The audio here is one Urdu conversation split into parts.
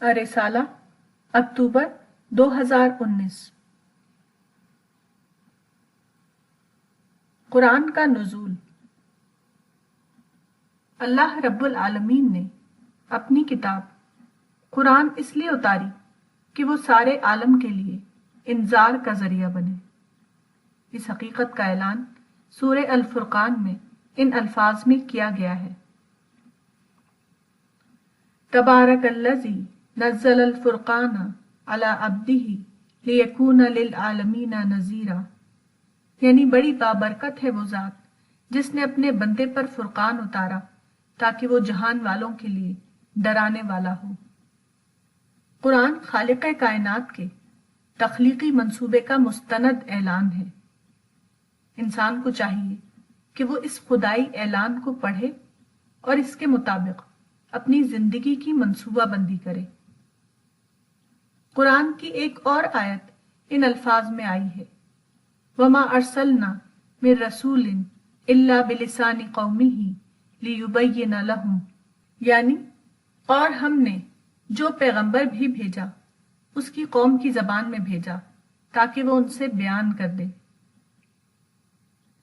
رسالہ اکتوبر 2019۔ قرآن کا نزول۔ اللہ رب العالمین نے اپنی کتاب قرآن اس لیے اتاری کہ وہ سارے عالم کے لیے انذار کا ذریعہ بنے۔ اس حقیقت کا اعلان سورہ الفرقان میں ان الفاظ میں کیا گیا ہے: تبارک الذی نزل الفرقان علی عبدہ لیکون للعالمین نذیرا، یعنی بڑی بابرکت ہے وہ ذات جس نے اپنے بندے پر فرقان اتارا تاکہ وہ جہان والوں کے لیے ڈرانے والا ہو۔ قرآن خالق کائنات کے تخلیقی منصوبے کا مستند اعلان ہے۔ انسان کو چاہیے کہ وہ اس خدائی اعلان کو پڑھے اور اس کے مطابق اپنی زندگی کی منصوبہ بندی کرے۔ قرآن کی ایک اور آیت ان الفاظ میں آئی ہے: وَمَا أَرْسَلْنَا مِن رَّسُولٍ إِلَّا بِلِسَانِ قَوْمِهِ لِيُبَيِّنَ لَهُمْ، یعنی اور ہم نے جو پیغمبر بھی بھیجا اس کی قوم کی زبان میں بھیجا تاکہ وہ ان سے بیان کر دے۔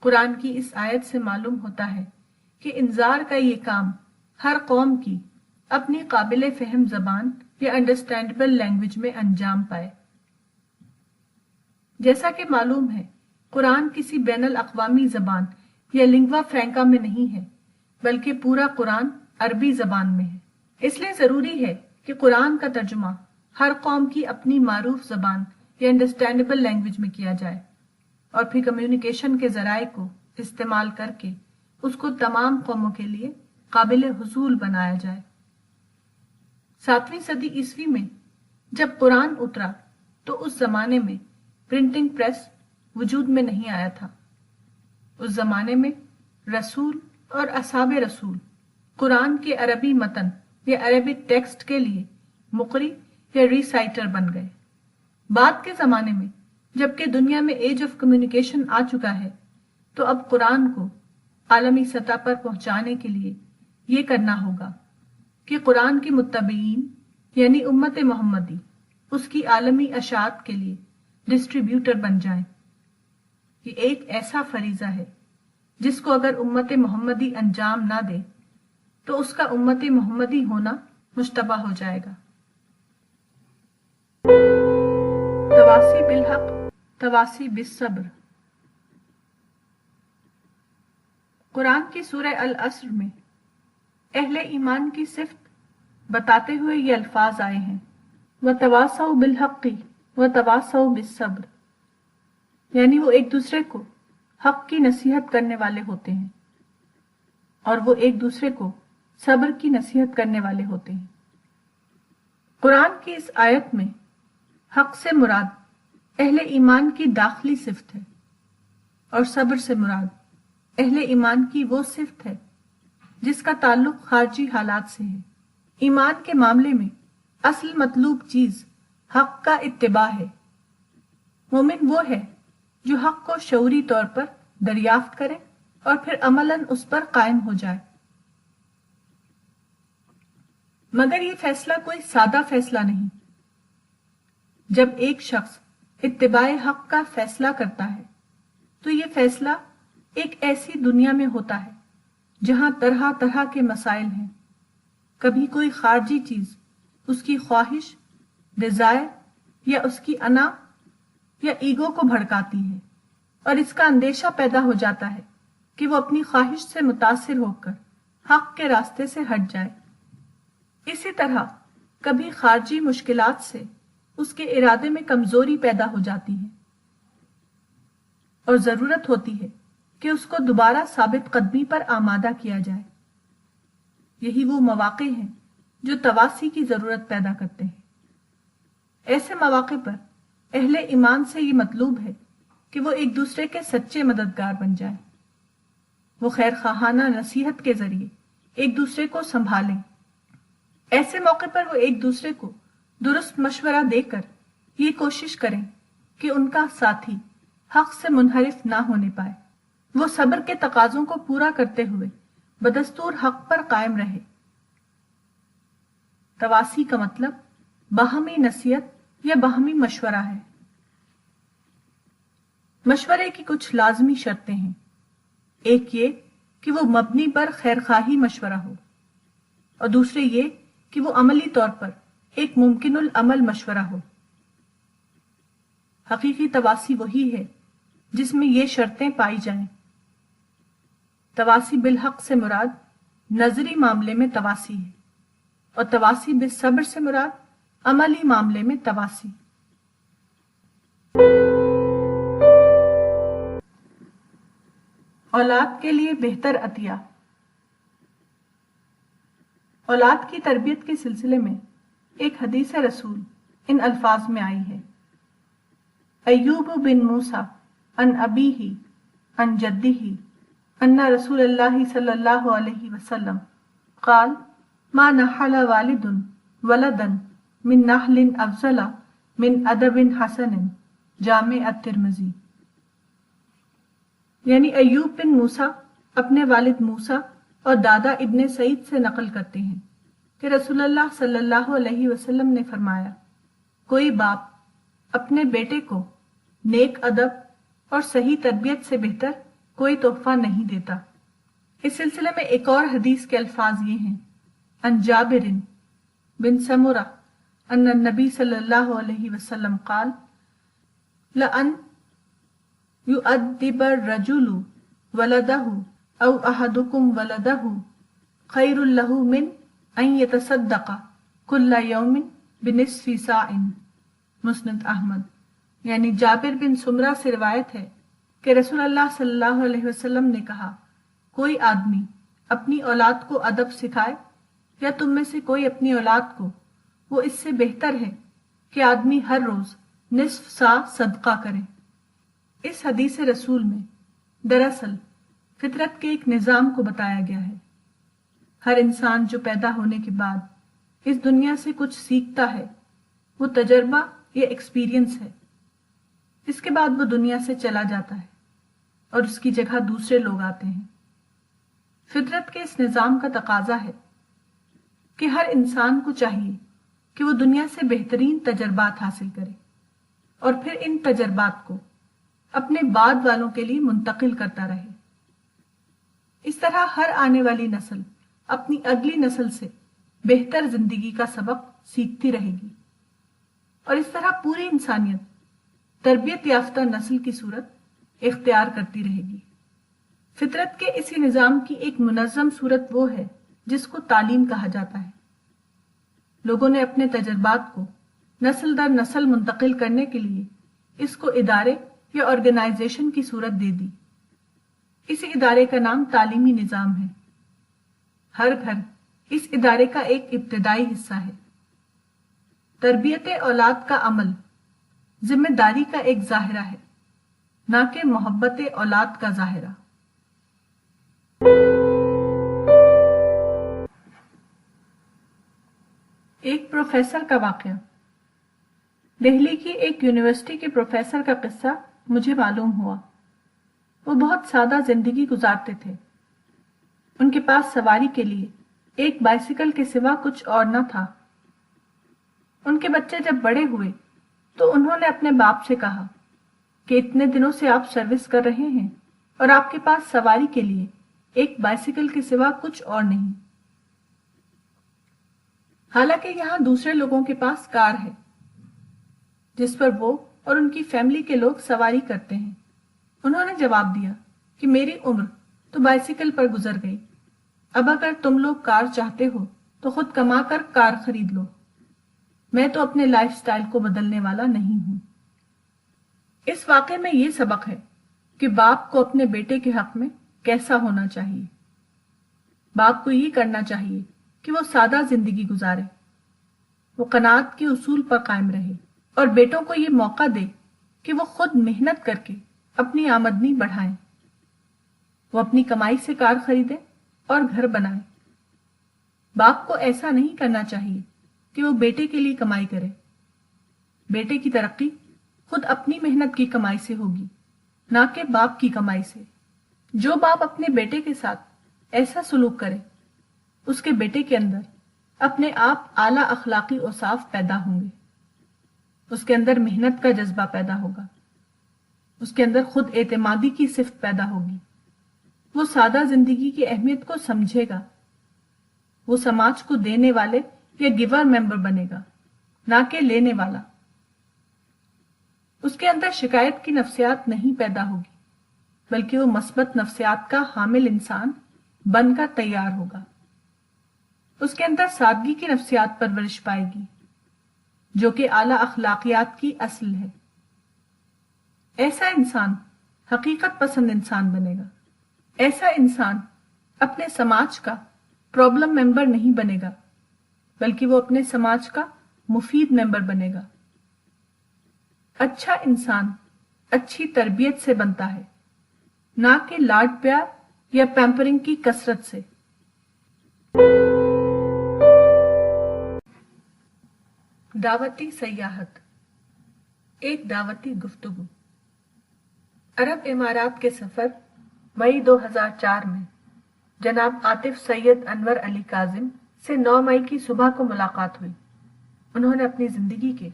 قرآن کی اس آیت سے معلوم ہوتا ہے کہ انذار کا یہ کام ہر قوم کی اپنی قابل فہم زبان یا انڈرسٹینڈیبل لینگویج میں انجام پائے۔ جیسا کہ معلوم ہے، قرآن کسی بین الاقوامی زبان یا لنگوا فرینکا میں نہیں ہے، بلکہ پورا قرآن عربی زبان میں ہے۔ اس لیے ضروری ہے کہ قرآن کا ترجمہ ہر قوم کی اپنی معروف زبان یا انڈرسٹینڈیبل لینگویج میں کیا جائے، اور پھر کمیونیکیشن کے ذرائع کو استعمال کر کے اس کو تمام قوموں کے لیے قابل حصول بنایا جائے۔ 7ویں صدی عیسوی میں جب قرآن اترا تو اس زمانے میں پرنٹنگ پریس وجود میں نہیں آیا تھا۔ اس زمانے میں رسول اور اصحاب رسول قرآن کے عربی متن یا عربک ٹیکسٹ کے لیے مقری یا ریسائٹر بن گئے۔ بعد کے زمانے میں جبکہ دنیا میں ایج آف کمیونیکیشن آ چکا ہے، تو اب قرآن کو عالمی سطح پر پہنچانے کے لیے یہ کرنا ہوگا کہ قرآن کے متبعین یعنی امت محمدی اس کی عالمی اشاعت کے لیے ڈسٹریبیوٹر بن جائیں۔ یہ ایک ایسا فریضہ ہے جس کو اگر امت محمدی انجام نہ دے تو اس کا امت محمدی ہونا مشتبہ ہو جائے گا۔ تواصی بالحق تواصی بالصبر۔ قرآن کی سورہ العصر میں اہل ایمان کی صفت بتاتے ہوئے یہ الفاظ آئے ہیں: وَتَوَاصَوْا بِالْحَقِّ وَتَوَاصَوْا بِالصَّبْرِ، یعنی وہ ایک دوسرے کو حق کی نصیحت کرنے والے ہوتے ہیں اور وہ ایک دوسرے کو صبر کی نصیحت کرنے والے ہوتے ہیں۔ قرآن کی اس آیت میں حق سے مراد اہل ایمان کی داخلی صفت ہے، اور صبر سے مراد اہل ایمان کی وہ صفت ہے جس کا تعلق خارجی حالات سے ہے۔ ایمان کے معاملے میں اصل مطلوب چیز حق کا اتباع ہے۔ مومن وہ ہے جو حق کو شعوری طور پر دریافت کرے اور پھر عملاً اس پر قائم ہو جائے۔ مگر یہ فیصلہ کوئی سادہ فیصلہ نہیں۔ جب ایک شخص اتباع حق کا فیصلہ کرتا ہے تو یہ فیصلہ ایک ایسی دنیا میں ہوتا ہے جہاں طرح طرح کے مسائل ہیں۔ کبھی کوئی خارجی چیز اس کی خواہش، ڈیزائر یا اس کی انا یا ایگو کو بھڑکاتی ہے، اور اس کا اندیشہ پیدا ہو جاتا ہے کہ وہ اپنی خواہش سے متاثر ہو کر حق کے راستے سے ہٹ جائے۔ اسی طرح کبھی خارجی مشکلات سے اس کے ارادے میں کمزوری پیدا ہو جاتی ہے اور ضرورت ہوتی ہے کہ اس کو دوبارہ ثابت قدمی پر آمادہ کیا جائے۔ یہی وہ مواقع ہیں جو تواصی کی ضرورت پیدا کرتے ہیں۔ ایسے مواقع پر اہل ایمان سے یہ مطلوب ہے کہ وہ ایک دوسرے کے سچے مددگار بن جائیں۔ وہ خیر خواہانہ نصیحت کے ذریعے ایک دوسرے کو سنبھالیں۔ ایسے موقع پر وہ ایک دوسرے کو درست مشورہ دے کر یہ کوشش کریں کہ ان کا ساتھی حق سے منحرف نہ ہونے پائے۔ وہ صبر کے تقاضوں کو پورا کرتے ہوئے بدستور حق پر قائم رہے۔ تواصی کا مطلب باہمی نصیحت یا باہمی مشورہ ہے۔ مشورے کی کچھ لازمی شرطیں ہیں۔ ایک یہ کہ وہ مبنی پر خیرخواہی مشورہ ہو، اور دوسرے یہ کہ وہ عملی طور پر ایک ممکن العمل مشورہ ہو۔ حقیقی تواسی وہی ہے جس میں یہ شرطیں پائی جائیں۔ تواسی بالحق سے مراد نظری معاملے میں تواسی ہے، اور تواسی بالصبر سے مراد عملی معاملے میں تواسی۔ اولاد کے لیے بہتر عطیہ۔ اولاد کی تربیت کے سلسلے میں ایک حدیث رسول ان الفاظ میں آئی ہے: ایوب بن موسیٰ عن ابیہ عن جدہ ان رسول اللہ صلی اللہ علیہ وسلم قال ما نحل والد ولدا من نحل افضل من ادب حسن، جامع الترمذی۔ یعنی ایوب بن موسیٰ اپنے والد موسیٰ اور دادا ابن سعید سے نقل کرتے ہیں کہ رسول اللہ صلی اللہ علیہ وسلم نے فرمایا، کوئی باپ اپنے بیٹے کو نیک ادب اور صحیح تربیت سے بہتر کوئی تحفہ نہیں دیتا۔ اس سلسلے میں ایک اور حدیث کے الفاظ یہ ہیں: عن جابر بن سمرہ ان النبی صلی اللہ علیہ وسلم قال لأن يؤدب الرجل ولده او احدكم ولده خير له من ان يتصدق كل يوم بنصف ساع، مسند احمد۔ یعنی جابر بن سمرہ سے روایت ہے کہ رسول اللہ صلی اللہ علیہ وسلم نے کہا، کوئی آدمی اپنی اولاد کو ادب سکھائے یا تم میں سے کوئی اپنی اولاد کو، وہ اس سے بہتر ہے کہ آدمی ہر روز نصف سا صدقہ کرے۔ اس حدیث رسول میں دراصل فطرت کے ایک نظام کو بتایا گیا ہے۔ ہر انسان جو پیدا ہونے کے بعد اس دنیا سے کچھ سیکھتا ہے، وہ تجربہ یا ایکسپیرینس ہے۔ اس کے بعد وہ دنیا سے چلا جاتا ہے اور اس کی جگہ دوسرے لوگ آتے ہیں۔ فطرت کے اس نظام کا تقاضا ہے کہ ہر انسان کو چاہیے کہ وہ دنیا سے بہترین تجربات حاصل کرے اور پھر ان تجربات کو اپنے بعد والوں کے لیے منتقل کرتا رہے۔ اس طرح ہر آنے والی نسل اپنی اگلی نسل سے بہتر زندگی کا سبق سیکھتی رہے گی، اور اس طرح پوری انسانیت تربیت یافتہ نسل کی صورت اختیار کرتی رہے گی۔ فطرت کے اسی نظام کی ایک منظم صورت وہ ہے جس کو تعلیم کہا جاتا ہے۔ لوگوں نے اپنے تجربات کو نسل در نسل منتقل کرنے کے لیے اس کو ادارے یا آرگنائزیشن کی صورت دے دی۔ اس ادارے کا نام تعلیمی نظام ہے۔ ہر گھر اس ادارے کا ایک ابتدائی حصہ ہے۔ تربیت اولاد کا عمل ذمہ داری کا ایک ظاہرہ ہے، نہ کہ محبت اولاد کا ظاہرہ۔ ایک پروفیسر کا واقعہ۔ دہلی کی ایک یونیورسٹی کے پروفیسر کا قصہ مجھے معلوم ہوا۔ وہ بہت سادہ زندگی گزارتے تھے۔ ان کے پاس سواری کے لیے ایک بائسیکل کے سوا کچھ اور نہ تھا۔ ان کے بچے جب بڑے ہوئے تو انہوں نے اپنے باپ سے کہا کہ اتنے دنوں سے آپ سروس کر رہے ہیں اور آپ کے پاس سواری کے لیے ایک بائسیکل کے سوا کچھ اور نہیں۔ حالانکہ یہاں دوسرے لوگوں کے پاس کار ہے جس پر وہ اور ان کی فیملی کے لوگ سواری کرتے ہیں۔ انہوں نے جواب دیا کہ میری عمر تو بائسیکل پر گزر گئی، اب اگر تم لوگ کار چاہتے ہو تو خود کما کر کار خرید لو، میں تو اپنے لائف سٹائل کو بدلنے والا نہیں ہوں۔ اس واقعے میں یہ سبق ہے کہ باپ کو اپنے بیٹے کے حق میں کیسا ہونا چاہیے۔ باپ کو یہ کرنا چاہیے کہ وہ سادہ زندگی گزارے، وہ قناعت کے اصول پر قائم رہے اور بیٹوں کو یہ موقع دے کہ وہ خود محنت کر کے اپنی آمدنی بڑھائیں۔ وہ اپنی کمائی سے کار خریدیں اور گھر بنائیں۔ باپ کو ایسا نہیں کرنا چاہیے کہ وہ بیٹے کے لیے کمائی کرے۔ بیٹے کی ترقی خود اپنی محنت کی کمائی سے ہوگی، نہ کہ باپ کی کمائی سے۔ جو باپ اپنے بیٹے کے ساتھ ایسا سلوک کرے، اس کے بیٹے کے اندر اپنے آپ اعلیٰ اخلاقی اوصاف پیدا ہوں گے، اس کے اندر محنت کا جذبہ پیدا ہوگا، اس کے اندر خود اعتمادی کی صفت پیدا ہوگی، وہ سادہ زندگی کی اہمیت کو سمجھے گا، وہ سماج کو دینے والے یا گیور ممبر بنے گا، نہ کہ لینے والا۔ اس کے اندر شکایت کی نفسیات نہیں پیدا ہوگی، بلکہ وہ مثبت نفسیات کا حامل انسان بن کر تیار ہوگا۔ اس کے اندر سادگی کی نفسیات پرورش پائے گی، جو کہ اعلیٰ اخلاقیات کی اصل ہے۔ ایسا انسان حقیقت پسند انسان بنے گا۔ ایسا انسان اپنے سماج کا پرابلم ممبر نہیں بنے گا، بلکہ وہ اپنے سماج کا مفید ممبر بنے گا۔ اچھا انسان اچھی تربیت سے بنتا ہے، نہ کہ لاڈ پیار یا پیمپرنگ کی کثرت سے۔ دعوتی سیاحت، ایک دعوتی گفتگو۔ عرب امارات کے سفر مئی 2004 میں جناب عاطف سید انور علی کاظم سے 9 مئی کی صبح کو ملاقات ہوئی۔ انہوں نے اپنی زندگی کے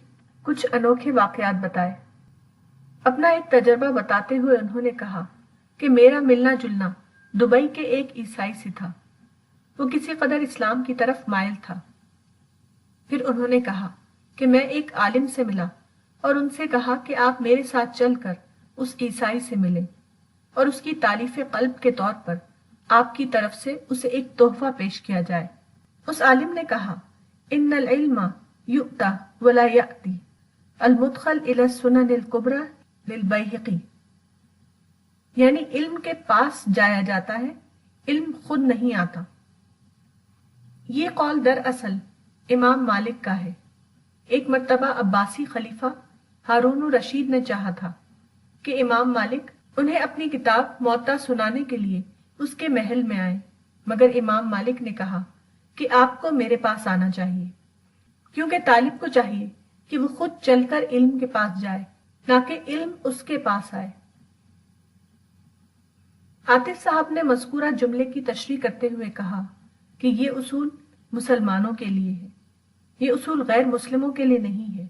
کچھ انوکھے واقعات بتائے۔ اپنا ایک تجربہ بتاتے ہوئے انہوں نے کہا کہ میرا ملنا جلنا دبئی کے ایک عیسائی سے تھا، وہ کسی قدر اسلام کی طرف مائل تھا۔ پھر انہوں نے کہا کہ میں ایک عالم سے ملا اور ان سے کہا کہ آپ میرے ساتھ چل کر اس عیسائی سے ملیں اور اس کی تالیف قلب کے طور پر آپ کی طرف سے اسے ایک تحفہ پیش کیا جائے۔ اس عالم نے کہا، ان العلم یؤتی ولا یأتی، المدخل الی السنن الکبری للبیہقی، یعنی علم کے پاس جایا جاتا ہے، علم خود نہیں آتا۔ یہ قول دراصل امام مالک کا ہے۔ ایک مرتبہ عباسی خلیفہ ہارون الرشید نے چاہا تھا کہ امام مالک انہیں اپنی کتاب موطا سنانے کے لیے اس کے محل میں آئے، مگر امام مالک نے کہا کہ آپ کو میرے پاس آنا چاہیے، کیونکہ طالب کو چاہیے کہ وہ خود چل کر علم کے پاس جائے، نہ کہ علم اس کے پاس آئے۔ عاطف صاحب نے مذکورہ جملے کی تشریح کرتے ہوئے کہا کہ یہ اصول مسلمانوں کے لیے ہے، یہ اصول غیر مسلموں کے لیے نہیں ہے۔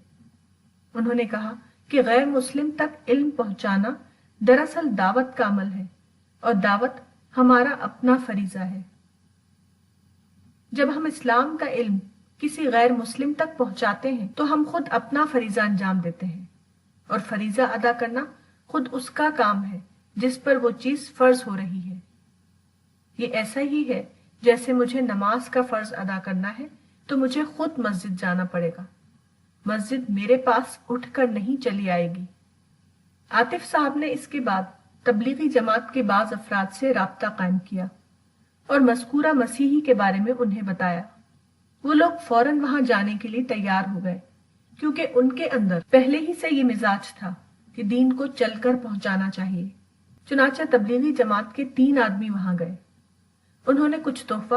انہوں نے کہا کہ غیر مسلم تک علم پہنچانا دراصل دعوت کا عمل ہے، اور دعوت ہمارا اپنا فریضہ ہے۔ جب ہم اسلام کا علم کسی غیر مسلم تک پہنچاتے ہیں تو ہم خود اپنا فریضہ انجام دیتے ہیں، اور فریضہ ادا کرنا خود اس کا کام ہے جس پر وہ چیز فرض ہو رہی ہے۔ یہ ایسا ہی ہے جیسے مجھے نماز کا فرض ادا کرنا ہے تو مجھے خود مسجد جانا پڑے گا، مسجد میرے پاس اٹھ کر نہیں چلی آئے گی۔ عاطف صاحب نے اس کے بعد تبلیغی جماعت کے بعض افراد سے رابطہ قائم کیا اور مذکورہ مسیحی کے بارے میں انہیں بتایا۔ وہ لوگ فوراً وہاں جانے کے لیے تیار ہو گئے، کیونکہ ان کے اندر پہلے ہی سے یہ مزاج تھا کہ دین کو چل کر پہنچانا چاہیے۔ چنانچہ تبلیغی جماعت کے 3 آدمی وہاں گئے۔ انہوں نے کچھ تحفہ،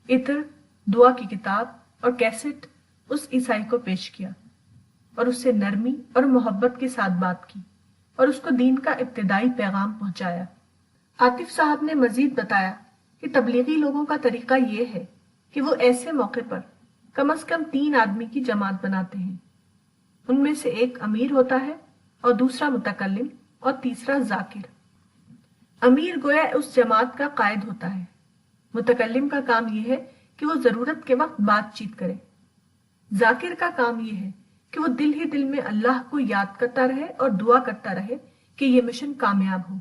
عطر، دعا کی کتاب اور کیسٹ اس عیسائی کو پیش کیا، اور اس سے نرمی اور محبت کے ساتھ بات کی اور اس کو دین کا ابتدائی پیغام پہنچایا۔ عاطف صاحب نے مزید بتایا کہ تبلیغی لوگوں کا طریقہ یہ ہے کہ وہ ایسے موقع پر کم از کم 3 آدمی کی جماعت بناتے ہیں۔ ان میں سے ایک امیر ہوتا ہے اور دوسرا متکلم اور تیسرا ذاکر۔ امیر گویا اس جماعت کا قائد ہوتا ہے، متکلم کا کام یہ ہے کہ وہ ضرورت کے وقت بات چیت کرے، ذاکر کا کام یہ ہے کہ وہ دل ہی دل میں اللہ کو یاد کرتا رہے اور دعا کرتا رہے کہ یہ مشن کامیاب ہو۔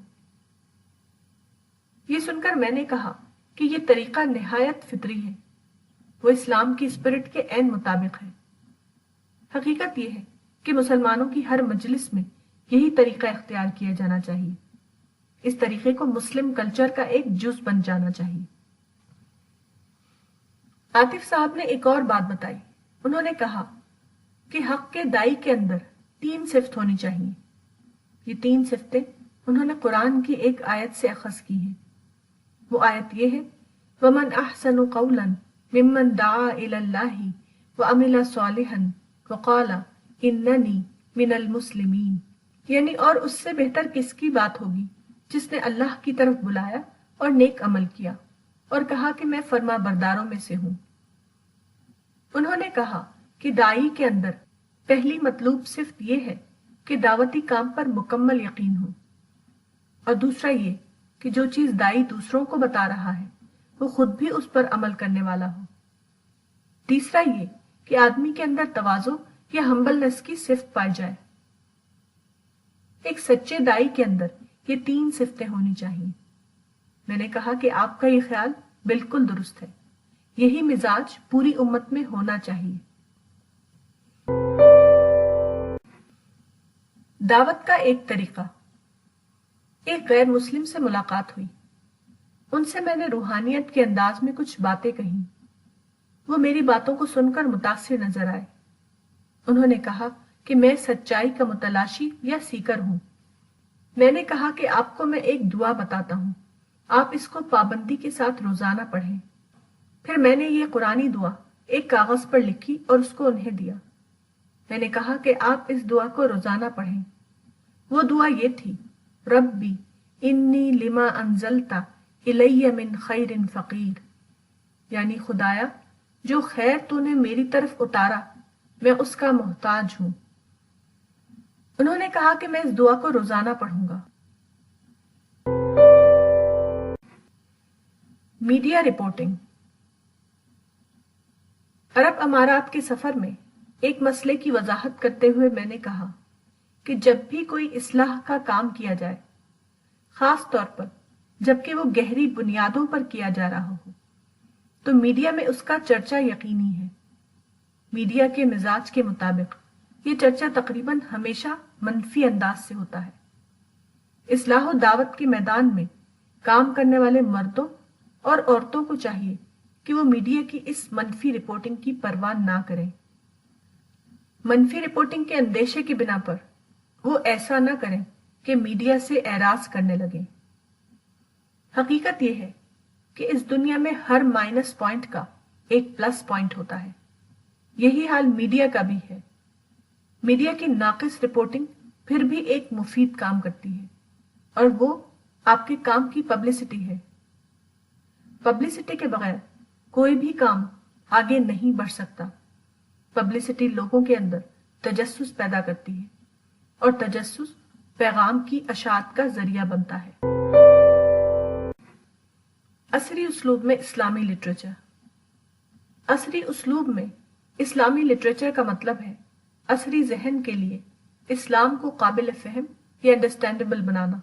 یہ سن کر میں نے کہا کہ یہ طریقہ نہایت فطری ہے، وہ اسلام کی اسپرٹ کے عین مطابق ہے۔ حقیقت یہ ہے کہ مسلمانوں کی ہر مجلس میں یہی طریقہ اختیار کیا جانا چاہیے، اس طریقے کو مسلم کلچر کا ایک جز بن جانا چاہیے۔ عاطف صاحب نے ایک اور بات بتائی۔ انہوں نے کہا کہ حق کے دائی کے اندر 3 صفت ہونی چاہیے۔ یہ 3 صفتیں انہوں نے قرآن کی ایک آیت سے اخذ کی ہیں۔ وہ آیت یہ ہے، وَمَنْ أَحْسَنُ قَوْلًا مِمَّنْ دَعَا إِلَى اللَّهِ وَعَمِلَ صَالِحًا وَقَالَ إِنَّنِي مِنَ الْمُسْلِمِينَ، یعنی اور اس سے بہتر کس کی بات ہوگی جس نے اللہ کی طرف بلایا اور نیک عمل کیا اور کہا کہ میں فرما برداروں میں سے ہوں۔ انہوں نے کہا کہ داعی کے اندر پہلی مطلوب صفت یہ ہے کہ دعوتی کام پر مکمل یقین ہو، اور دوسرا یہ کہ جو چیز داعی دوسروں کو بتا رہا ہے وہ خود بھی اس پر عمل کرنے والا ہو۔ تیسرا یہ کہ آدمی کے اندر تواضع یا ہمبلنس کی صفت پائی جائے۔ ایک سچے داعی کے اندر یہ 3 صفتیں ہونی چاہیے۔ میں نے کہا کہ آپ کا یہ خیال بالکل درست ہے، یہی مزاج پوری امت میں ہونا چاہیے۔ دعوت کا ایک طریقہ۔ ایک غیر مسلم سے ملاقات ہوئی، ان سے میں نے روحانیت کے انداز میں کچھ باتیں کہیں۔ وہ میری باتوں کو سن کر متاثر نظر آئے۔ انہوں نے کہا کہ میں سچائی کا متلاشی یا سیکر ہوں۔ میں نے کہا کہ آپ کو میں ایک دعا بتاتا ہوں، آپ اس کو پابندی کے ساتھ روزانہ پڑھیں۔ پھر میں نے یہ قرآنی دعا ایک کاغذ پر لکھی اور اس کو انہیں دیا۔ میں نے کہا کہ آپ اس دعا کو روزانہ پڑھیں۔ وہ دعا یہ تھی، ربی انی لما انزلتا الی من خیر فقیر، یعنی خدایا جو خیر تو نے میری طرف اتارا میں اس کا محتاج ہوں۔ انہوں نے کہا کہ میں اس دعا کو روزانہ پڑھوں گا۔ Media reporting. عرب امارات کے سفر میں ایک مسئلے کی وضاحت کرتے ہوئے میں نے کہا کہ جب بھی کوئی اصلاح کا کام کیا جائے، خاص طور پر جبکہ وہ گہری بنیادوں پر کیا جا رہا ہو، تو میڈیا میں اس کا چرچا یقینی ہے۔ میڈیا کے مزاج کے مطابق یہ چرچا تقریباً ہمیشہ منفی انداز سے ہوتا ہے۔ اصلاح و دعوت کے میدان میں کام کرنے والے مردوں اور عورتوں کو چاہیے کہ وہ میڈیا کی اس منفی رپورٹنگ کی پرواہ نہ کریں۔ منفی رپورٹنگ کے اندیشے کی بنا پر وہ ایسا نہ کریں کہ میڈیا سے اعراض کرنے لگیں۔ حقیقت یہ ہے کہ اس دنیا میں ہر مائنس پوائنٹ کا ایک پلس پوائنٹ ہوتا ہے۔ یہی حال میڈیا کا بھی ہے۔ میڈیا کی ناقص رپورٹنگ پھر بھی ایک مفید کام کرتی ہے، اور وہ آپ کے کام کی پبلسٹی ہے۔ پبلسٹی کے بغیر کوئی بھی کام آگے نہیں بڑھ سکتا۔ پبلسٹی لوگوں کے اندر تجسس پیدا کرتی ہے، اور تجسس پیغام کی اشاعت کا ذریعہ بنتا ہے۔ عصری اسلوب میں اسلامی لٹریچر۔ عصری اسلوب میں اسلامی لٹریچر کا مطلب ہے عصری ذہن کے لیے اسلام کو قابل فہم یا انڈرسٹینڈیبل بنانا۔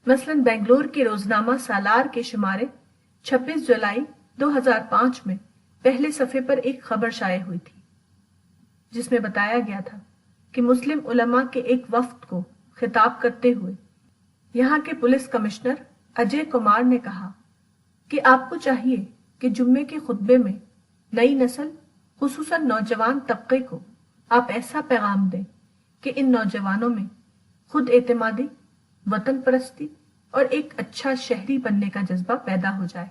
مثلا بنگلور کے روزنامہ سالار کے شمارے 26 جولائی 2005 میں پہلے صفحے پر ایک خبر شائع ہوئی تھی، جس میں بتایا گیا تھا کہ مسلم علماء کے ایک وفد کو خطاب کرتے ہوئے یہاں کے پولیس کمشنر اجے کمار نے کہا کہ آپ کو چاہیے کہ جمعے کے خطبے میں نئی نسل، خصوصاً نوجوان طبقے کو آپ ایسا پیغام دیں کہ ان نوجوانوں میں خود اعتمادی، وطن پرستی اور ایک اچھا شہری بننے کا جذبہ پیدا ہو جائے۔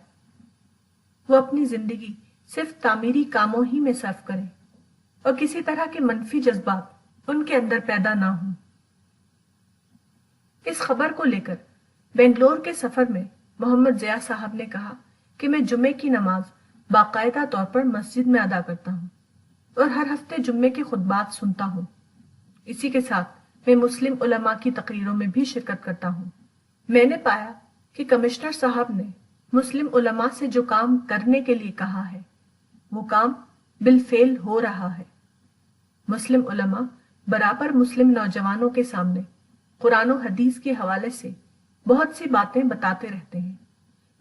وہ اپنی زندگی صرف تعمیری کاموں ہی میں صرف کریں اور کسی طرح کے منفی جذبات ان کے اندر پیدا نہ ہوں۔ اس خبر کو لے کر بنگلور کے سفر میں محمد ضیاء صاحب نے کہا کہ میں جمعے کی نماز باقاعدہ طور پر مسجد میں ادا کرتا ہوں اور ہر ہفتے جمعے کے خطبات سنتا ہوں۔ اسی کے ساتھ میں مسلم علماء کی تقریروں میں بھی شرکت کرتا ہوں۔ میں نے پایا کہ کمشنر صاحب نے مسلم علماء سے جو کام کرنے کے لیے کہا ہے وہ کام بالفعل ہو رہا ہے۔ مسلم علماء برابر مسلم نوجوانوں کے سامنے قرآن و حدیث کے حوالے سے بہت سی باتیں بتاتے رہتے ہیں،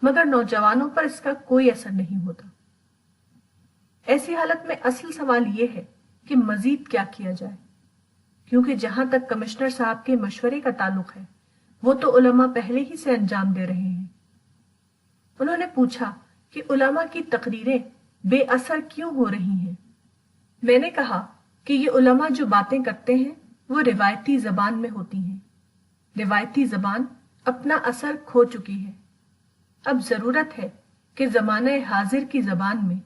مگر نوجوانوں پر اس کا کوئی اثر نہیں ہوتا۔ ایسی حالت میں اصل سوال یہ ہے کہ مزید کیا کیا جائے، کیونکہ جہاں تک کمشنر صاحب کے مشورے کا تعلق ہے وہ تو علماء پہلے ہی سے انجام دے رہے ہیں۔ انہوں نے پوچھا کہ علماء کی تقریریں بے اثر کیوں ہو رہی ہیں۔ میں نے کہا کہ یہ علماء جو باتیں کرتے ہیں وہ روایتی زبان میں ہوتی ہیں۔ روایتی زبان اپنا اثر کھو چکی ہے۔ اب ضرورت ہے کہ زمانہ حاضر کی زبان میں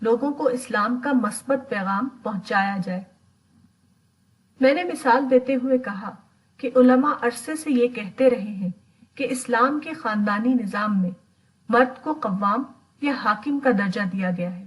لوگوں کو اسلام کا مثبت پیغام پہنچایا جائے۔ میں نے مثال دیتے ہوئے کہا کہ علماء عرصے سے یہ کہتے رہے ہیں کہ اسلام کے خاندانی نظام میں مرد کو قوام یا حاکم کا درجہ دیا گیا ہے،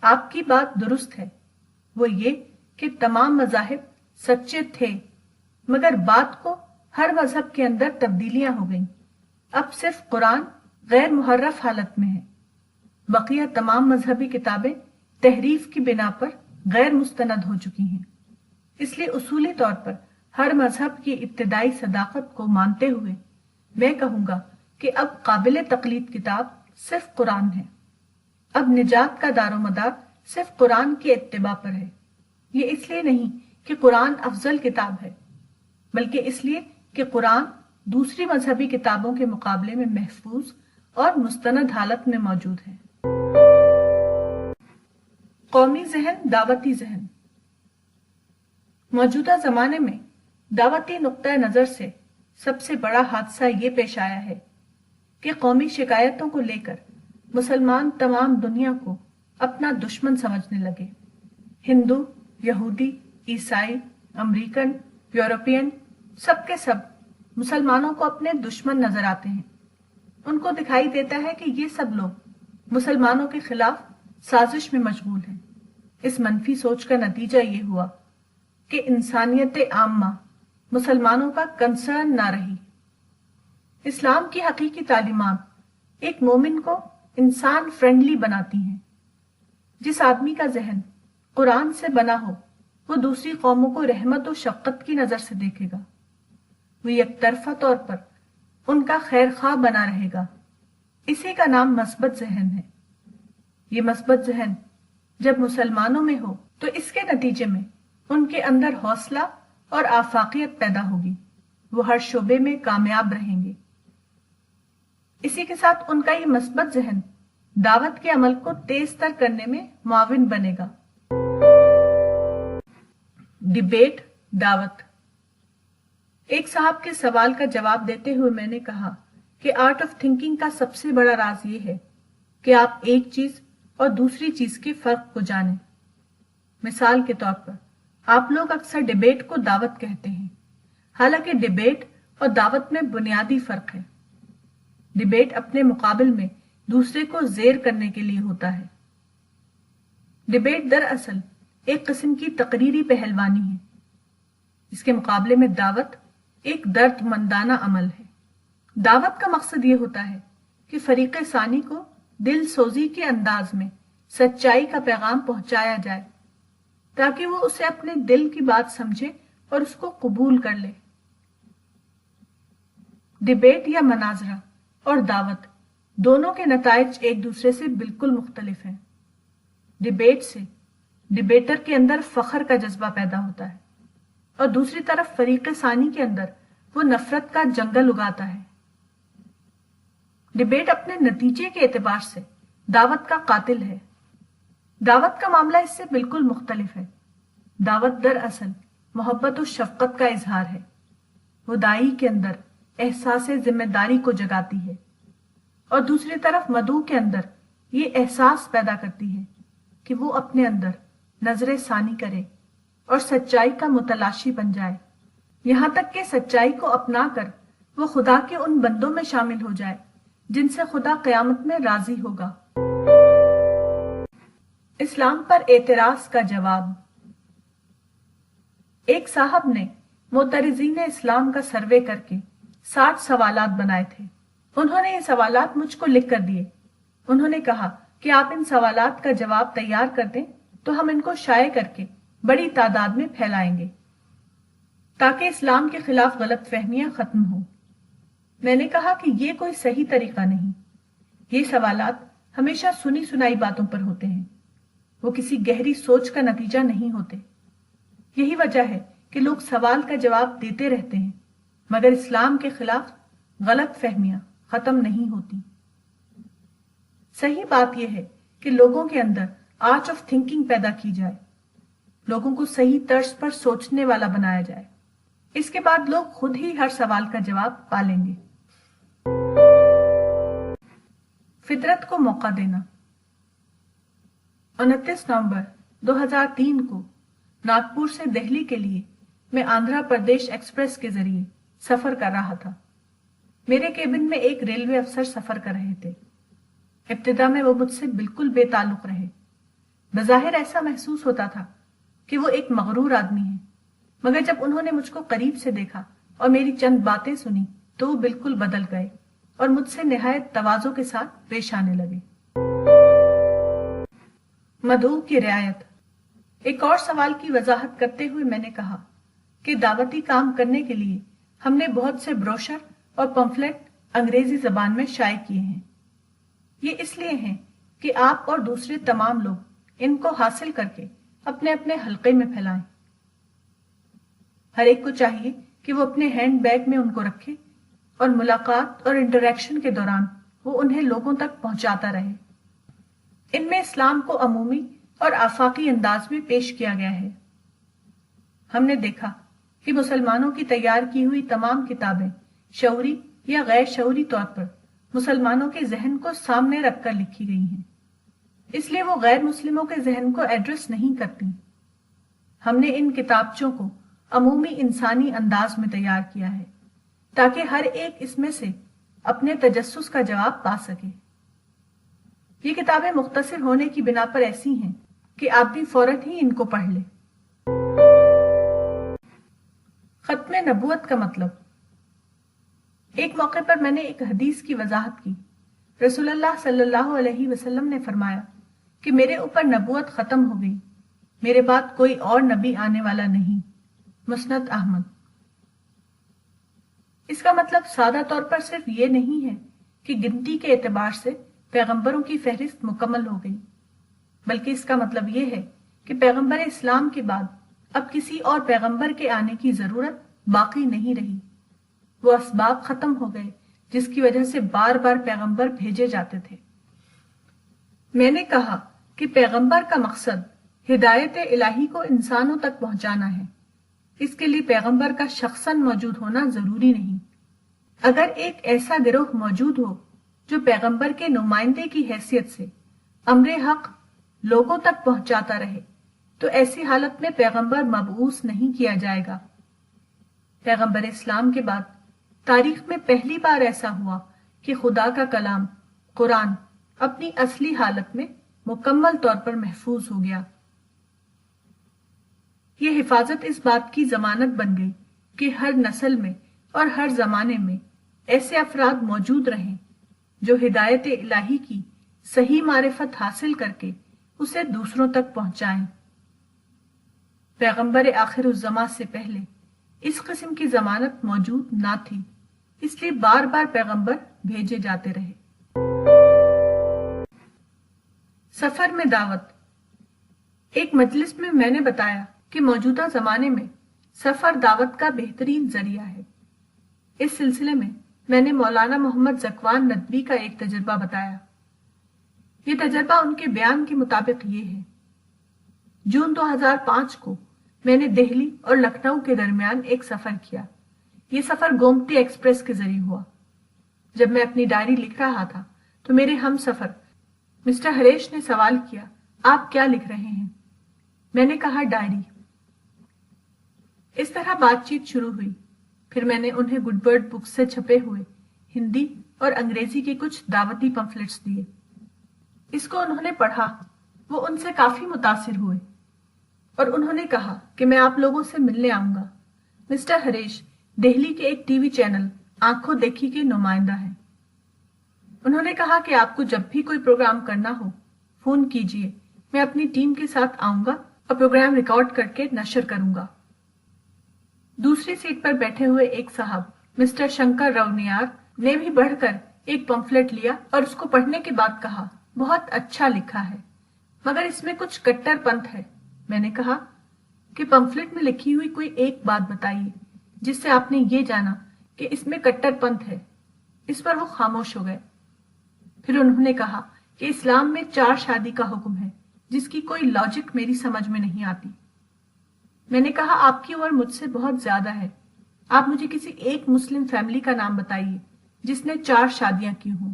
آپ کی بات درست ہے، وہ یہ کہ تمام مذاہب سچے تھے، مگر بات کو ہر مذہب کے اندر تبدیلیاں ہو گئیں۔ اب صرف قرآن غیر محرف حالت میں ہے، بقیہ تمام مذہبی کتابیں تحریف کی بنا پر غیر مستند ہو چکی ہیں۔ اس لیے اصولی طور پر ہر مذہب کی ابتدائی صداقت کو مانتے ہوئے میں کہوں گا کہ اب قابل تقلید کتاب صرف قرآن ہے۔ اب نجات کا دار و مدار صرف قرآن کی اتباع پر ہے۔ یہ اس لیے نہیں کہ قرآن افضل کتاب ہے، بلکہ اس لیے کہ قرآن دوسری مذہبی کتابوں کے مقابلے میں محفوظ اور مستند حالت میں موجود ہے۔ قومی ذہن، دعوتی ذہن۔ موجودہ زمانے میں دعوتی نقطہ نظر سے سب سے بڑا حادثہ یہ پیش آیا ہے کہ قومی شکایتوں کو لے کر مسلمان تمام دنیا کو اپنا دشمن سمجھنے لگے۔ ہندو، یہودی، عیسائی، امریکن، یورپین، سب کے سب مسلمانوں کو اپنے دشمن نظر آتے ہیں۔ ان کو دکھائی دیتا ہے کہ یہ سب لوگ مسلمانوں کے خلاف سازش میں مشغول ہیں۔ اس منفی سوچ کا نتیجہ یہ ہوا کہ انسانیت عامہ مسلمانوں کا کنسرن نہ رہی۔ اسلام کی حقیقی تعلیمات ایک مومن کو انسان فرینڈلی بناتی ہیں۔ جس آدمی کا ذہن قرآن سے بنا ہو وہ دوسری قوموں کو رحمت و شفقت کی نظر سے دیکھے گا، وہ یک طرفہ طور پر ان کا خیر خواہ بنا رہے گا۔ اسی کا نام مثبت ذہن ہے۔ یہ مثبت ذہن جب مسلمانوں میں ہو تو اس کے نتیجے میں ان کے اندر حوصلہ اور آفاقیت پیدا ہوگی، وہ ہر شعبے میں کامیاب رہیں گے۔ اسی کے ساتھ ان کا یہ مثبت ذہن دعوت کے عمل کو تیز تر کرنے میں معاون بنے گا۔ ڈیبیٹ، دعوت۔ ایک صاحب کے سوال کا جواب دیتے ہوئے میں نے کہا کہ آرٹ آف تھنکنگ کا سب سے بڑا راز یہ ہے کہ آپ ایک چیز اور دوسری چیز کے فرق کو جانیں۔ مثال کے طور پر آپ لوگ اکثر ڈیبیٹ کو دعوت کہتے ہیں، حالانکہ ڈیبیٹ اور دعوت میں بنیادی فرق ہے۔ ڈیبیٹ اپنے مقابل میں دوسرے کو زیر کرنے کے لیے ہوتا ہے۔ ڈیبیٹ دراصل ایک قسم کی تقریری پہلوانی ہے۔ اس کے مقابلے میں دعوت ایک درد مندانہ عمل ہے۔ دعوت کا مقصد یہ ہوتا ہے کہ فریق ثانی کو دل سوزی کے انداز میں سچائی کا پیغام پہنچایا جائے تاکہ وہ اسے اپنے دل کی بات سمجھے اور اس کو قبول کر لے۔ ڈیبیٹ یا مناظرہ اور دعوت دونوں کے نتائج ایک دوسرے سے بالکل مختلف ہیں۔ ڈیبیٹ سے ڈیبیٹر کے اندر فخر کا جذبہ پیدا ہوتا ہے اور دوسری طرف فریق ثانی کے اندر وہ نفرت کا جنگل اگاتا ہے۔ ڈیبیٹ اپنے نتیجے کے اعتبار سے دعوت کا قاتل ہے۔ دعوت کا معاملہ اس سے بالکل مختلف ہے۔ دعوت دراصل محبت و شفقت کا اظہار ہے۔ وہ داعی کے اندر احساس ذمہ داری کو جگاتی ہے اور دوسری طرف مدعو کے اندر یہ احساس پیدا کرتی ہے کہ وہ اپنے اندر نظر ثانی کرے اور سچائی کا متلاشی بن جائے، یہاں تک کہ سچائی کو اپنا کر وہ خدا کے ان بندوں میں شامل ہو جائے جن سے خدا قیامت میں راضی ہوگا۔ اسلام پر اعتراض کا جواب۔ ایک صاحب نے معترضین اسلام کا سروے کر کے 60 سوالات بنائے تھے۔ انہوں نے یہ سوالات مجھ کو لکھ کر دیے۔ انہوں نے کہا کہ آپ ان سوالات کا جواب تیار کر دیں تو ہم ان کو شائع کر کے بڑی تعداد میں پھیلائیں گے تاکہ اسلام کے خلاف غلط فہمیاں ختم ہوں۔ میں نے کہا کہ یہ کوئی صحیح طریقہ نہیں۔ یہ سوالات ہمیشہ سنی سنائی باتوں پر ہوتے ہیں، وہ کسی گہری سوچ کا نتیجہ نہیں ہوتے۔ یہی وجہ ہے کہ لوگ سوال کا جواب دیتے رہتے ہیں مگر اسلام کے خلاف غلط فہمیاں ختم نہیں ہوتی۔ صحیح بات یہ ہے کہ لوگوں کے اندر آرٹ آف تھنکنگ پیدا کی جائے، لوگوں کو صحیح طرز پر سوچنے والا بنایا جائے۔ اس کے بعد لوگ خود ہی ہر سوال کا جواب پا لیں گے۔ فطرت کو موقع دینا۔ 29 نومبر 2003 کو ناگپور سے دہلی کے لیے میں آندھرا پردیش ایکسپریس کے ذریعے سفر کر رہا تھا۔ میرے کیبن میں ایک ریلوے افسر سفر کر رہے تھے۔ ابتدا میں وہ مجھ سے بالکل بے تعلق رہے، بظاہر ایسا محسوس ہوتا تھا کہ وہ ایک مغرور آدمی ہے، مگر جب انہوں نے مجھ کو قریب سے دیکھا اور میری چند باتیں سنی تو وہ بالکل بدل گئے اور مجھ سے نہایت تواضع کے ساتھ پیش آنے لگے۔ مدعو کی رعایت۔ ایک اور سوال کی وضاحت کرتے ہوئے میں نے کہا کہ دعوتی کام کرنے کے لیے ہم نے بہت سے بروشر اور پمفلٹ انگریزی زبان میں شائع کیے ہیں۔ یہ اس لیے ہیں کہ آپ اور دوسرے تمام لوگ ان کو حاصل کر کے اپنے اپنے حلقے میں پھیلائیں۔ ہر ایک کو چاہیے کہ وہ اپنے ہینڈ بیگ میں ان کو رکھے اور ملاقات اور انٹریکشن کے دوران وہ انہیں لوگوں تک پہنچاتا رہے۔ ان میں اسلام کو عمومی اور آفاقی انداز میں پیش کیا گیا ہے۔ ہم نے دیکھا کہ مسلمانوں کی تیار کی ہوئی تمام کتابیں شعوری یا غیر شعوری طور پر مسلمانوں کے ذہن کو سامنے رکھ کر لکھی گئی ہیں، اس لیے وہ غیر مسلموں کے ذہن کو ایڈریس نہیں کرتی۔ ہم نے ان کتابچوں کو عمومی انسانی انداز میں تیار کیا ہے تاکہ ہر ایک اس میں سے اپنے تجسس کا جواب پا سکے۔ یہ کتابیں مختصر ہونے کی بنا پر ایسی ہیں کہ آدمی فوراً ہی ان کو پڑھ لے۔ ختم نبوت کا مطلب۔ ایک موقع پر میں نے ایک حدیث کی وضاحت کی۔ رسول اللہ صلی اللہ علیہ وسلم نے فرمایا کہ میرے اوپر نبوت ختم ہو گئی، میرے بعد کوئی اور نبی آنے والا نہیں۔ مسند احمد۔ اس کا مطلب سادہ طور پر صرف یہ نہیں ہے کہ گنتی کے اعتبار سے پیغمبروں کی فہرست مکمل ہو گئی، بلکہ اس کا مطلب یہ ہے کہ پیغمبر اسلام کے بعد اب کسی اور پیغمبر کے آنے کی ضرورت باقی نہیں رہی۔ وہ اسباب ختم ہو گئے جس کی وجہ سے بار بار پیغمبر بھیجے جاتے تھے۔ میں نے کہا کہ پیغمبر کا مقصد ہدایت الہی کو انسانوں تک پہنچانا ہے، اس کے لیے پیغمبر کا شخصاً موجود ہونا ضروری نہیں۔ اگر ایک ایسا گروہ موجود ہو جو پیغمبر کے نمائندے کی حیثیت سے امر حق لوگوں تک پہنچاتا رہے تو ایسی حالت میں پیغمبر مبعوث نہیں کیا جائے گا۔ پیغمبر اسلام کے بعد تاریخ میں پہلی بار ایسا ہوا کہ خدا کا کلام قرآن اپنی اصلی حالت میں مکمل طور پر محفوظ ہو گیا۔ یہ حفاظت اس بات کی ضمانت بن گئی کہ ہر نسل میں اور ہر زمانے میں ایسے افراد موجود رہیں جو ہدایت الہی کی صحیح معرفت حاصل کر کے اسے دوسروں تک پہنچائیں۔ پیغمبر آخر الزماں سے پہلے اس قسم کی ضمانت موجود نہ تھی، اس لیے بار بار پیغمبر بھیجے جاتے رہے۔ سفر میں دعوت۔ ایک مجلس میں نے بتایا کہ موجودہ زمانے میں سفر دعوت کا بہترین ذریعہ ہے۔ اس سلسلے میں نے مولانا محمد زکوان ندوی کا ایک تجربہ بتایا۔ یہ تجربہ ان کے بیان کے مطابق یہ ہے۔ جون 2005 کو میں نے دہلی اور لکھنؤ کے درمیان ایک سفر کیا۔ یہ سفر گومتی ایکسپریس کے ذریعے ہوا۔ جب میں اپنی ڈائری لکھ رہا تھا تو میرے ہم سفر مسٹر ہریش نے سوال کیا، آپ کیا لکھ رہے ہیں؟ میں نے کہا ڈائری۔ اس طرح بات چیت شروع ہوئی۔ پھر میں نے انہیں گڈ برڈ بکس سے چھپے ہوئے ہندی اور انگریزی کے کچھ دعوتی پمفلٹس دیے۔ اس کو انہوں نے پڑھا، وہ ان سے کافی متاثر ہوئے اور انہوں نے کہا کہ میں آپ لوگوں سے ملنے آؤں گا۔ مسٹر ہریش دہلی کے ایک ٹی وی چینل آنکھوں دیکھی کے نمائندہ ہیں۔ انہوں نے کہا کہ آپ کو جب بھی کوئی پروگرام کرنا ہو فون کیجئے، میں اپنی ٹیم کے ساتھ آؤں گا اور پروگرام ریکارڈ کر کے نشر کروں گا۔ دوسری سیٹ پر بیٹھے ہوئے ایک صاحب مسٹر شنکر راونیار نے بھی بڑھ کر ایک پمفلٹ لیا اور اس کو پڑھنے کے بعد کہا، بہت اچھا لکھا ہے مگر اس میں کچھ کٹر پنتھ ہے۔ میں نے کہا کہ پمفلٹ میں لکھی ہوئی کوئی ایک بات بتائیے جس سے آپ نے یہ جانا کہ اس میں کٹر پنتھ ہے۔ اس پر وہ خاموش ہو گئے۔ پھر انہوں نے کہا کہ اسلام میں 4 شادی کا حکم ہے جس کی کوئی لاجک میری سمجھ میں نہیں آتی۔ میں نے کہا آپ کی عمر مجھ سے بہت زیادہ ہے، آپ مجھے کسی ایک مسلم فیملی کا نام بتائیے جس نے 4 شادیاں کی ہوں۔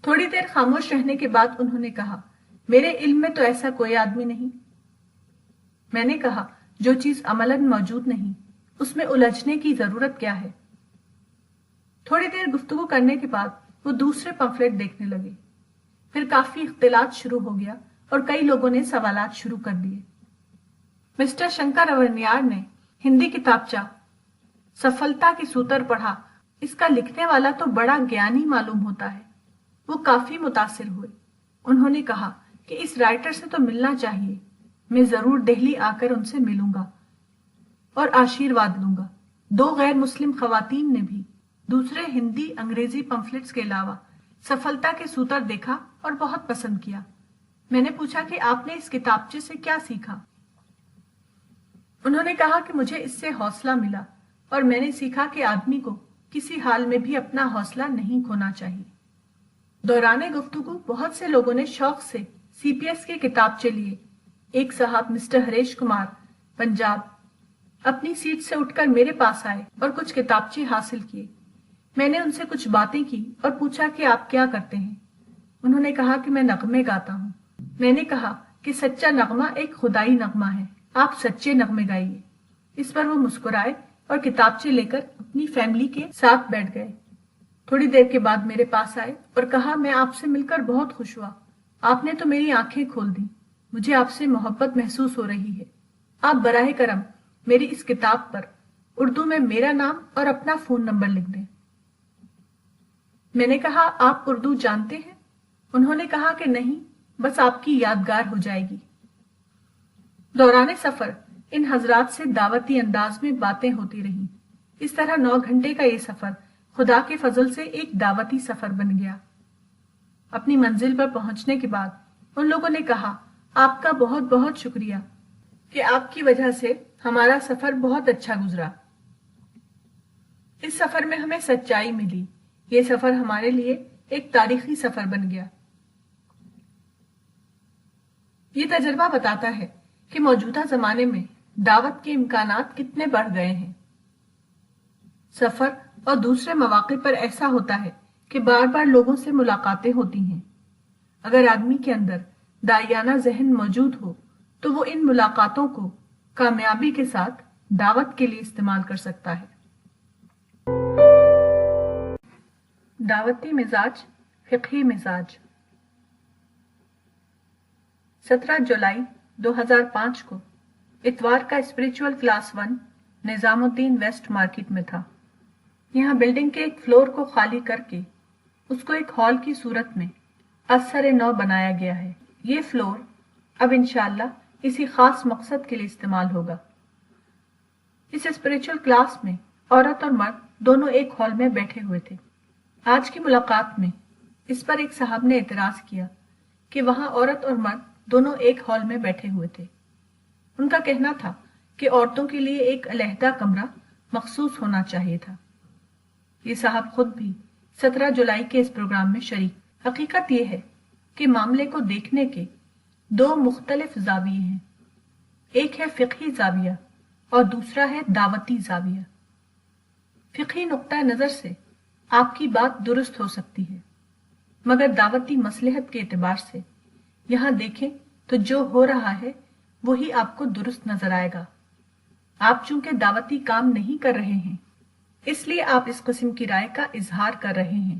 تھوڑی دیر خاموش رہنے کے بعد انہوں نے کہا، میرے علم میں تو ایسا کوئی آدمی نہیں۔ میں نے کہا جو چیز عملاً موجود نہیں اس میں الجھنے کی ضرورت کیا ہے؟ تھوڑی دیر گفتگو کرنے کے بعد وہ دوسرے پمفلٹ دیکھنے لگے۔ پھر کافی اختلاط شروع ہو گیا اور کئی لوگوں نے سوالات شروع کر دیے۔ مسٹر شنکر اورنیار نے ہندی کتابچہ سفلتا کی سوتر پڑھا۔ اس کا لکھنے والا تو بڑا گیانی معلوم ہوتا ہے۔ وہ کافی متاثر ہوئے۔ انہوں نے کہا کہ اس رائٹر سے تو ملنا چاہیے، میں ضرور دہلی آ کر ان سے ملوں گا اور آشیرواد لوں گا۔ 2 غیر مسلم خواتین نے بھی دوسرے ہندی انگریزی پمفلٹس کے علاوہ سفلتا کے سوتر دیکھا اور بہت پسند کیا۔ میں نے پوچھا کہ آپ نے اس کتابچے سے کیا سیکھا؟ انہوں نے کہا کہ مجھے اس سے حوصلہ ملا اور میں نے سیکھا کہ آدمی کو کسی حال میں بھی اپنا حوصلہ نہیں کھونا چاہیے۔ دوران گفتگو بہت سے لوگوں نے شوق سے CPS کے کتابچے لیے۔ ایک صاحب مسٹر ہریش کمار پنجاب اپنی سیٹ سے اٹھ کر میرے پاس آئے اور کچھ کتابچے حاصل کیے۔ میں نے ان سے کچھ باتیں کی اور پوچھا کہ آپ کیا کرتے ہیں؟ انہوں نے کہا کہ میں نغمے گاتا ہوں۔ میں نے کہا کہ سچا نغمہ ایک خدائی نغمہ ہے، آپ سچے نغمے گائیے۔ اس پر وہ مسکرائے اور کتابچے لے کر اپنی فیملی کے ساتھ بیٹھ گئے۔ تھوڑی دیر کے بعد میرے پاس آئے اور کہا میں آپ سے مل کر بہت خوش ہوا، آپ نے تو میری آنکھیں کھول دیں، مجھے آپ سے محبت محسوس ہو رہی ہے۔ آپ براہ کرم میری اس کتاب پر اردو میں میرا نام اور اپنا فون نمبر لکھ دیں۔ میں نے کہا آپ اردو جانتے ہیں؟ انہوں نے کہا کہ نہیں، بس آپ کی یادگار ہو جائے گی۔ دوران سفر ان حضرات سے دعوتی انداز میں باتیں ہوتی رہیں۔ اس طرح 9 گھنٹے کا یہ سفر خدا کے فضل سے ایک دعوتی سفر بن گیا۔ اپنی منزل پر پہنچنے کے بعد ان لوگوں نے کہا آپ کا بہت بہت شکریہ کہ آپ کی وجہ سے ہمارا سفر بہت اچھا گزرا۔ اس سفر میں ہمیں سچائی ملی، یہ سفر ہمارے لیے ایک تاریخی سفر بن گیا۔ یہ تجربہ بتاتا ہے کہ موجودہ زمانے میں دعوت کے امکانات کتنے بڑھ گئے ہیں۔ سفر اور دوسرے مواقع پر ایسا ہوتا ہے کہ بار بار لوگوں سے ملاقاتیں ہوتی ہیں۔ اگر آدمی کے اندر داعیانہ ذہن موجود ہو تو وہ ان ملاقاتوں کو کامیابی کے ساتھ دعوت کے لیے استعمال کر سکتا ہے۔ دعوتی مزاج، فقہی مزاج۔ 17 جولائی 2005 کو اتوار کا اسپریچول کلاس 1 نظام الدین ویسٹ مارکیٹ میں تھا۔ یہاں بلڈنگ کے ایک فلور کو خالی کر کے اس کو ایک ہال کی صورت میں اثر نو بنایا گیا ہے۔ یہ فلور اب انشاءاللہ کسی خاص مقصد کے لیے استعمال ہوگا۔ اس اسپریچول کلاس میں عورت اور مرد دونوں ایک ہال میں بیٹھے ہوئے تھے۔ آج کی ملاقات میں اس پر ایک صاحب نے اعتراض کیا کہ وہاں عورت اور مرد دونوں ایک ہال میں بیٹھے ہوئے تھے۔ ان کا کہنا تھا کہ عورتوں کے لیے ایک علیحدہ کمرہ مخصوص ہونا چاہیے تھا۔ یہ صاحب خود بھی 17 جولائی کے اس پروگرام میں شریک۔ حقیقت یہ ہے کہ معاملے کو دیکھنے کے 2 مختلف زاویے ہیں، ایک ہے فقہی زاویہ اور دوسرا ہے دعوتی زاویہ۔ فقہی نقطہ نظر سے آپ کی بات درست ہو سکتی ہے، مگر دعوتی مصلحت کے اعتبار سے یہاں دیکھیں تو جو ہو رہا ہے وہی آپ کو درست نظر آئے گا۔ آپ چونکہ دعوتی کام نہیں کر رہے ہیں، اس لیے آپ اس قسم کی رائے کا اظہار کر رہے ہیں۔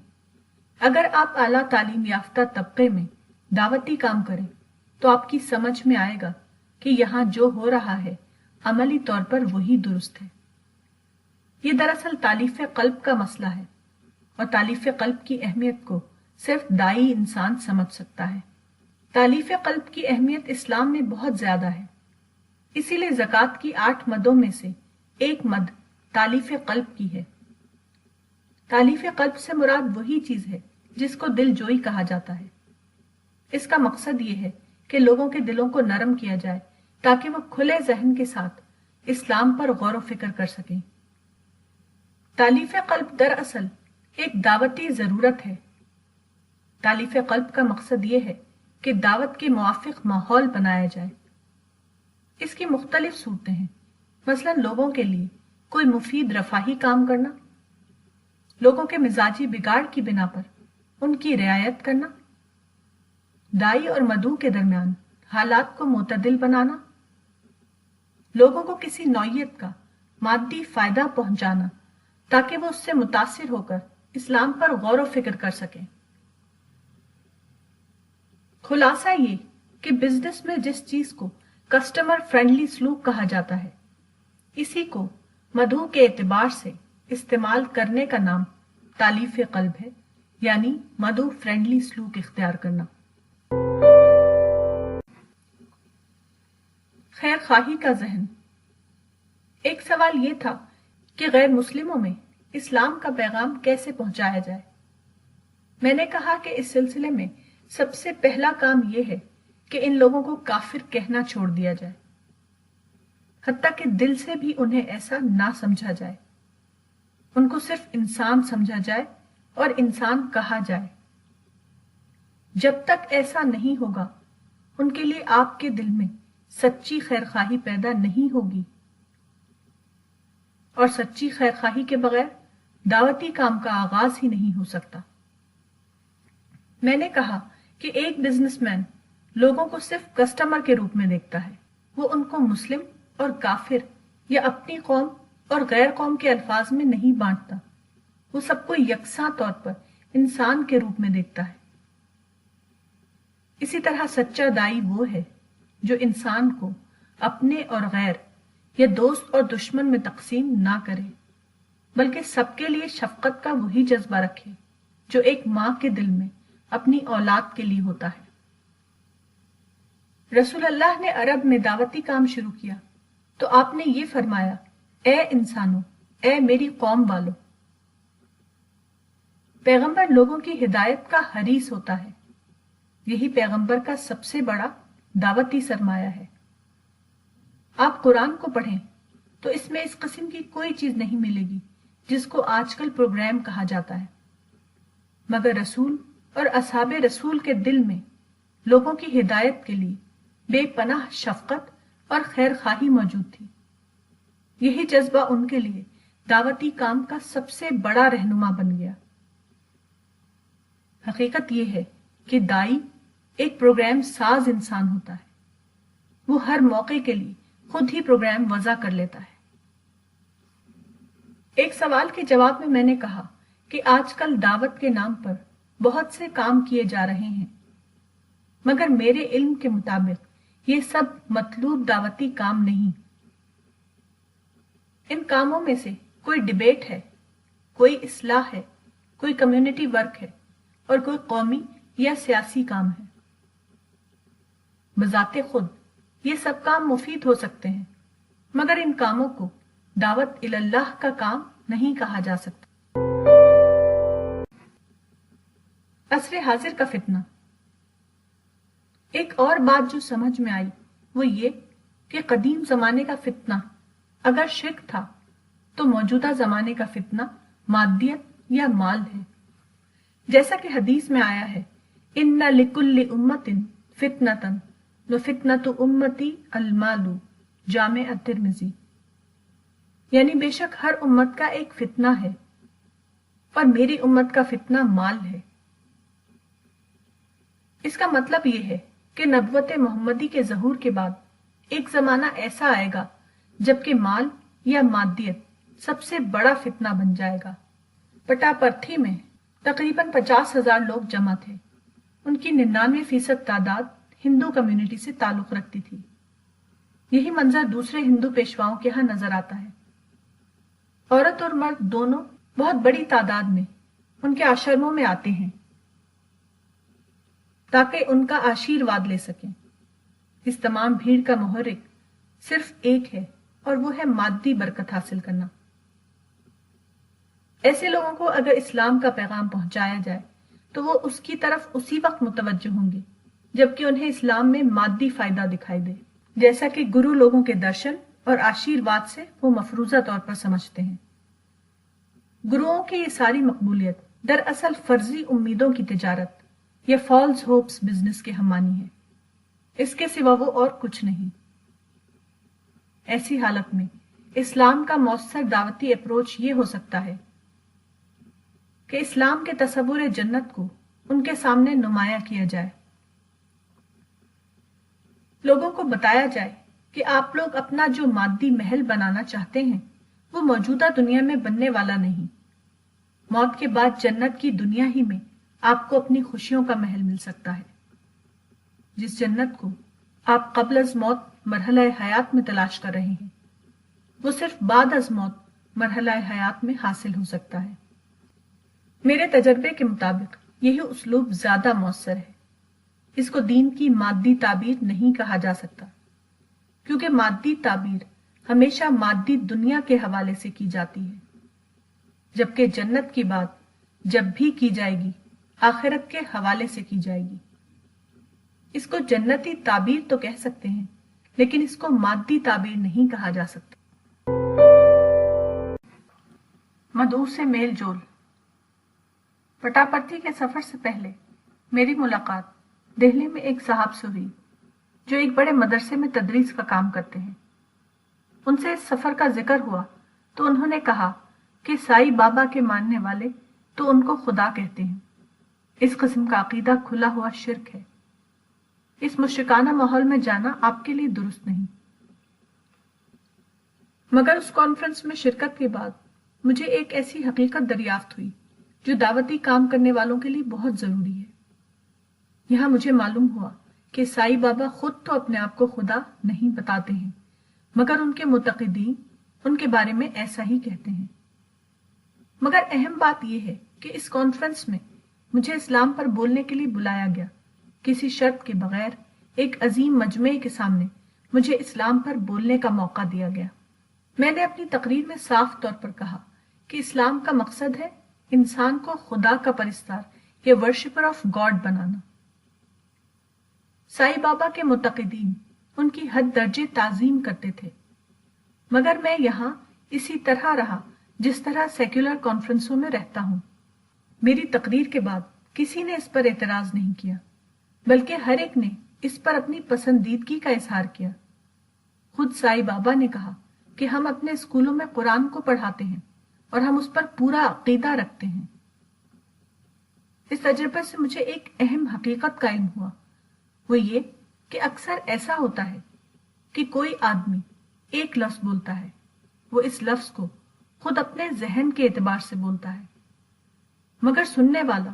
اگر آپ اعلیٰ تعلیم یافتہ طبقے میں دعوتی کام کریں تو آپ کی سمجھ میں آئے گا کہ یہاں جو ہو رہا ہے عملی طور پر وہی درست ہے۔ یہ دراصل تالیف قلب کا مسئلہ ہے، اور تالیف قلب کی اہمیت کو صرف دائی انسان سمجھ سکتا ہے۔ تالیف قلب کی اہمیت اسلام میں بہت زیادہ ہے، اسی لیے زکوٰۃ کی 8 مدوں میں سے ایک مد تالیف قلب کی ہے۔ تالیف قلب سے مراد وہی چیز ہے جس کو دل جوئی کہا جاتا ہے۔ اس کا مقصد یہ ہے کہ لوگوں کے دلوں کو نرم کیا جائے تاکہ وہ کھلے ذہن کے ساتھ اسلام پر غور و فکر کر سکیں۔ تالیف قلب دراصل ایک دعوتی ضرورت ہے۔ تالیف قلب کا مقصد یہ ہے کہ دعوت کے موافق ماحول بنایا جائے۔ اس کی مختلف صورتیں ہیں، مثلا لوگوں کے لیے کوئی مفید رفاہی کام کرنا، لوگوں کے مزاجی بگاڑ کی بنا پر ان کی رعایت کرنا، دائی اور مدعو کے درمیان حالات کو معتدل بنانا، لوگوں کو کسی نوعیت کا مادی فائدہ پہنچانا تاکہ وہ اس سے متاثر ہو کر اسلام پر غور و فکر کر سکیں۔ خلاصہ یہ کہ بزنس میں جس چیز کو کسٹمر فرینڈلی سلوک کہا جاتا ہے، اسی کو مدعو کے اعتبار سے استعمال کرنے کا نام تالیف قلب ہے، یعنی مدعو فرینڈلی سلوک اختیار کرنا۔ خیر خواہی کا ذہن۔ ایک سوال یہ تھا کہ غیر مسلموں میں اسلام کا پیغام کیسے پہنچایا جائے۔ میں نے کہا کہ اس سلسلے میں سب سے پہلا کام یہ ہے کہ ان لوگوں کو کافر کہنا چھوڑ دیا جائے، حتیٰ کہ دل سے بھی انہیں ایسا نہ سمجھا جائے، ان کو صرف انسان سمجھا جائے اور انسان کہا جائے۔ جب تک ایسا نہیں ہوگا ان کے لیے آپ کے دل میں سچی خیر خواہی پیدا نہیں ہوگی، اور سچی خیر خواہی کے بغیر دعوتی کام کا آغاز ہی نہیں ہو سکتا۔ میں نے کہا کہ ایک بزنس مین لوگوں کو صرف کسٹمر کے روپ میں دیکھتا ہے، وہ ان کو مسلم اور کافر یا اپنی قوم اور غیر قوم کے الفاظ میں نہیں بانٹتا، وہ سب کو یکساں طور پر انسان کے روپ میں دیکھتا ہے۔ اسی طرح سچا دائی وہ ہے جو انسان کو اپنے اور غیر یا دوست اور دشمن میں تقسیم نہ کرے، بلکہ سب کے لیے شفقت کا وہی جذبہ رکھے جو ایک ماں کے دل میں اپنی اولاد کے لیے ہوتا ہے۔ رسول اللہ نے عرب میں دعوتی کام شروع کیا تو آپ نے یہ فرمایا، اے انسانوں، اے میری قوم والو۔ پیغمبر لوگوں کی ہدایت کا حریص ہوتا ہے، یہی پیغمبر کا سب سے بڑا دعوتی سرمایہ ہے۔ آپ قرآن کو پڑھیں تو اس میں اس قسم کی کوئی چیز نہیں ملے گی جس کو آج کل پروگرام کہا جاتا ہے، مگر رسول اور اصحاب رسول کے دل میں لوگوں کی ہدایت کے لیے بے پناہ شفقت اور خیر خواہی موجود تھی۔ یہی جذبہ ان کے لیے دعوتی کام کا سب سے بڑا رہنما بن گیا۔ حقیقت یہ ہے کہ دائی ایک پروگرام ساز انسان ہوتا ہے، وہ ہر موقع کے لیے خود ہی پروگرام وضع کر لیتا ہے۔ ایک سوال کے جواب میں نے کہا کہ آج کل دعوت کے نام پر بہت سے کام کیے جا رہے ہیں، مگر میرے علم کے مطابق یہ سب مطلوب دعوتی کام نہیں۔ ان کاموں میں سے کوئی ڈیبیٹ ہے، کوئی اصلاح ہے، کوئی کمیونٹی ورک ہے اور کوئی قومی یا سیاسی کام ہے۔ بذات خود یہ سب کام مفید ہو سکتے ہیں، مگر ان کاموں کو دعوت اللہ کا کام نہیں کہا جا سکتا۔ عصر حاضر کا فتنہ۔ ایک اور بات جو سمجھ میں آئی وہ یہ کہ قدیم زمانے کا فتنہ اگر شرک تھا تو موجودہ زمانے کا فتنہ مادیت یا مال ہے، جیسا کہ حدیث میں آیا ہے، ان لکل امت فتنۃ وفتنۃ امتی المال، جامع الترمذی، یعنی بے شک ہر امت کا ایک فتنہ ہے اور میری امت کا فتنہ مال ہے۔ اس کا مطلب یہ ہے کہ نبوت محمدی کے ظہور کے بعد ایک زمانہ ایسا آئے گا جبکہ مال یا مادیت سب سے بڑا فتنہ بن جائے گا۔ پٹا پرتھی میں تقریباً 50,000 لوگ جمع تھے، ان کی 99% تعداد ہندو کمیونٹی سے تعلق رکھتی تھی۔ یہی منظر دوسرے ہندو پیشواؤں کے ہاں نظر آتا ہے۔ عورت اور مرد دونوں بہت بڑی تعداد میں ان کے آشرموں میں آتے ہیں تاکہ ان کا آشیرواد لے سکیں۔ اس تمام بھیڑ کا محرک صرف ایک ہے اور وہ ہے مادی برکت حاصل کرنا۔ ایسے لوگوں کو اگر اسلام کا پیغام پہنچایا جائے تو وہ اس کی طرف اسی وقت متوجہ ہوں گے جبکہ انہیں اسلام میں مادی فائدہ دکھائی دے، جیسا کہ گرو لوگوں کے درشن اور آشیرواد سے وہ مفروضہ طور پر سمجھتے ہیں۔ گروؤں کی یہ ساری مقبولیت دراصل فرضی امیدوں کی تجارت یا فالس ہوپس بزنس کے ہم مانی ہے، اس کے سوا وہ اور کچھ نہیں۔ ایسی حالت میں اسلام کا مؤثر دعوتی اپروچ یہ ہو سکتا ہے کہ اسلام کے تصور جنت کو ان کے سامنے نمایاں کیا جائے، لوگوں کو بتایا جائے کہ آپ لوگ اپنا جو مادی محل بنانا چاہتے ہیں وہ موجودہ دنیا میں بننے والا نہیں، موت کے بعد جنت کی دنیا ہی میں آپ کو اپنی خوشیوں کا محل مل سکتا ہے۔ جس جنت کو آپ قبل از موت مرحلہ حیات میں تلاش کر رہے ہیں، وہ صرف بعد از موت مرحلہ حیات میں حاصل ہو سکتا ہے۔ میرے تجربے کے مطابق یہی اسلوب زیادہ مؤثر ہے۔ اس کو دین کی مادی تعبیر نہیں کہا جا سکتا، کیونکہ مادی تعبیر ہمیشہ مادی دنیا کے حوالے سے کی جاتی ہے، جبکہ جنت کی بات جب بھی کی جائے گی آخرت کے حوالے سے کی جائے گی۔ اس کو جنتی تعبیر تو کہہ سکتے ہیں، لیکن اس کو مادی تعبیر نہیں کہا جا سکتا۔ مدعو سے میل جول۔ پٹاپرتی کے سفر سے پہلے میری ملاقات دہلی میں ایک صاحب سے ہوئی جو ایک بڑے مدرسے میں تدریس کا کام کرتے ہیں۔ ان سے اس سفر کا ذکر ہوا تو انہوں نے کہا کہ سائی بابا کے ماننے والے تو ان کو خدا کہتے ہیں۔ اس قسم کا عقیدہ کھلا ہوا شرک ہے۔ اس مشرکانہ ماحول میں جانا آپ کے لیے درست نہیں۔ مگر اس کانفرنس میں شرکت کے بعد مجھے ایک ایسی حقیقت دریافت ہوئی جو دعوتی کام کرنے والوں کے لیے بہت ضروری ہے۔ یہاں مجھے معلوم ہوا کہ سائی بابا خود تو اپنے آپ کو خدا نہیں بتاتے ہیں، مگر ان کے متقدین ان کے بارے میں ایسا ہی کہتے ہیں۔ مگر اہم بات یہ ہے کہ اس کانفرنس میں مجھے اسلام پر بولنے کے لیے بلایا گیا۔ کسی شرط کے بغیر ایک عظیم مجمع کے سامنے مجھے اسلام پر بولنے کا موقع دیا گیا۔ میں نے اپنی تقریر میں صاف طور پر کہا کہ اسلام کا مقصد ہے انسان کو خدا کا پرستار یا ورشپر آف گاڈ بنانا۔ سائی بابا کے متقدین ان کی حد درجے تعظیم کرتے تھے، مگر میں یہاں اسی طرح رہا جس طرح سیکولر کانفرنسوں میں رہتا ہوں۔ میری تقریر کے بعد کسی نے اس پر اعتراض نہیں کیا، بلکہ ہر ایک نے اس پر اپنی پسندیدگی کا اظہار کیا۔ خود سائی بابا نے کہا کہ ہم اپنے اسکولوں میں قرآن کو پڑھاتے ہیں اور ہم اس پر پورا عقیدہ رکھتے ہیں۔ اس تجربے سے مجھے ایک اہم حقیقت کا علم ہوا، وہ یہ کہ اکثر ایسا ہوتا ہے کہ کوئی آدمی ایک لفظ بولتا ہے، وہ اس لفظ کو خود اپنے ذہن کے اعتبار سے بولتا ہے، مگر سننے والا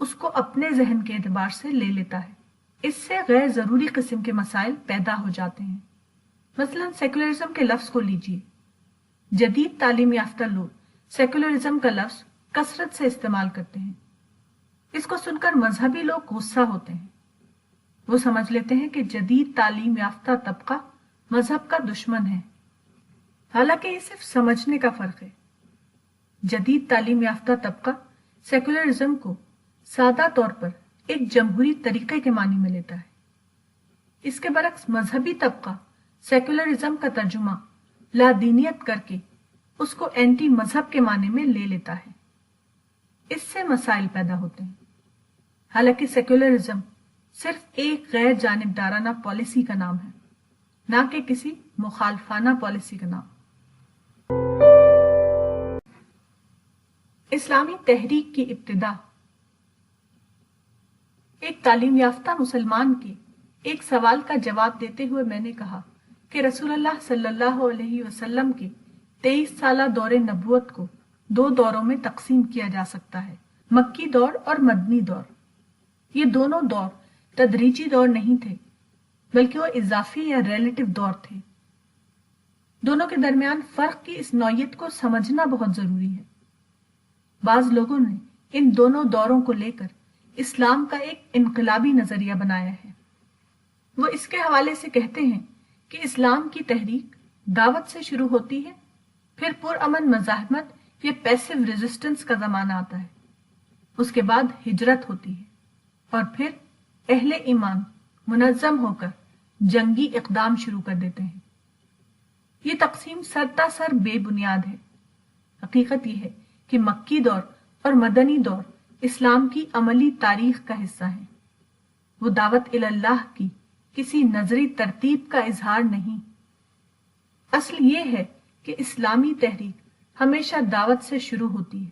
اس کو اپنے ذہن کے اعتبار سے لے لیتا ہے۔ اس سے غیر ضروری قسم کے مسائل پیدا ہو جاتے ہیں۔ مثلا سیکولرزم کے لفظ کو لیجیے۔ جدید تعلیم یافتہ لوگ سیکولرزم کا لفظ کثرت سے استعمال کرتے ہیں۔ اس کو سن کر مذہبی لوگ غصہ ہوتے ہیں۔ وہ سمجھ لیتے ہیں کہ جدید تعلیم یافتہ طبقہ مذہب کا دشمن ہے، حالانکہ یہ صرف سمجھنے کا فرق ہے۔ جدید تعلیم یافتہ طبقہ سیکولرزم کو سادہ طور پر ایک جمہوری طریقے کے معنی میں لیتا ہے۔ اس کے برعکس مذہبی طبقہ سیکولرزم کا ترجمہ لادینیت کر کے اس کو اینٹی مذہب کے معنی میں لے لیتا ہے۔ اس سے مسائل پیدا ہوتے ہیں۔ حالانکہ سیکولرزم صرف ایک غیر جانبدارانہ پالیسی کا نام ہے، نہ کہ کسی مخالفانہ پالیسی کا نام۔ اسلامی تحریک کی ابتدا۔ ایک تعلیم یافتہ مسلمان کے ایک سوال کا جواب دیتے ہوئے میں نے کہا کہ رسول اللہ صلی اللہ علیہ وسلم کے 23 سالہ دور نبوت کو 2 دوروں میں تقسیم کیا جا سکتا ہے، مکی دور اور مدنی دور۔ یہ دونوں دور تدریجی دور نہیں تھے، بلکہ وہ اضافی یا ریلیٹو دور تھے۔ دونوں کے درمیان فرق کی اس نوعیت کو سمجھنا بہت ضروری ہے۔ بعض لوگوں نے ان دونوں دوروں کو لے کر اسلام کا ایک انقلابی نظریہ بنایا ہے۔ وہ اس کے حوالے سے کہتے ہیں کہ اسلام کی تحریک دعوت سے شروع ہوتی ہے، پھر پرامن مزاحمت یا پیسو ریزسٹنس کا زمانہ آتا ہے، اس کے بعد ہجرت ہوتی ہے، اور پھر اہل ایمان منظم ہو کر جنگی اقدام شروع کر دیتے ہیں۔ یہ تقسیم سرتا سر بے بنیاد ہے۔ حقیقت یہ ہے کہ مکی دور اور مدنی دور اسلام کی عملی تاریخ کا حصہ ہیں۔ وہ دعوت اللہ کی کسی نظری ترتیب کا اظہار نہیں۔ اصل یہ ہے کہ اسلامی تحریک ہمیشہ دعوت سے شروع ہوتی ہے۔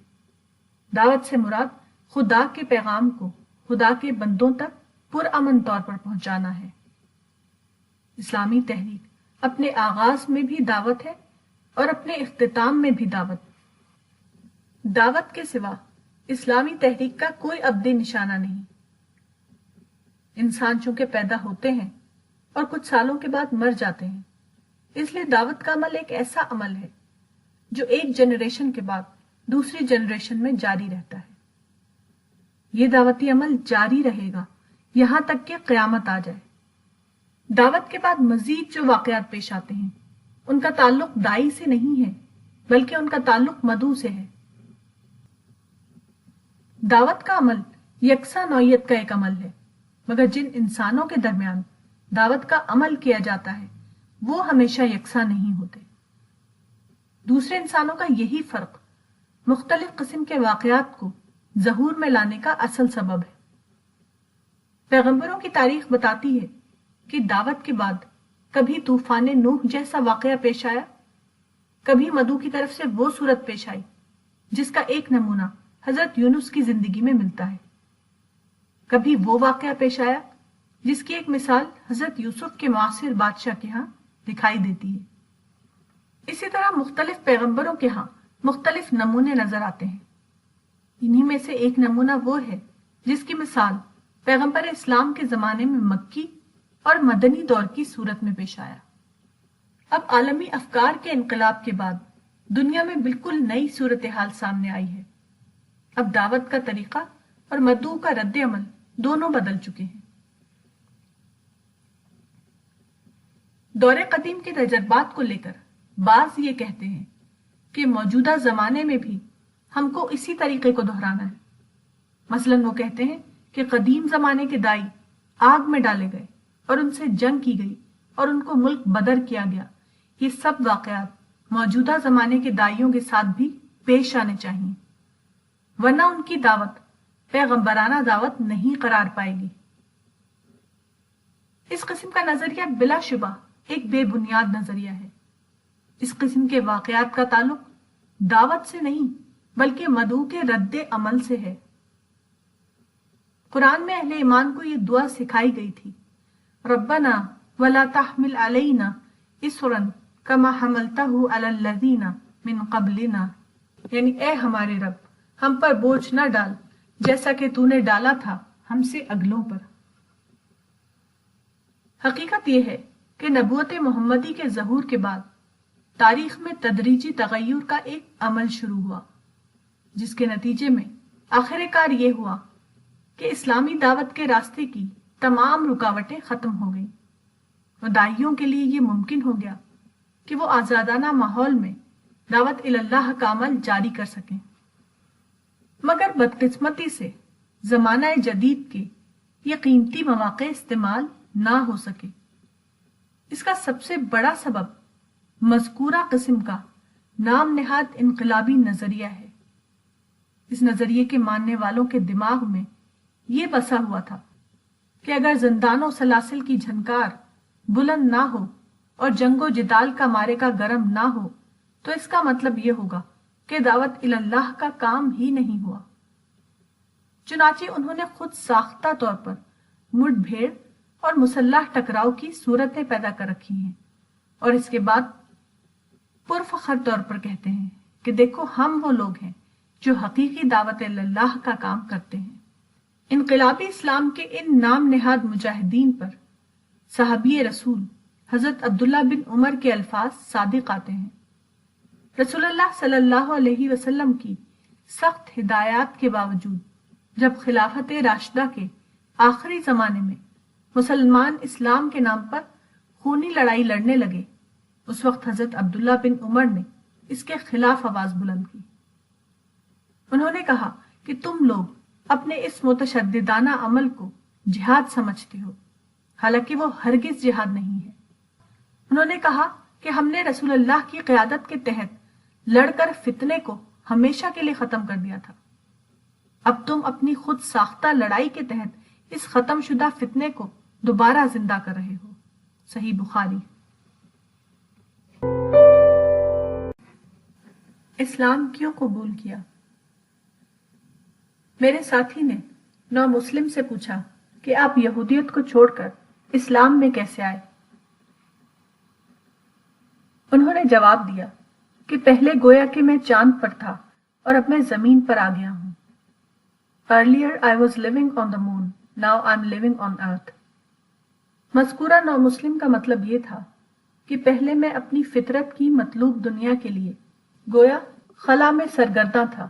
دعوت سے مراد خدا کے پیغام کو خدا کے بندوں تک پرامن طور پر پہنچانا ہے۔ اسلامی تحریک اپنے آغاز میں بھی دعوت ہے اور اپنے اختتام میں بھی دعوت۔ دعوت کے سوا اسلامی تحریک کا کوئی ابدی نشانہ نہیں۔ انسان چونکہ پیدا ہوتے ہیں اور کچھ سالوں کے بعد مر جاتے ہیں، اس لیے دعوت کا عمل ایک ایسا عمل ہے جو ایک جنریشن کے بعد دوسری جنریشن میں جاری رہتا ہے۔ یہ دعوتی عمل جاری رہے گا یہاں تک کہ قیامت آ جائے۔ دعوت کے بعد مزید جو واقعات پیش آتے ہیں ان کا تعلق دائی سے نہیں ہے بلکہ ان کا تعلق مدعو سے ہے۔ دعوت کا عمل یکساں نوعیت کا ایک عمل ہے، مگر جن انسانوں کے درمیان دعوت کا عمل کیا جاتا ہے وہ ہمیشہ یکساں نہیں ہوتے۔ دوسرے انسانوں کا یہی فرق مختلف قسم کے واقعات کو ظہور میں لانے کا اصل سبب ہے۔ پیغمبروں کی تاریخ بتاتی ہے کہ دعوت کے بعد کبھی طوفان نوح جیسا واقعہ پیش آیا، کبھی مدعو کی طرف سے وہ صورت پیش آئی جس کا ایک نمونہ حضرت یونس کی زندگی میں ملتا ہے، کبھی وہ واقعہ پیش آیا جس کی ایک مثال حضرت یوسف کے معاصر بادشاہ کے ہاں دکھائی دیتی ہے۔ اسی طرح مختلف پیغمبروں کے ہاں مختلف نمونے نظر آتے ہیں۔ انہی میں سے ایک نمونہ وہ ہے جس کی مثال پیغمبر اسلام کے زمانے میں مکی اور مدنی دور کی صورت میں پیش آیا۔ اب عالمی افکار کے انقلاب کے بعد دنیا میں بالکل نئی صورتحال سامنے آئی ہے۔ اب دعوت کا طریقہ اور مدعو کا رد عمل دونوں بدل چکے ہیں۔ دور قدیم کے تجربات کو لے کر بعض یہ کہتے ہیں کہ موجودہ زمانے میں بھی ہم کو اسی طریقے کو دہرانا ہے۔ مثلاً وہ کہتے ہیں کہ قدیم زمانے کے دائی آگ میں ڈالے گئے اور ان سے جنگ کی گئی اور ان کو ملک بدر کیا گیا۔ یہ سب واقعات موجودہ زمانے کے دائیوں کے ساتھ بھی پیش آنے چاہیے، ورنہ ان کی دعوت پیغمبرانہ دعوت نہیں قرار پائے گی۔ اس قسم کا نظریہ بلا شبہ ایک بے بنیاد نظریہ ہے۔ اس قسم کے واقعات کا تعلق دعوت سے نہیں بلکہ مدعو کے رد عمل سے ہے۔ قرآن میں اہل ایمان کو یہ دعا سکھائی گئی تھی، ربنا ولا تحمل علینا اصرا کما حملتہ علی الذین من قبلنا، یعنی اے ہمارے رب ہم پر بوجھ نہ ڈال جیسا کہ تو نے ڈالا تھا ہم سے اگلوں پر۔ حقیقت یہ ہے کہ نبوت محمدی کے ظہور کے بعد تاریخ میں تدریجی تغیر کا ایک عمل شروع ہوا، جس کے نتیجے میں آخر کار یہ ہوا کہ اسلامی دعوت کے راستے کی تمام رکاوٹیں ختم ہو گئیں اور داعیوں کے لیے یہ ممکن ہو گیا کہ وہ آزادانہ ماحول میں دعوت اللہ کا عمل جاری کر سکیں۔ مگر بدقسمتی سے زمانہ جدید کے یہ قیمتی مواقع استعمال نہ ہو سکے۔ اس کا سب سے بڑا سبب مذکورہ قسم کا نام نہاد انقلابی نظریہ ہے۔ اس نظریے کے ماننے والوں کے دماغ میں یہ بسا ہوا تھا کہ اگر زندان و سلاسل کی جھنکار بلند نہ ہو اور جنگ و جدال کا مارے کا گرم نہ ہو تو اس کا مطلب یہ ہوگا کہ دعوت اللہ کا کام ہی نہیں ہوا۔ چنانچہ انہوں نے خود ساختہ طور پر مٹ بھیڑ اور مسلح ٹکراؤ کی صورتیں پیدا کر رکھی ہیں، اور اس کے بعد پرفخر طور پر کہتے ہیں کہ دیکھو ہم وہ لوگ ہیں جو حقیقی دعوت اللہ کا کام کرتے ہیں۔ انقلابی اسلام کے ان نام نہاد مجاہدین پر صحابی رسول حضرت عبداللہ بن عمر کے الفاظ صادق آتے ہیں۔ رسول اللہ صلی اللہ علیہ وسلم کی سخت ہدایات کے باوجود جب خلافت راشدہ کے آخری زمانے میں مسلمان اسلام کے نام پر خونی لڑائی لڑنے لگے، اس وقت حضرت عبداللہ بن عمر نے اس کے خلاف آواز بلند کی۔ انہوں نے کہا کہ تم لوگ اپنے اس متشددانہ عمل کو جہاد سمجھتے ہو، حالانکہ وہ ہرگز جہاد نہیں ہے۔ انہوں نے کہا کہ ہم نے رسول اللہ کی قیادت کے تحت لڑ کر فتنے کو ہمیشہ کے لیے ختم کر دیا تھا، اب تم اپنی خود ساختہ لڑائی کے تحت اس ختم شدہ فتنے کو دوبارہ زندہ کر رہے ہو۔ صحیح بخاری۔ اسلام کیوں قبول کیا؟ میرے ساتھی نے نو مسلم سے پوچھا کہ آپ یہودیت کو چھوڑ کر اسلام میں کیسے آئے؟ انہوں نے جواب دیا کہ پہلے گویا کہ میں چاند پر تھا اور اب میں زمین پر آ گیا ہوں۔ Earlier I was living on the moon. now I'm living on earth. مذکورہ نو مسلم کا مطلب یہ تھا کہ پہلے میں اپنی فطرت کی مطلوب دنیا کے لیے گویا خلا میں سرگرداں تھا.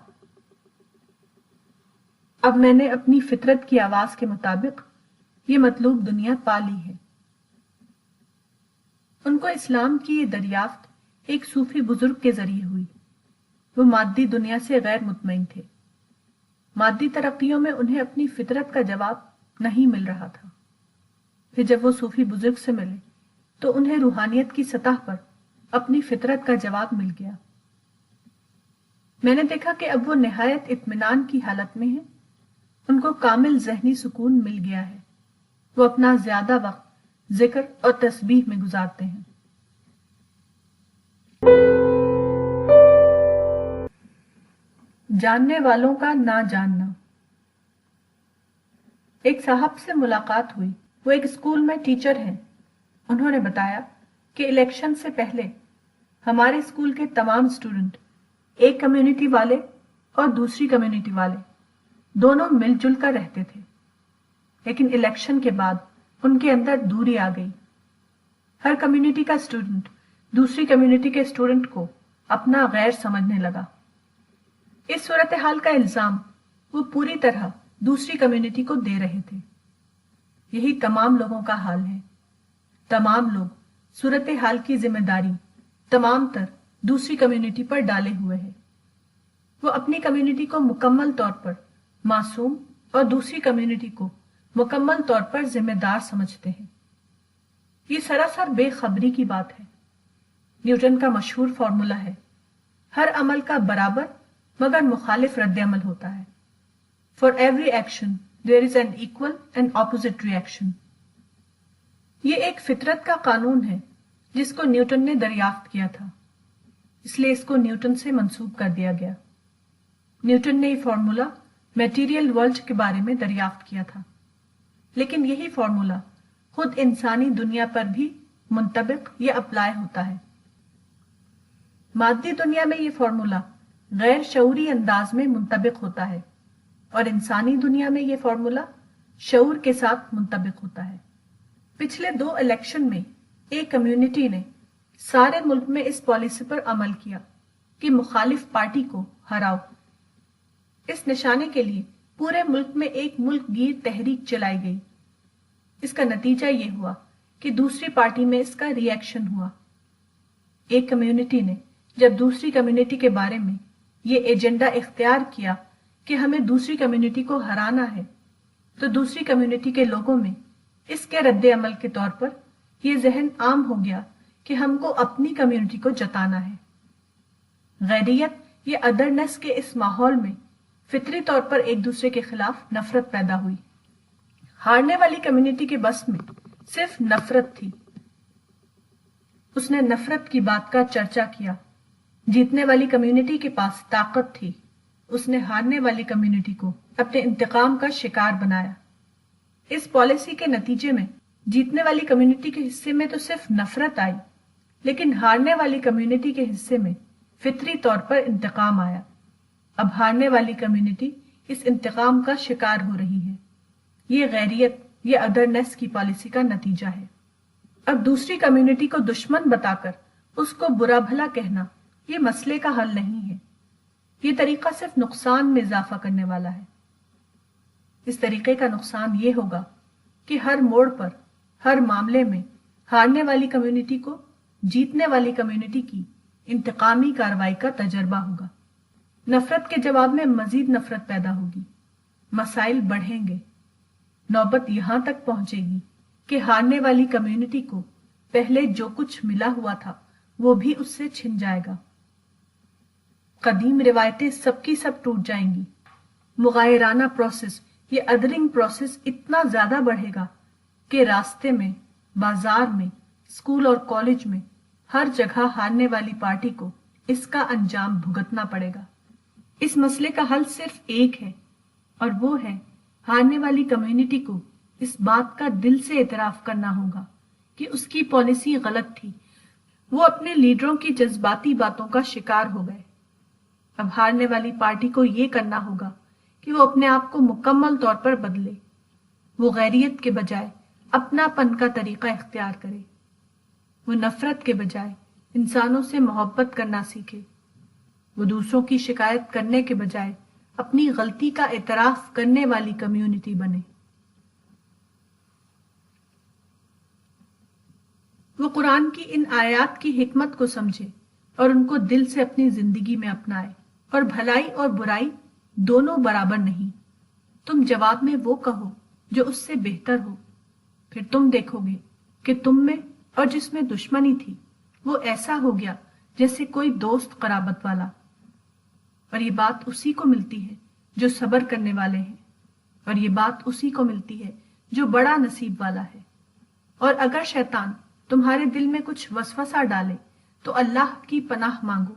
اب میں نے اپنی فطرت کی آواز کے مطابق یہ مطلوب دنیا پا لی ہے. ان کو اسلام کی یہ دریافت ایک صوفی بزرگ کے ذریعے ہوئی. وہ مادی دنیا سے غیر مطمئن تھے. مادی ترقیوں میں انہیں اپنی فطرت کا جواب نہیں مل رہا تھا. پھر جب وہ صوفی بزرگ سے ملے تو انہیں روحانیت کی سطح پر اپنی فطرت کا جواب مل گیا. میں نے دیکھا کہ اب وہ نہایت اطمینان کی حالت میں ہیں. ان کو کامل ذہنی سکون مل گیا ہے. وہ اپنا زیادہ وقت ذکر اور تسبیح میں گزارتے ہیں. جاننے والوں کا نہ جاننا. ایک صاحب سے ملاقات ہوئی. وہ ایک اسکول میں ٹیچر ہیں. انہوں نے بتایا کہ الیکشن سے پہلے ہمارے اسکول کے تمام اسٹوڈنٹ ایک کمیونٹی والے اور دوسری کمیونٹی والے دونوں مل جل کر رہتے تھے. لیکن الیکشن کے بعد ان کے اندر دوری آ گئی. ہر کمیونٹی کا اسٹوڈنٹ دوسری کمیونٹی کے اسٹوڈنٹ کو اپنا غیر سمجھنے لگا. اس صورتحال کا الزام وہ پوری طرح دوسری کمیونٹی کو دے رہے تھے. یہی تمام لوگوں کا حال ہے. تمام لوگ صورتحال کی ذمہ داری تمام تر دوسری کمیونٹی پر ڈالے ہوئے ہیں. وہ اپنی کمیونٹی کو مکمل طور پر معصوم اور دوسری کمیونٹی کو مکمل طور پر ذمہ دار سمجھتے ہیں. یہ سراسر بے خبری کی بات ہے. نیوٹن کا مشہور فارمولا ہے: ہر عمل کا برابر مگر مخالف رد عمل ہوتا ہے. For every action there is an equal and opposite reaction. یہ ایک فطرت کا قانون ہے جس کو نیوٹن نے دریافت کیا تھا. اس لیے اس کو نیوٹن سے منسوب کر دیا گیا. نیوٹن نے یہ فارمولا میٹیریل ورلڈ کے بارے میں دریافت کیا تھا. لیکن یہی فارمولا خود انسانی دنیا پر بھی منطبق یا اپلائی ہوتا ہے. مادی دنیا میں یہ فارمولا غیر شعوری انداز میں منطبق ہوتا ہے اور انسانی دنیا میں یہ فارمولا شعور کے ساتھ منطبق ہوتا ہے. پچھلے 2 الیکشن میں ایک کمیونٹی نے سارے ملک میں اس پالیسی پر عمل کیا کہ مخالف پارٹی کو ہراؤ. اس نشانے کے لیے پورے ملک میں ایک ملک گیر تحریک چلائی گئی. اس کا نتیجہ یہ ہوا کہ دوسری پارٹی میں اس کا ری ایکشن ہوا. ایک کمیونٹی نے جب دوسری کمیونٹی کے بارے میں یہ ایجنڈا اختیار کیا کہ ہمیں دوسری کمیونٹی کو ہرانا ہے تو دوسری کمیونٹی کے لوگوں میں اس کے رد عمل کے طور پر یہ ذہن عام ہو گیا کہ ہم کو اپنی کمیونٹی کو جتانا ہے. غیریت یا ادرنس کے اس ماحول میں فطری طور پر ایک دوسرے کے خلاف نفرت پیدا ہوئی. ہارنے والی کمیونٹی کے بس میں صرف نفرت تھی. اس نے نفرت کی بات کا چرچا کیا. جیتنے والی کمیونٹی کے پاس طاقت تھی. اس نے ہارنے والی کمیونٹی کو اپنے انتقام کا شکار بنایا. اس پالیسی کے نتیجے میں جیتنے والی کمیونٹی کے حصے میں تو صرف نفرت آئی لیکن ہارنے والی کمیونٹی کے حصے میں فطری طور پر انتقام آیا. اب ہارنے والی کمیونٹی اس انتقام کا شکار ہو رہی ہے. یہ غیریت یا ادرنس کی پالیسی کا نتیجہ ہے. اب دوسری کمیونٹی کو دشمن بتا کر اس کو برا بھلا کہنا یہ مسئلے کا حل نہیں ہے. یہ طریقہ صرف نقصان میں اضافہ کرنے والا ہے. اس طریقے کا نقصان یہ ہوگا کہ ہر موڑ پر ہر معاملے میں ہارنے والی کمیونٹی کو جیتنے والی کمیونٹی کی انتقامی کارروائی کا تجربہ ہوگا. نفرت کے جواب میں مزید نفرت پیدا ہوگی. مسائل بڑھیں گے. نوبت یہاں تک پہنچے گی کہ ہارنے والی کمیونٹی کو پہلے جو کچھ ملا ہوا تھا وہ بھی اس سے چھن جائے گا. قدیم روایتیں سب کی سب ٹوٹ جائیں گی. مغایرانہ پروسیس یہ ادرنگ پروسیس اتنا زیادہ بڑھے گا کہ راستے میں، بازار میں، اسکول اور کالج میں ہر جگہ ہارنے والی پارٹی کو اس کا انجام بھگتنا پڑے گا. اس مسئلے کا حل صرف ایک ہے اور وہ ہے ہارنے والی کمیونٹی کو اس بات کا دل سے اعتراف کرنا ہوگا کہ اس کی پالیسی غلط تھی. وہ اپنے لیڈروں کی جذباتی باتوں کا شکار ہو گئے. اب ہارنے والی پارٹی کو یہ کرنا ہوگا کہ وہ اپنے آپ کو مکمل طور پر بدلے. وہ غیریت کے بجائے اپنا پن کا طریقہ اختیار کرے، وہ نفرت کے بجائے انسانوں سے محبت کرنا سیکھے، وہ دوسروں کی شکایت کرنے کے بجائے اپنی غلطی کا اعتراف کرنے والی کمیونٹی بنے۔ وہ قرآن کی ان آیات کی حکمت کو سمجھے اور ان کو دل سے اپنی زندگی میں اپنائے، اور بھلائی اور برائی دونوں برابر نہیں۔ تم جواب میں وہ کہو جو اس سے بہتر ہو، پھر تم دیکھو گے کہ تم میں اور جس میں دشمنی تھی وہ ایسا ہو گیا جیسے کوئی دوست قرابت والا۔ اور یہ بات اسی کو ملتی ہے جو صبر کرنے والے ہیں، اور یہ بات اسی کو ملتی ہے جو بڑا نصیب والا ہے۔ اور اگر شیطان تمہارے دل میں کچھ وسوسہ ڈالے تو اللہ کی پناہ مانگو،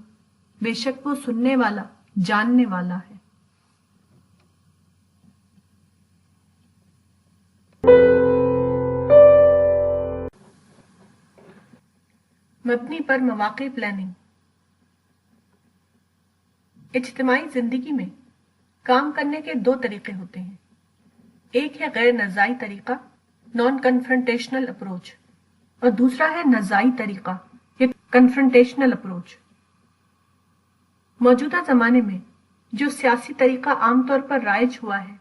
بے شک وہ سننے والا جاننے والا ہے۔ مبنی پر مواقع پلاننگ۔ اجتماعی زندگی میں کام کرنے کے دو طریقے ہوتے ہیں، ایک ہے غیر نزاعی طریقہ نان کنفرنٹیشنل اپروچ، اور دوسرا ہے نزاعی طریقہ یا کنفرنٹیشنل اپروچ۔ موجودہ زمانے میں جو سیاسی طریقہ عام طور پر رائج ہوا ہے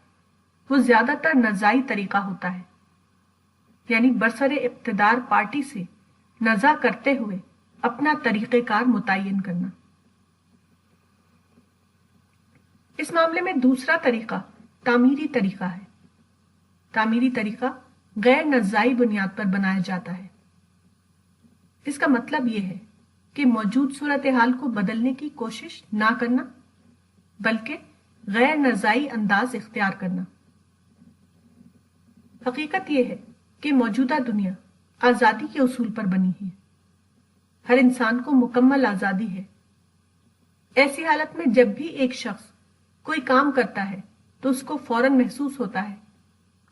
وہ زیادہ تر نزاعی طریقہ ہوتا ہے، یعنی برسر اقتدار پارٹی سے نزاع کرتے ہوئے اپنا طریقہ کار متعین کرنا۔ اس معاملے میں دوسرا طریقہ تعمیری طریقہ ہے۔ تعمیری طریقہ غیر نزاعی بنیاد پر بنایا جاتا ہے۔ اس کا مطلب یہ ہے کہ موجود صورتحال کو بدلنے کی کوشش نہ کرنا، بلکہ غیر نزاعی انداز اختیار کرنا۔ حقیقت یہ ہے کہ موجودہ دنیا آزادی کے اصول پر بنی ہے، ہر انسان کو مکمل آزادی ہے۔ ایسی حالت میں جب بھی ایک شخص کوئی کام کرتا ہے تو اس کو فوراً محسوس ہوتا ہے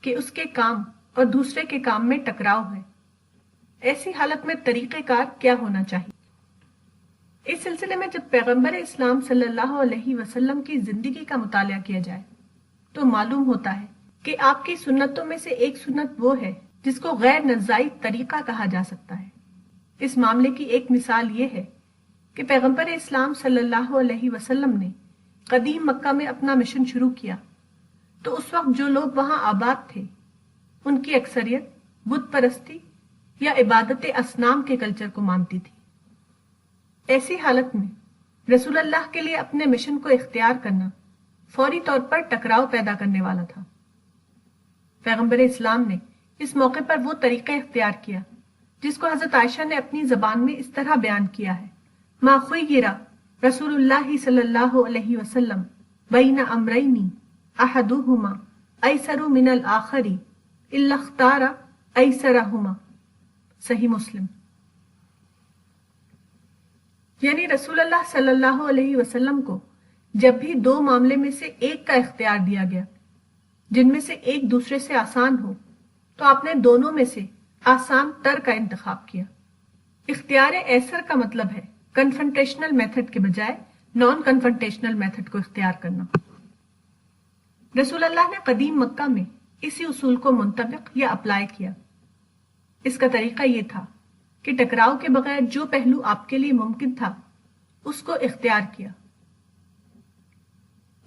کہ اس کے کام اور دوسرے کے کام میں ٹکراؤ ہے۔ ایسی حالت میں طریقہ کار کیا ہونا چاہیے؟ اس سلسلے میں جب پیغمبر اسلام صلی اللہ علیہ وسلم کی زندگی کا مطالعہ کیا جائے تو معلوم ہوتا ہے کہ آپ کی سنتوں میں سے ایک سنت وہ ہے جس کو غیر نزاعی طریقہ کہا جا سکتا ہے۔ اس معاملے کی ایک مثال یہ ہے کہ پیغمبر اسلام صلی اللہ علیہ وسلم نے قدیم مکہ میں اپنا مشن شروع کیا تو اس وقت جو لوگ وہاں آباد تھے ان کی اکثریت بت پرستی یا عبادت اصنام کے کلچر کو مانتی تھی۔ ایسی حالت میں رسول اللہ کے لیے اپنے مشن کو اختیار کرنا فوری طور پر ٹکراؤ پیدا کرنے والا تھا۔ پیغمبر اسلام نے اس موقع پر وہ طریقہ اختیار کیا جس کو حضرت عائشہ نے اپنی زبان میں اس طرح بیان کیا ہے: ما خیر رسول اللہ صلی اللہ علیہ وسلم بین امرین احدہما ایسر من الآخر الا اختار ایسرہما۔ صحیح مسلم۔ یعنی رسول اللہ صلی اللہ علیہ وسلم کو جب بھی دو معاملے میں سے ایک کا اختیار دیا گیا جن میں سے ایک دوسرے سے آسان ہو تو آپ نے دونوں میں سے آسان تر کا انتخاب کیا۔ اختیار ایسر کا مطلب ہے کنفرنٹیشنل میتھڈ کے بجائے نان کنفرنٹیشنل میتھڈ کو اختیار کرنا۔ رسول اللہ نے قدیم مکہ میں اسی اصول کو منطبق یا اپلائی کیا۔ اس کا طریقہ یہ تھا کہ ٹکراؤ کے بغیر جو پہلو آپ کے لیے ممکن تھا اس کو اختیار کیا۔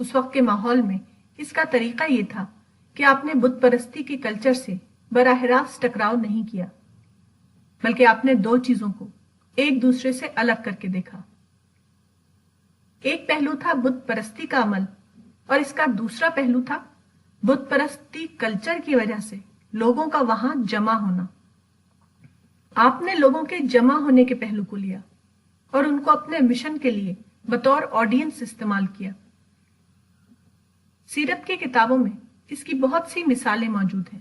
اس وقت کے ماحول میں اس کا طریقہ یہ تھا کہ آپ نے بت پرستی کے کلچر سے براہ راست ٹکراؤ نہیں کیا، بلکہ آپ نے دو چیزوں کو ایک دوسرے سے الگ کر کے دیکھا۔ ایک پہلو تھا بت پرستی کا عمل اور اس کا دوسرا پہلو تھا بت پرستی کلچر کی وجہ سے لوگوں کا وہاں جمع ہونا۔ آپ نے لوگوں کے جمع ہونے کے پہلو کو لیا اور ان کو اپنے مشن کے لیے بطور آڈینس استعمال کیا۔ سیرت کی کتابوں میں اس کی بہت سی مثالیں موجود ہیں۔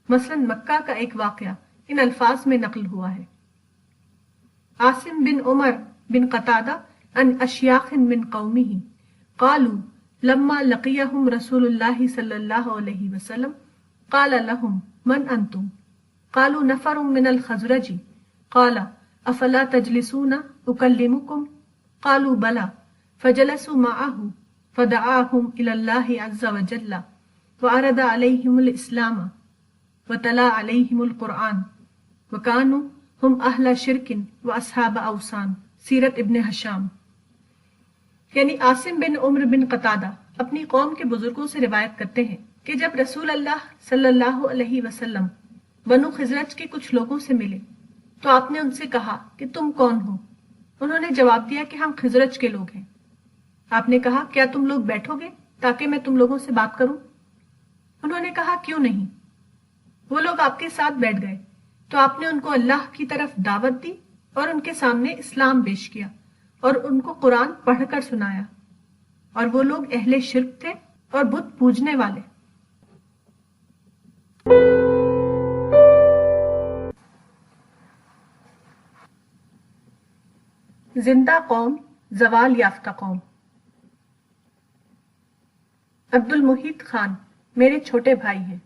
مثلا مکہ کا ایک واقعہ ان الفاظ میں نقل ہوا ہے: عاصم بن عمر بن قتادہ عن اشیاخ من قومه قالوا لما لقيهم رسول الله صلی اللہ علیہ وسلم قال لهم من انتم قالوا نفر من الخزرج قال افلا تجلسون اکلمکم قالوا بلى فجلسوا معه فدعاهم الى الله عز وجل وعرض علیہم الاسلام وتلا علیہم القرآن وکانوا ہم اہل شرک واصحاب اوثان. سیرت ابن ہشام. یعنی عاصم بن عمر بن قتادہ اپنی قوم کے بزرگوں سے روایت کرتے ہیں کہ جب رسول اللہ صلی اللہ علیہ وسلم بنو خزرج کے کچھ لوگوں سے ملے تو آپ نے ان سے کہا کہ تم کون ہو؟ انہوں نے جواب دیا کہ ہم خزرج کے لوگ ہیں. آپ نے کہا کیا تم لوگ بیٹھو گے تاکہ میں تم لوگوں سے بات کروں؟ انہوں نے کہا کیوں نہیں. وہ لوگ آپ کے ساتھ بیٹھ گئے تو آپ نے ان کو اللہ کی طرف دعوت دی اور ان کے سامنے اسلام پیش کیا اور ان کو قرآن پڑھ کر سنایا. اور وہ لوگ اہل شرک تھے اور بت پوجنے والے. زندہ قوم، زوال یافتہ قوم. عبد المحیط خان میرے چھوٹے بھائی ہیں.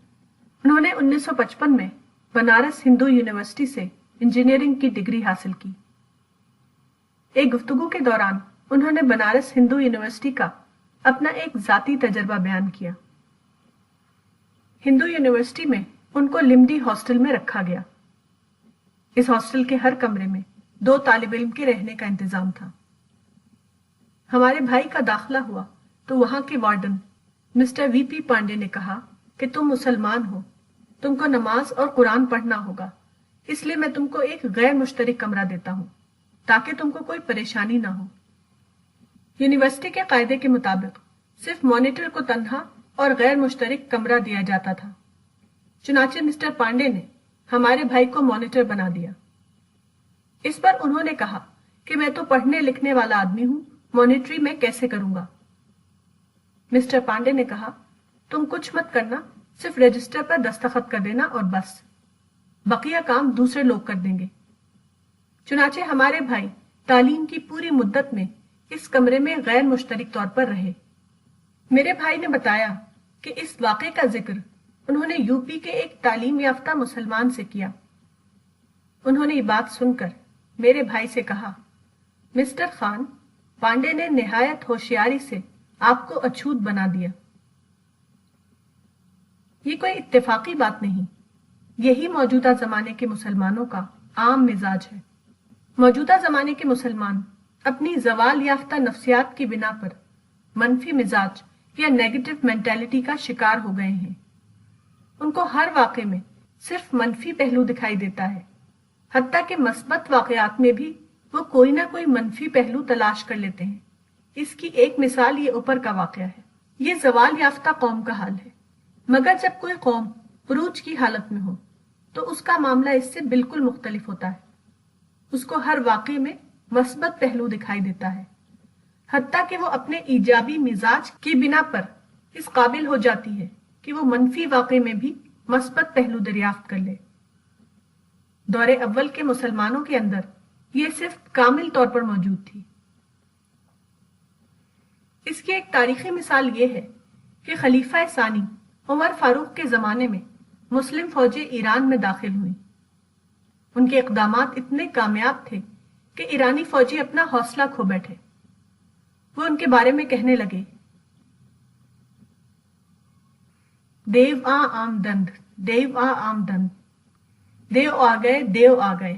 انہوں نے 1955 میں بنارس ہندو یونیورسٹی سے انجینئرنگ کی ڈگری حاصل کی. ایک گفتگو کے دوران انہوں نے بنارس ہندو یونیورسٹی کا اپنا ایک ذاتی تجربہ بیان کیا. ہندو یونیورسٹی میں ان کو لمڈی ہاسٹل میں رکھا گیا. اس ہاسٹل کے ہر کمرے میں 2 طالب علم کے رہنے کا انتظام تھا. ہمارے بھائی کا داخلہ ہوا تو وہاں کے وارڈن مسٹر وی پی پانڈے نے کہا کہ تم مسلمان ہو، تم کو نماز اور قرآن پڑھنا ہوگا، اس لیے میں تم کو ایک غیر مشترک کمرہ دیتا ہوں تاکہ تم کو کوئی پریشانی نہ ہو. یونیورسٹی کے قاعدے کے مطابق صرف مانیٹر کو تنہا اور غیر مشترک کمرہ دیا جاتا تھا. چنانچہ مسٹر پانڈے نے ہمارے بھائی کو مانیٹر بنا دیا. اس پر انہوں نے کہا کہ میں تو پڑھنے لکھنے والا آدمی ہوں، مانیٹری میں کیسے کروں گا. مسٹر پانڈے نے کہا تم کچھ مت کرنا، صرف رجسٹر پر دستخط کر دینا اور بس، بقیہ کام دوسرے لوگ کر دیں گے. چنانچہ ہمارے بھائی تعلیم کی پوری مدت میں اس کمرے میں غیر مشترک طور پر رہے. میرے بھائی نے بتایا کہ اس واقعے کا ذکر انہوں نے یو پی کے ایک تعلیم یافتہ مسلمان سے کیا. انہوں نے یہ بات سن کر میرے بھائی سے کہا مسٹر خان، پانڈے نے نہایت ہوشیاری سے آپ کو اچھوت بنا دیا. یہ کوئی اتفاقی بات نہیں، یہی موجودہ زمانے کے مسلمانوں کا عام مزاج ہے. موجودہ زمانے کے مسلمان اپنی زوال یافتہ نفسیات کی بنا پر منفی مزاج یا نیگیٹو مینٹالٹی کا شکار ہو گئے ہیں. ان کو ہر واقعے میں صرف منفی پہلو دکھائی دیتا ہے، حتیٰ کہ مثبت واقعات میں بھی وہ کوئی نہ کوئی منفی پہلو تلاش کر لیتے ہیں. اس کی ایک مثال یہ اوپر کا واقعہ ہے. یہ زوال یافتہ قوم کا حال ہے. مگر جب کوئی قوم عروج کی حالت میں ہو تو اس کا معاملہ اس سے بالکل مختلف ہوتا ہے. اس کو ہر واقعے میں مثبت پہلو دکھائی دیتا ہے، حتیٰ کہ وہ اپنے ایجابی مزاج کی بنا پر اس قابل ہو جاتی ہے کہ وہ منفی واقعے میں بھی مثبت پہلو دریافت کر لے. دور اول کے مسلمانوں کے اندر یہ صرف کامل طور پر موجود تھی. اس کی ایک تاریخی مثال یہ ہے کہ خلیفہ ثانی عمر فاروق کے زمانے میں مسلم فوجیں ایران میں داخل ہوئیں. ان کے اقدامات اتنے کامیاب تھے کہ ایرانی فوجی اپنا حوصلہ کھو بیٹھے. وہ ان کے بارے میں کہنے لگے دیو آمدند، دیو آمدند، دیو آ گئے، دیو آ گئے،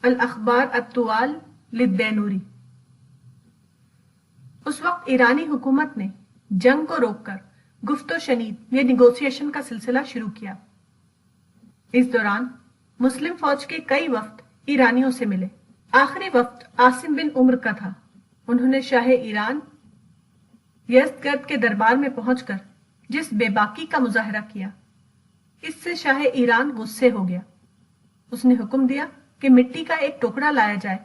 الاخبار الطوال للدینوری. اس وقت ایرانی حکومت نے جنگ کو روک کر گفت و شنید یا نیگوسیشن کا سلسلہ شروع کیا. اس دوران مسلم فوج کے کئی وفد ایرانیوں سے ملے. آخری وفد عاصم بن عمر کا تھا. انہوں نے شاہ ایران یزدگرد کے دربار میں پہنچ کر جس بے باکی کا مظاہرہ کیا، اس سے شاہ ایران غصے ہو گیا. اس نے حکم دیا کہ مٹی کا ایک ٹوکرا لایا جائے.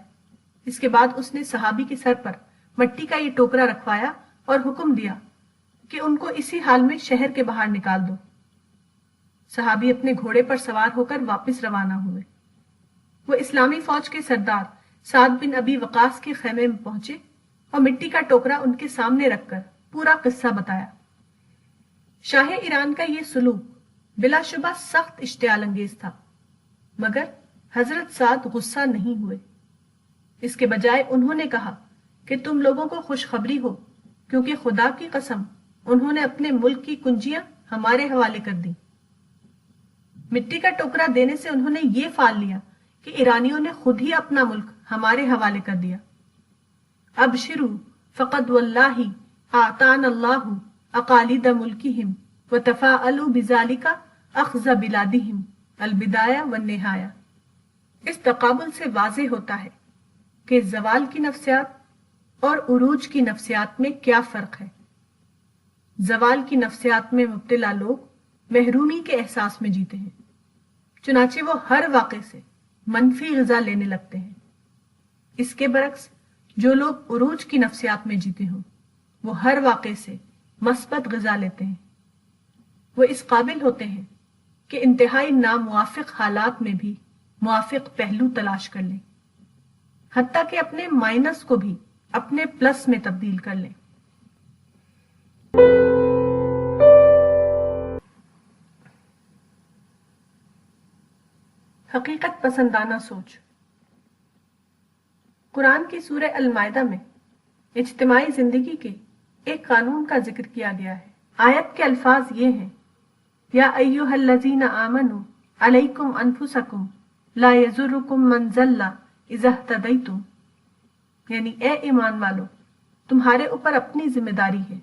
اس کے بعد اس نے صحابی کے سر پر مٹی کا یہ ٹوکرا رکھوایا اور حکم دیا کہ ان کو اسی حال میں شہر کے باہر نکال دو. صحابی اپنے گھوڑے پر سوار ہو کر واپس روانہ ہوئے. وہ اسلامی فوج کے سردار سعد بن ابی وقاص کے خیمے میں پہنچے اور مٹی کا ٹوکرا ان کے سامنے رکھ کر پورا قصہ بتایا. شاہ ایران کا یہ سلوک بلا شبہ سخت اشتعال انگیز تھا، مگر حضرت سعد غصہ نہیں ہوئے. اس کے بجائے انہوں نے کہا کہ تم لوگوں کو خوشخبری ہو، کیونکہ خدا کی قسم انہوں نے اپنے ملک کی کنجیاں ہمارے حوالے کر دیں۔ مٹی کا ٹوکرا دینے سے انہوں نے یہ فال لیا کہ ایرانیوں نے خود ہی اپنا ملک ہمارے حوالے کر دیا۔ ابشروا فقد واللہ آتانا اللہ اقالید ملکہم وتفاءلوا بذالک اخذ بلادہم البدایہ والنہایہ۔ اس تقابل سے واضح ہوتا ہے کہ زوال کی نفسیات اور عروج کی نفسیات میں کیا فرق ہے۔ زوال کی نفسیات میں مبتلا لوگ محرومی کے احساس میں جیتے ہیں، چنانچہ وہ ہر واقعے سے منفی غذا لینے لگتے ہیں۔ اس کے برعکس جو لوگ عروج کی نفسیات میں جیتے ہوں وہ ہر واقعے سے مثبت غذا لیتے ہیں۔ وہ اس قابل ہوتے ہیں کہ انتہائی ناموافق حالات میں بھی موافق پہلو تلاش کر لیں، حتیٰ کہ اپنے مائنس کو بھی اپنے پلس میں تبدیل کر لیں۔ حقیقت پسندانہ سوچ۔ قرآن کی سورہ المائدہ میں اجتماعی زندگی کے ایک قانون کا ذکر کیا گیا ہے۔ آیت کے الفاظ یہ ہیں: یا ایھا الذین آمنوا علیکم انفسکم لا یضرکم من ضل اذا اہتدیتم، یعنی اے ایمان والو، تمہارے اوپر اپنی ذمہ داری ہے،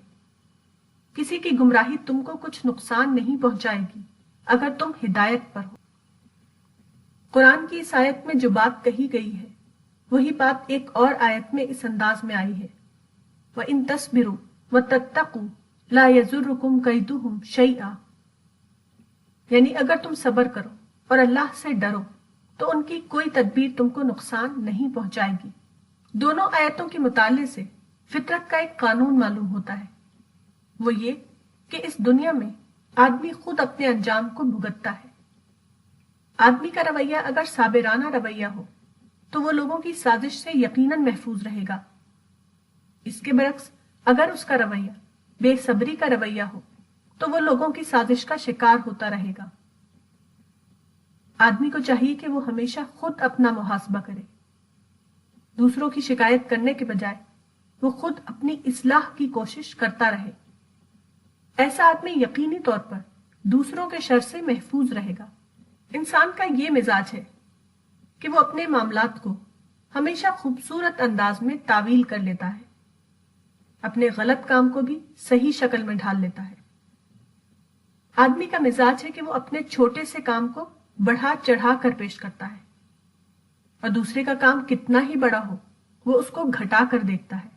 کسی کی گمراہی تم کو کچھ نقصان نہیں پہنچائے گی اگر تم ہدایت پر ہو۔ قرآن کی اس آیت میں جو بات کہی گئی ہے وہی بات ایک اور آیت میں اس انداز میں آئی ہے: وَإِن تَصْبِرُوا وَتَتَّقُوا لَا يَضُرُّكُمْ كَيْدُهُمْ شَيْئًا، یعنی اگر تم صبر کرو اور اللہ سے ڈرو تو ان کی کوئی تدبیر تم کو نقصان نہیں پہنچائے گی۔ دونوں آیتوں کے مطالعے سے فطرت کا ایک قانون معلوم ہوتا ہے، وہ یہ کہ اس دنیا میں آدمی خود اپنے انجام کو بھگتتا ہے۔ آدمی کا رویہ اگر صابرانہ رویہ ہو تو وہ لوگوں کی سازش سے یقیناً محفوظ رہے گا۔ اس کے برعکس اگر اس کا رویہ بے صبری کا رویہ ہو تو وہ لوگوں کی سازش کا شکار ہوتا رہے گا۔ آدمی کو چاہیے کہ وہ ہمیشہ خود اپنا محاسبہ کرے، دوسروں کی شکایت کرنے کے بجائے وہ خود اپنی اصلاح کی کوشش کرتا رہے۔ ایسا آدمی یقینی طور پر دوسروں کے شر سے محفوظ رہے گا۔ انسان کا یہ مزاج ہے کہ وہ اپنے معاملات کو ہمیشہ خوبصورت انداز میں تعویل کر لیتا ہے، اپنے غلط کام کو بھی صحیح شکل میں ڈھال لیتا ہے۔ آدمی کا مزاج ہے کہ وہ اپنے چھوٹے سے کام کو بڑھا چڑھا کر پیش کرتا ہے، اور دوسرے کا کام کتنا ہی بڑا ہو وہ اس کو گھٹا کر دیکھتا ہے۔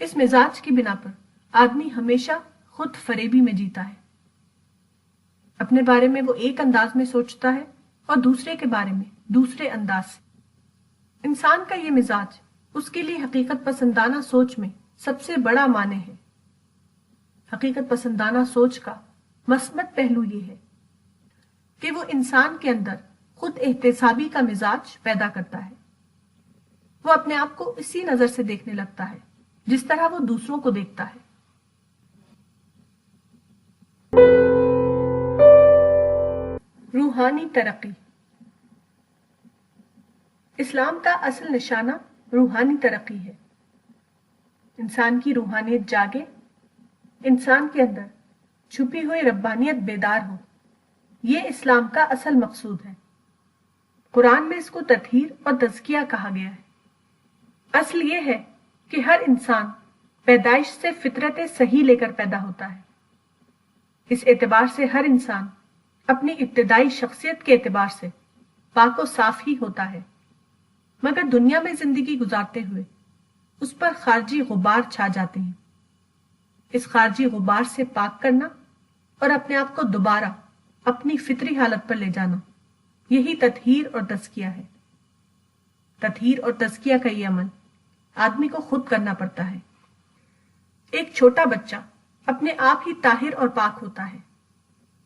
اس مزاج کی بنا پر آدمی ہمیشہ خود فریبی میں جیتا ہے۔ اپنے بارے میں وہ ایک انداز میں سوچتا ہے اور دوسرے کے بارے میں دوسرے انداز سے۔ انسان کا یہ مزاج اس کے لیے حقیقت پسندانہ سوچ میں سب سے بڑا مانع ہے۔ حقیقت پسندانہ سوچ کا مثبت پہلو یہ ہے کہ وہ انسان کے اندر خود احتسابی کا مزاج پیدا کرتا ہے۔ وہ اپنے آپ کو اسی نظر سے دیکھنے لگتا ہے جس طرح وہ دوسروں کو دیکھتا ہے۔ روحانی ترقی۔ اسلام کا اصل نشانہ روحانی ترقی ہے۔ انسان کی روحانیت جاگے، انسان کے اندر چھپی ہوئی ربانیت بیدار ہو، یہ اسلام کا اصل مقصود ہے۔ قرآن میں اس کو تطہیر اور تزکیہ کہا گیا ہے۔ اصل یہ ہے کہ ہر انسان پیدائش سے فطرت صحیح لے کر پیدا ہوتا ہے۔ اس اعتبار سے ہر انسان اپنی ابتدائی شخصیت کے اعتبار سے پاک و صاف ہی ہوتا ہے، مگر دنیا میں زندگی گزارتے ہوئے اس پر خارجی غبار چھا جاتے ہیں۔ اس خارجی غبار سے پاک کرنا اور اپنے آپ کو دوبارہ اپنی فطری حالت پر لے جانا، یہی تطہیر اور تزکیہ ہے۔ تطہیر اور تزکیہ کا یہ عمل آدمی کو خود کرنا پڑتا ہے۔ ایک چھوٹا بچہ اپنے آپ ہی طاہر اور پاک ہوتا ہے،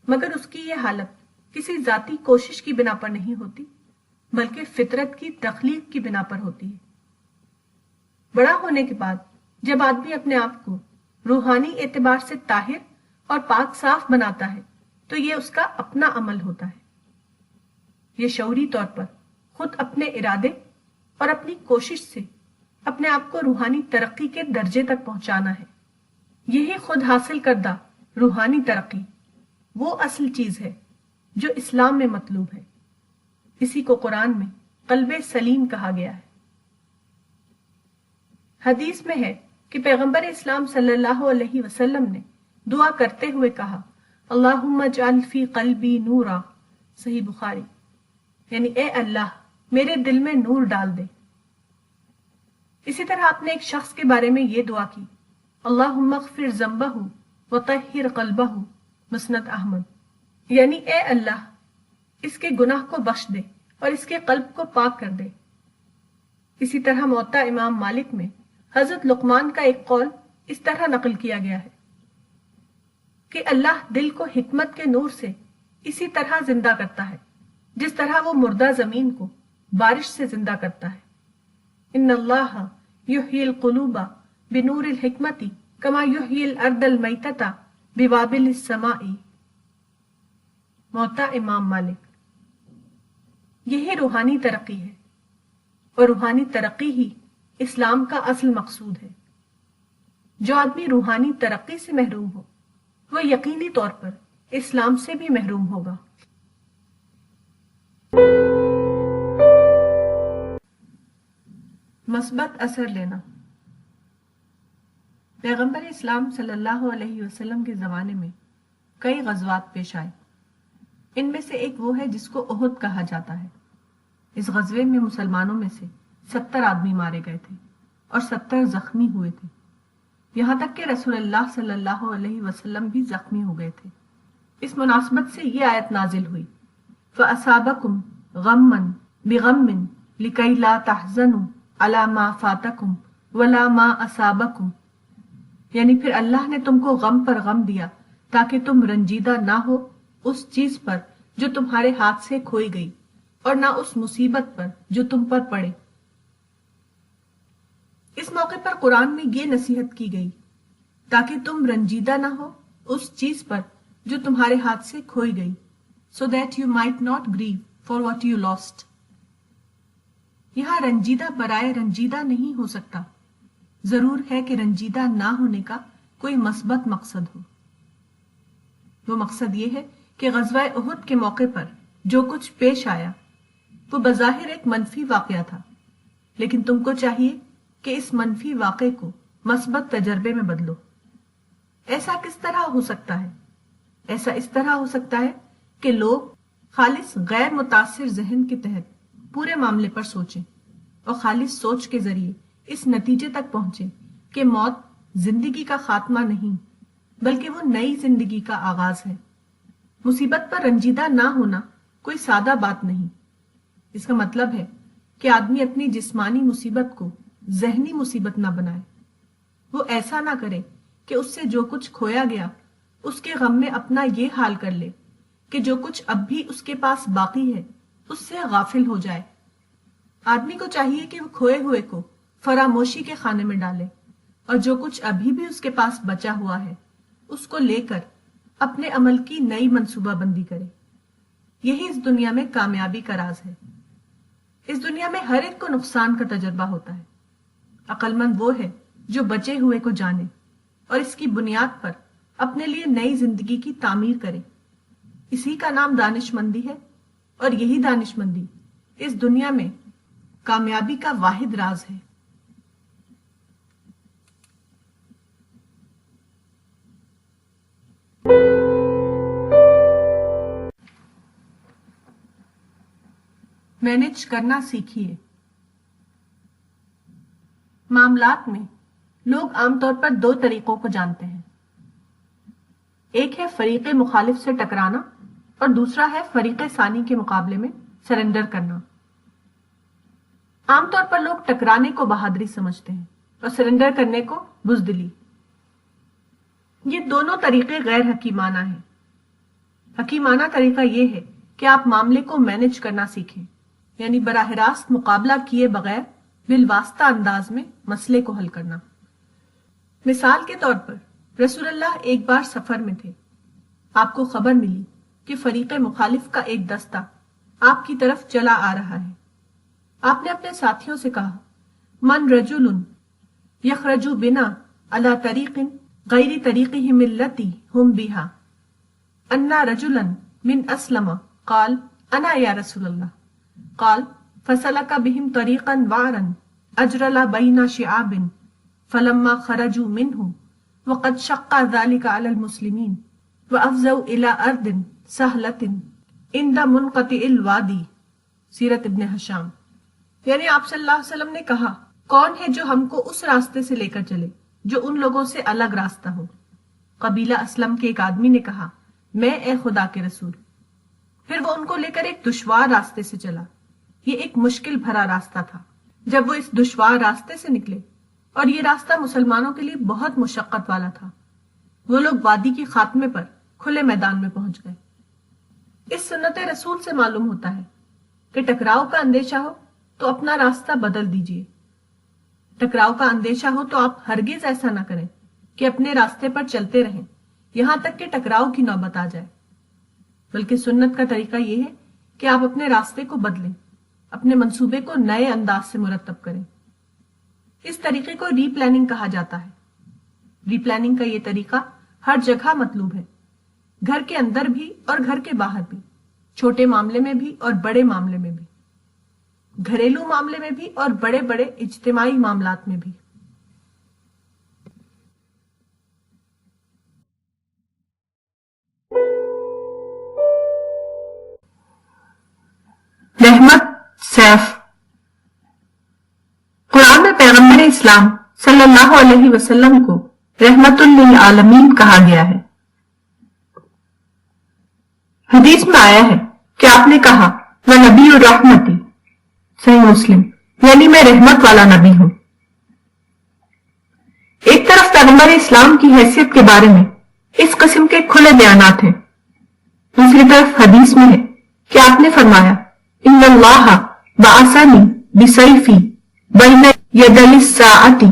مگر اس کی یہ حالت کسی ذاتی کوشش کی بنا پر نہیں ہوتی، بلکہ فطرت کی تخلیق کی بنا پر ہوتی ہے۔ بڑا ہونے کے بعد جب آدمی اپنے آپ کو روحانی اعتبار سے طاہر اور پاک صاف بناتا ہے تو یہ اس کا اپنا عمل ہوتا ہے۔ یہ شعوری طور پر خود اپنے ارادے اور اپنی کوشش سے اپنے آپ کو روحانی ترقی کے درجے تک پہنچانا ہے۔ یہی خود حاصل کردہ روحانی ترقی وہ اصل چیز ہے جو اسلام میں مطلوب ہے۔ اسی کو قرآن میں قلب سلیم کہا گیا ہے۔ حدیث میں ہے کہ پیغمبر اسلام صلی اللہ علیہ وسلم نے دعا کرتے ہوئے کہا، اللہم اجعل فی قلبی نورا، صحیح بخاری، یعنی اے اللہ میرے دل میں نور ڈال دے۔ اسی طرح آپ نے ایک شخص کے بارے میں یہ دعا کی، اللہم اغفر ذنبہ وطہر قلبہ، مسند احمد، یعنی اے اللہ اس کے گناہ کو بخش دے اور اس کے قلب کو پاک کر دے۔ اسی طرح موطا امام مالک میں حضرت لقمان کا ایک قول اس طرح نقل کیا گیا ہے کہ اللہ دل کو حکمت کے نور سے اسی طرح زندہ کرتا ہے جس طرح وہ مردہ زمین کو بارش سے زندہ کرتا ہے۔ ان اللہ یحیی القلوب بنور الحکمت کما یحیی الارض المیتۃ بوابل السماء، موطا امام مالک۔ یہی روحانی ترقی ہے، اور روحانی ترقی ہی اسلام کا اصل مقصود ہے۔ جو آدمی روحانی ترقی سے محروم ہو وہ یقینی طور پر اسلام سے بھی محروم ہوگا۔ مثبت اثر لینا۔ پیغمبر اسلام صلی اللہ علیہ وسلم کے زمانے میں کئی غزوات پیش آئے۔ ان میں سے ایک وہ ہے جس کو احد کہا جاتا ہے۔ اس غزوے میں مسلمانوں میں سے 70 آدمی مارے گئے تھے اور 70 زخمی ہوئے تھے، یہاں تک کہ رسول اللہ صلی اللہ علیہ وسلم بھی زخمی ہو گئے تھے۔ اس مناسبت سے یہ آیت نازل ہوئی، فَأَصَابَكُمْ غَمًّا بِغَمٍّ لِكَيْ لَا تَحْزَنُوا عَلَى مَا فَاتَكُمْ وَلَا مَا أَصَابَكُمْ، یعنی پھر اللہ نے تم کو غم پر غم دیا تاکہ تم رنجیدہ نہ ہو اس چیز پر جو تمہارے ہاتھ سے کھوئی گئی، اور نہ اس مصیبت پر جو تم پر پڑے۔ اس موقع پر قرآن میں یہ نصیحت کی گئی تاکہ تم رنجیدہ نہ ہو اس چیز پر جو تمہارے ہاتھ سے کھوئی گئی، so that you might not grieve for what you lost۔ یہاں رنجیدہ برائے رنجیدہ نہیں ہو سکتا، ضرور ہے کہ رنجیدہ نہ ہونے کا کوئی مثبت مقصد ہو۔ وہ مقصد یہ ہے کہ غزوہ احد کے موقع پر جو کچھ پیش آیا وہ بظاہر ایک منفی واقعہ تھا، لیکن تم کو چاہیے کہ اس منفی واقعے کو مثبت تجربے میں بدلو۔ ایسا کس طرح ہو سکتا ہے؟ ایسا اس طرح ہو سکتا ہے کہ لوگ خالص غیر متاثر ذہن کے تحت پورے معاملے پر سوچیں اور خالص سوچ کے ذریعے اس نتیجے تک پہنچیں کہ موت زندگی کا خاتمہ نہیں بلکہ وہ نئی زندگی کا آغاز ہے۔ مصیبت پر رنجیدہ نہ ہونا کوئی سادہ بات نہیں۔ اس کا مطلب ہے کہ آدمی اپنی جسمانی مصیبت کو ذہنی مصیبت نہ بنائے۔ وہ ایسا نہ کرے کہ اس سے جو کچھ کھویا گیا اس کے غم میں اپنا یہ حال کر لے کہ جو کچھ اب بھی اس کے پاس باقی ہے اس سے غافل ہو جائے۔ آدمی کو چاہیے کہ وہ کھوئے ہوئے کو فراموشی کے خانے میں ڈالے، اور جو کچھ ابھی بھی اس کے پاس بچا ہوا ہے اس کو لے کر اپنے عمل کی نئی منصوبہ بندی کرے۔ یہی اس دنیا میں کامیابی کا راز ہے۔ اس دنیا میں ہر ایک کو نقصان کا تجربہ ہوتا ہے۔ عقل مند وہ ہے جو بچے ہوئے کو جانے اور اس کی بنیاد پر اپنے لیے نئی زندگی کی تعمیر کرے۔ اسی کا نام دانش مندی ہے، اور یہی دانش مندی اس دنیا میں کامیابی کا واحد راز ہے۔ مینج کرنا سیکھیے۔ معاملات میں لوگ عام طور پر 2 طریقوں کو جانتے ہیں، ایک ہے فریق مخالف سے ٹکرانا اور دوسرا ہے فریق ثانی کے مقابلے میں سرنڈر کرنا۔ عام طور پر لوگ ٹکرانے کو بہادری سمجھتے ہیں اور سرنڈر کرنے کو بزدلی۔ یہ دونوں طریقے غیر حکیمانہ ہیں۔ حکیمانہ طریقہ یہ ہے کہ آپ معاملے کو مینج کرنا سیکھیں، یعنی براہ راست مقابلہ کیے بغیر بالواسطہ انداز میں مسئلے کو حل کرنا۔ مثال کے طور پر رسول اللہ ایک بار سفر میں تھے، آپ کو خبر ملی کہ فریق مخالف کا ایک دستہ آپ کی طرف چلا آ رہا ہے۔ آپ نے اپنے ساتھیوں سے کہا، من رجل یخرج بنا علی طریق غیر طریقہم التی ہم بہا انا رجلا من اسلم قال انا یا رسول اللہ قال فسلک بہم طریقا وعرا اجرل بین شعاب فلما خرجوا منه وقد شق ذلك على المسلمين وافزوا الى ارض سهلة عند منقطع الوادی. سیرت ابن ہشام. یعنی آپ صلی اللہ علیہ وسلم نے کہا کون ہے جو ہم کو اس راستے سے لے کر چلے جو ان لوگوں سے الگ راستہ ہو. قبیلہ اسلم کے ایک آدمی نے کہا میں اے خدا کے رسول. پھر وہ ان کو لے کر ایک دشوار راستے سے چلا. یہ ایک مشکل بھرا راستہ تھا. جب وہ اس دشوار راستے سے نکلے اور یہ راستہ مسلمانوں کے لیے بہت مشقت والا تھا, وہ لوگ وادی کے خاتمے پر کھلے میدان میں پہنچ گئے. اس سنت رسول سے معلوم ہوتا ہے کہ ٹکراؤ کا اندیشہ ہو تو اپنا راستہ بدل دیجیے. ٹکراؤ کا اندیشہ ہو تو آپ ہرگز ایسا نہ کریں کہ اپنے راستے پر چلتے رہیں یہاں تک کہ ٹکراؤ کی نوبت آ جائے, بلکہ سنت کا طریقہ یہ ہے کہ آپ اپنے راستے کو بدلیں, اپنے منصوبے کو نئے انداز سے مرتب کریں. اس طریقے کو ری پلاننگ کہا جاتا ہے. ری پلاننگ کا یہ طریقہ ہر جگہ مطلوب ہے, گھر کے اندر بھی اور گھر کے باہر بھی, چھوٹے معاملے میں بھی اور بڑے معاملے میں بھی, گھریلو معاملے میں بھی اور بڑے بڑے اجتماعی معاملات میں بھی. رحمت سیف. قرآن میں پیغمبر اسلام صلی اللہ علیہ وسلم کو رحمت للعالمین کہا گیا ہے. حدیث میں آیا ہے کہ آپ نے کہا وہ نبی الرحمتی, صحیح مسلم, یعنی میں رحمت والا نبی ہوں. ایک طرف پیغمبر اسلام کی حیثیت کے بارے میں اس قسم کے کھلے بیانات ہیں, دوسری طرف حدیث میں ہے کہ آپ نے فرمایا ان اللہ بعثنی بسیفی بین یدی الساعۃ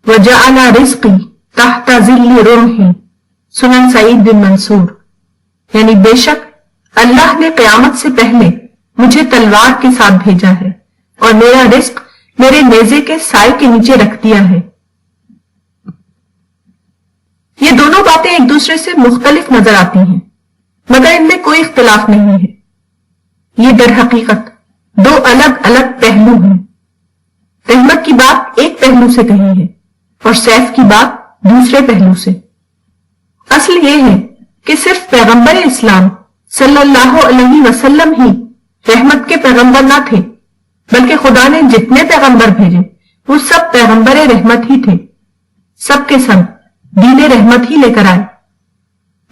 وجعل رزقی تحت ظل رمحی. سنن سعید بن منصور. یعنی بے شک اللہ نے قیامت سے پہلے مجھے تلوار کے ساتھ بھیجا ہے اور میرا رزق میرے نیزے کے سائے کے نیچے رکھ دیا ہے. یہ دونوں باتیں ایک دوسرے سے مختلف نظر آتی ہیں مگر ان میں کوئی اختلاف نہیں ہے. یہ در حقیقت دو الگ الگ پہلو ہیں. رحمت کی بات ایک پہلو سے کہی ہے اور سیف کی بات دوسرے پہلو سے. اصل یہ ہے کہ صرف پیغمبر اسلام صلی اللہ علیہ وسلم ہی رحمت کے پیغمبر نہ تھے بلکہ خدا نے جتنے پیغمبر بھیجے وہ سب پیغمبر رحمت ہی تھے. سب کے سب دین رحمت ہی لے کر آئے.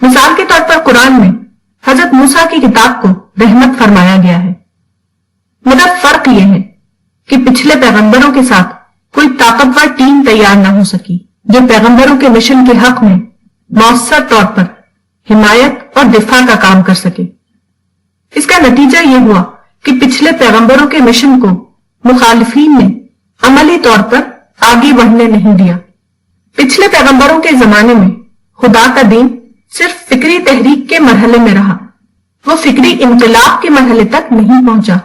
مثال کے طور پر قرآن میں حضرت موسیٰ کی کتاب کو رحمت فرمایا گیا ہے. مگر فرق یہ ہے کہ پچھلے پیغمبروں کے ساتھ کوئی طاقتور ٹیم تیار نہ ہو سکی جو پیغمبروں کے مشن کے حق میں مؤثر طور پر حمایت اور دفاع کا کام کر سکے. اس کا نتیجہ یہ ہوا کہ پچھلے پیغمبروں کے مشن کو مخالفین نے عملی طور پر آگے بڑھنے نہیں دیا. پچھلے پیغمبروں کے زمانے میں خدا کا دین صرف فکری تحریک کے مرحلے میں رہا, وہ فکری انقلاب کے مرحلے تک نہیں پہنچا.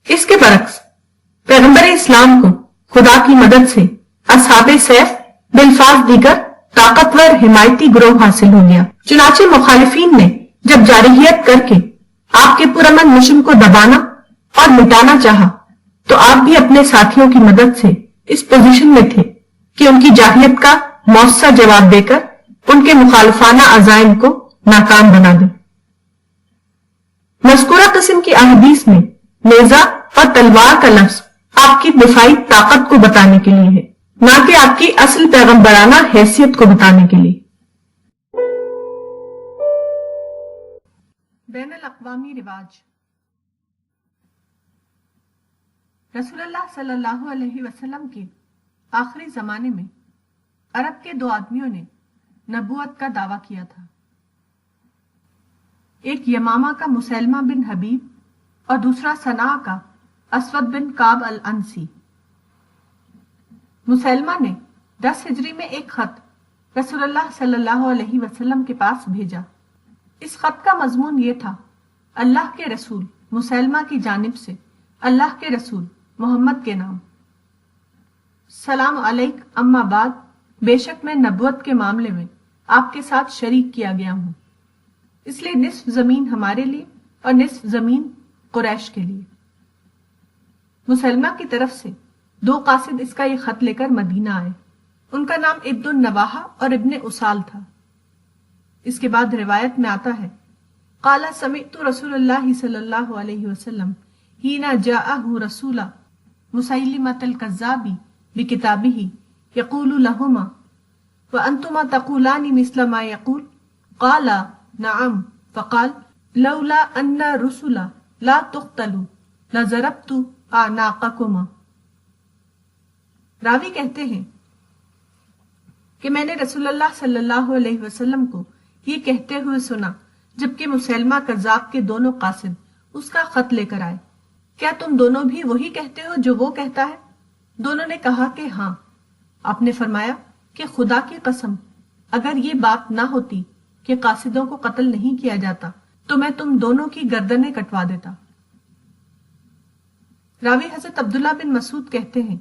اس کے برعکس پیغمبر اسلام کو خدا کی مدد سے اصحاب سیف بالفاظ دیگر طاقتور حمایتی گروہ حاصل ہو گیا. چنانچہ مخالفین نے جب جارحیت کر کے آپ کے پرامن مشن کو دبانا اور مٹانا چاہا تو آپ بھی اپنے ساتھیوں کی مدد سے اس پوزیشن میں تھے کہ ان کی جاہلیت کا مؤثر جواب دے کر ان کے مخالفانہ عزائم کو ناکام بنا دیں. مذکورہ قسم کی احادیث میں نیزہ اور تلوار کا لفظ آپ کی دفاعی طاقت کو بتانے کے لیے ہے, نہ کہ آپ کی اصل پیغمبرانہ حیثیت کو بتانے کے لیے. بین الاقوامی رواج. رسول اللہ صلی اللہ علیہ وسلم کے آخری زمانے میں عرب کے دو آدمیوں نے نبوت کا دعویٰ کیا تھا. ایک یمامہ کا مسیلمہ بن حبیب اور دوسرا صنعا کا اسود بن کعب الانسی. مسیلمہ نے 10 ہجری میں ایک خط رسول اللہ صلی اللہ علیہ وسلم کے پاس بھیجا. اس خط کا مضمون یہ تھا: اللہ کے رسول مسیلمہ کی جانب سے اللہ کے رسول محمد کے نام. سلام علیک اما بعد بے شک میں نبوت کے معاملے میں آپ کے ساتھ شریک کیا گیا ہوں، اس لیے نصف زمین ہمارے لیے اور نصف زمین قریش کے لیے۔ مسلمہ کی طرف سے 2 قاصد اس کا یہ خط لے کر مدینہ آئے، ان کا نام ابن النواحہ اور ابن اسال تھا۔ اس کے بعد روایت میں آتا ہے قال سمعت رسول اللہ صلی اللہ علیہ وسلم حین جاءہ رسول مسیلمۃ الکذاب بکتابہ یقول لہما وانتما تقولان مثل ما یقول قال نعم فقال لولا ان رسول لا تقتلوا لضربت اعناقکما۔ راوی کہتے ہیں کہ میں نے رسول اللہ صلی اللہ علیہ وسلم کو یہ کہتے ہوئے سنا جبکہ مسیلمہ کذاب کے دونوں قاصد اس کا خط لے کر آئے، کیا تم دونوں بھی وہی کہتے ہو جو وہ کہتا ہے؟ دونوں نے کہا کہ ہاں۔ آپ نے فرمایا کہ خدا کی قسم اگر یہ بات نہ ہوتی کہ قاصدوں کو قتل نہیں کیا جاتا تو میں تم دونوں کی گردنیں کٹوا دیتا۔ راوی حضرت عبداللہ بن مسعود کہتے ہیں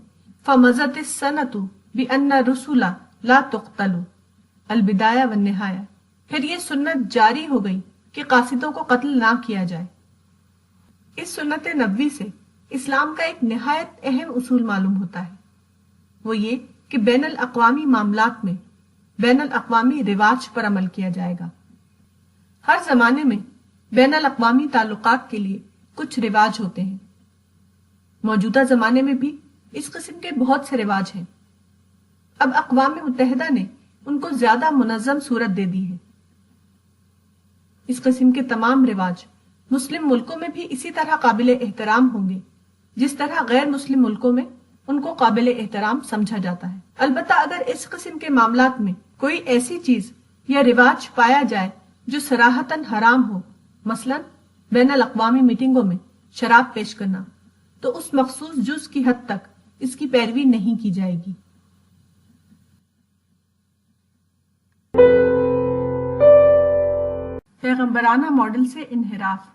فَمَزَتِ السَّنَةُ بِأَنَّ الرُّسُلَ لَا تُقْتَلُ البدایہ والنہایہ، پھر یہ سنت جاری ہو گئی کہ قاصدوں کو قتل نہ کیا جائے۔ اس سنت نبوی سے اسلام کا ایک نہایت اہم اصول معلوم ہوتا ہے، وہ یہ کہ بین الاقوامی معاملات میں بین الاقوامی رواج پر عمل کیا جائے گا۔ ہر زمانے میں بین الاقوامی تعلقات کے لیے کچھ رواج ہوتے ہیں، موجودہ زمانے میں بھی اس قسم کے بہت سے رواج ہیں۔ اب اقوام متحدہ نے ان کو زیادہ منظم صورت دے دی ہے۔ اس قسم کے تمام رواج مسلم ملکوں میں بھی اسی طرح قابل احترام ہوں گے جس طرح غیر مسلم ملکوں میں ان کو قابل احترام سمجھا جاتا ہے۔ البتہ اگر اس قسم کے معاملات میں کوئی ایسی چیز یا رواج پایا جائے جو صراحتاً حرام ہو، مثلا بین الاقوامی میٹنگوں میں شراب پیش کرنا، تو اس مخصوص جز کی حد تک اس کی پیروی نہیں کی جائے گی۔ پیغمبرانہ ماڈل سے انحراف۔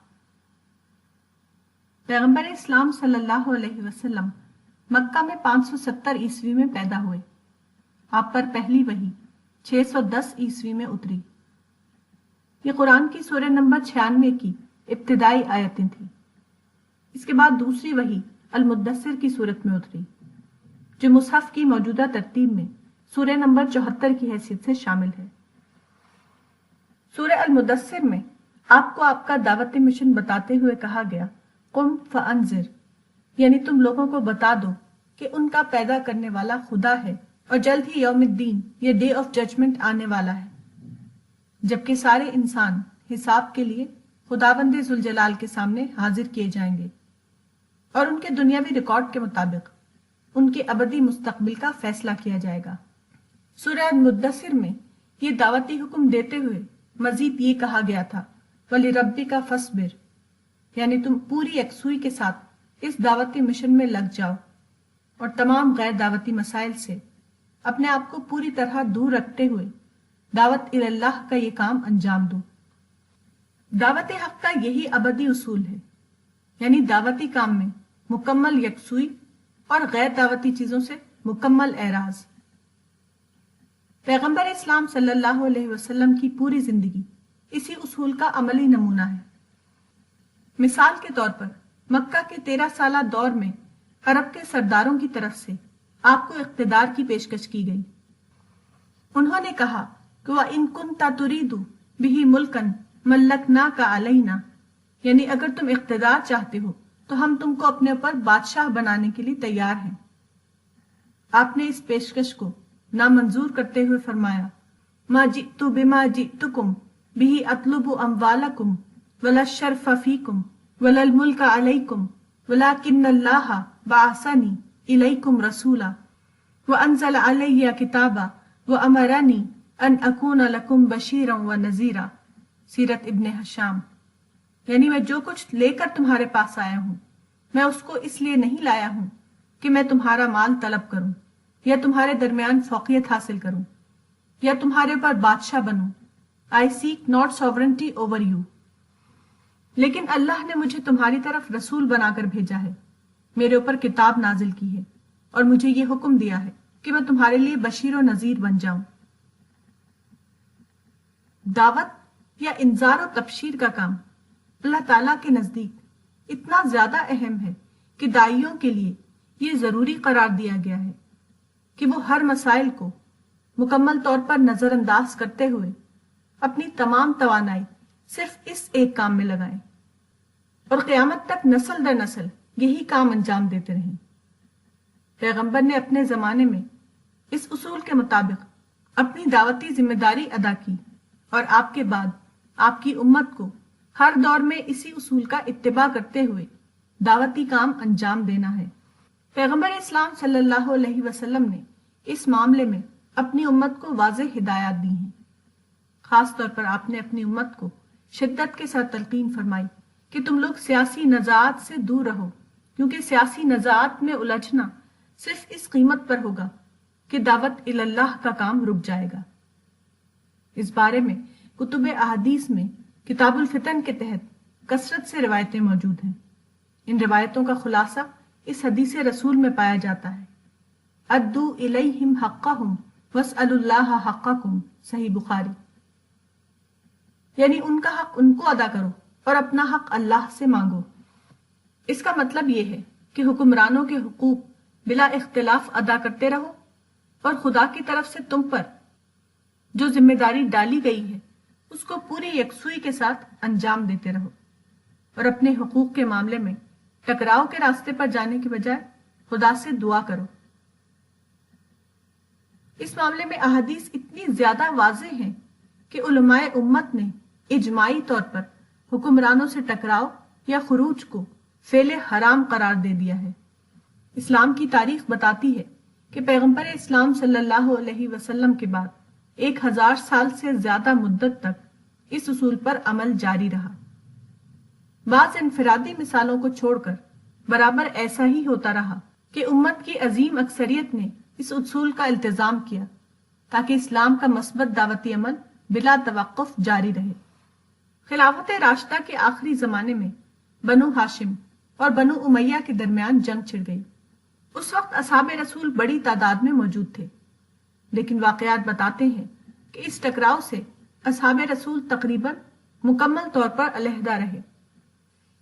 پیغمبر اسلام صلی اللہ علیہ وسلم مکہ میں 570 عیسوی میں پیدا ہوئے۔ آپ پر پہلی وحی 610 عیسوی میں اتری۔ یہ قرآن کی سورہ نمبر 96 کی ابتدائی آیتیں تھیں۔ اس کے بعد دوسری وحی المدثر کی صورت میں اتری، جو مصحف کی موجودہ ترتیب میں سورہ نمبر 74 کی حیثیت سے شامل ہے۔ سورہ المدثر میں آپ کو آپ کا دعوت مشن بتاتے ہوئے کہا گیا قم فانذر، یعنی تم لوگوں کو بتا دو کہ ان کا پیدا کرنے والا خدا ہے اور جلد ہی یوم الدین، یہ ڈے آف ججمنٹ آنے والا ہے، جبکہ سارے انسان حساب کے لیے خداوند ذوالجلال کے سامنے حاضر کیے جائیں گے اور ان کے دنیاوی ریکارڈ کے مطابق ان کے ابدی مستقبل کا فیصلہ کیا جائے گا۔ سورہ المدثر میں یہ دعوتی حکم دیتے ہوئے مزید یہ کہا گیا تھا وَلِرَبِّكَ فَاصْبِرْ، یعنی تم پوری یکسوئی کے ساتھ اس دعوتی مشن میں لگ جاؤ اور تمام غیر دعوتی مسائل سے اپنے آپ کو پوری طرح دور رکھتے ہوئے دعوت اللہ کا یہ کام انجام دو۔ دعوت حق کا یہی ابدی اصول ہے، یعنی دعوتی کام میں مکمل یکسوئی اور غیر دعوتی چیزوں سے مکمل اعراض۔ پیغمبر اسلام صلی اللہ علیہ وسلم کی پوری زندگی اسی اصول کا عملی نمونہ ہے۔ مثال کے طور پر مکہ کے 13 سالہ دور میں عرب کے سرداروں کی طرف سے آپ کو اقتدار کی پیشکش کی گئی۔ انہوں نے کہا کہ وَإِن كُنْتَ تُرِيدُ بِهِ مُلْكًا مَلَّكْنَاكَ عَلَيْنَا، یعنی اگر تم اقتدار چاہتے ہو تو ہم تم کو اپنے اوپر بادشاہ بنانے کے لیے تیار ہیں۔ آپ نے اس پیشکش کو نامنظور کرتے ہوئے فرمایا مَا جِئْتُ بِمَا جِئْتُكُمْ بِهِ أَطْلُبُ أَمْوَالَكُمْ وَلَا الشَّرْفَ فِيكُمْ وَلَا الْمُلْكَ عَلَيْكُمْ وَلَكِنَّ اللَّهَ بَعَثَنِي إِلَيْكُمْ رَسُولًا وَأَنزَلَ عَلَيَّ كِتَابًا وَأَمَرَنِي أَنْ أَكُونَ لَكُمْ بَشِيرًا وَنَذِيرًا۔ سیرت ابن ہشام، یعنی میں جو کچھ لے کر تمہارے پاس آیا ہوں، میں اس کو اس لیے نہیں لایا ہوں کہ میں تمہارا مال طلب کروں یا تمہارے درمیان فوقیت حاصل کروں یا تمہارے اوپر بادشاہ بنوں۔ I seek not sovereignty over you، لیکن اللہ نے مجھے تمہاری طرف رسول بنا کر بھیجا ہے، میرے اوپر کتاب نازل کی ہے اور مجھے یہ حکم دیا ہے کہ میں تمہارے لیے بشیر و نذیر بن جاؤں۔ دعوت یا انذار و تبشیر کا کام اللہ تعالیٰ کے نزدیک اتنا زیادہ اہم ہے کہ داعیوں کے لیے یہ ضروری قرار دیا گیا ہے کہ وہ ہر مسائل کو مکمل طور پر نظر انداز کرتے ہوئے اپنی تمام توانائی صرف اس ایک کام میں لگائیں اور قیامت تک نسل در نسل یہی کام انجام دیتے رہیں۔ پیغمبر نے اپنے زمانے میں اس اصول کے مطابق اپنی دعوتی ذمہ داری ادا کی اور آپ کے بعد آپ کی امت کو ہر دور میں اسی اصول کا اتباع کرتے ہوئے دعوتی کام انجام دینا ہے۔ پیغمبر اسلام صلی اللہ علیہ وسلم نے اس معاملے میں اپنی امت کو واضح ہدایات دی ہیں۔ خاص طور پر آپ نے اپنی امت کو شدت کے ساتھ تلقین فرمائی کہ تم لوگ سیاسی نزاعات سے دور رہو، کیونکہ سیاسی نزاعات میں الجھنا صرف اس قیمت پر ہوگا کہ دعوت اللہ کا کام رک جائے گا۔ اس بارے میں کتب احادیث میں کتاب الفتن کے تحت کثرت سے روایتیں موجود ہیں۔ ان روایتوں کا خلاصہ اس حدیث رسول میں پایا جاتا ہے، ادو الیہم حقہم واسألوا اللہ حقکم، صحیح بخاری، یعنی ان کا حق ان کو ادا کرو اور اپنا حق اللہ سے مانگو۔ اس کا مطلب یہ ہے کہ حکمرانوں کے حقوق بلا اختلاف ادا کرتے رہو اور خدا کی طرف سے تم پر جو ذمہ داری ڈالی گئی ہے اس کو پوری یکسوئی کے ساتھ انجام دیتے رہو، اور اپنے حقوق کے معاملے میں ٹکراؤ کے راستے پر جانے کے بجائے خدا سے دعا کرو۔ اس معاملے میں احادیث اتنی زیادہ واضح ہیں کہ علماء امت نے اجماعی طور پر حکمرانوں سے ٹکراؤ یا خروج کو فعل حرام قرار دے دیا ہے۔ اسلام کی تاریخ بتاتی ہے کہ پیغمبر اسلام صلی اللہ علیہ وسلم کے بعد 1000 سال سے زیادہ مدت تک اس اصول پر عمل جاری رہا۔ بعض انفرادی مثالوں کو چھوڑ کر برابر ایسا ہی ہوتا رہا کہ امت کی عظیم اکثریت نے اس اصول کا التزام کیا تاکہ اسلام کا مثبت دعوتی عمل بلا توقف جاری رہے۔ خلافت راشدہ کے آخری زمانے میں بنو ہاشم اور بنو امیہ کے درمیان جنگ چھڑ گئی۔ اس وقت اصحاب رسول بڑی تعداد میں موجود تھے، لیکن واقعات بتاتے ہیں کہ اس ٹکراؤ سے اصحاب رسول تقریباً مکمل طور پر علیحدہ رہے۔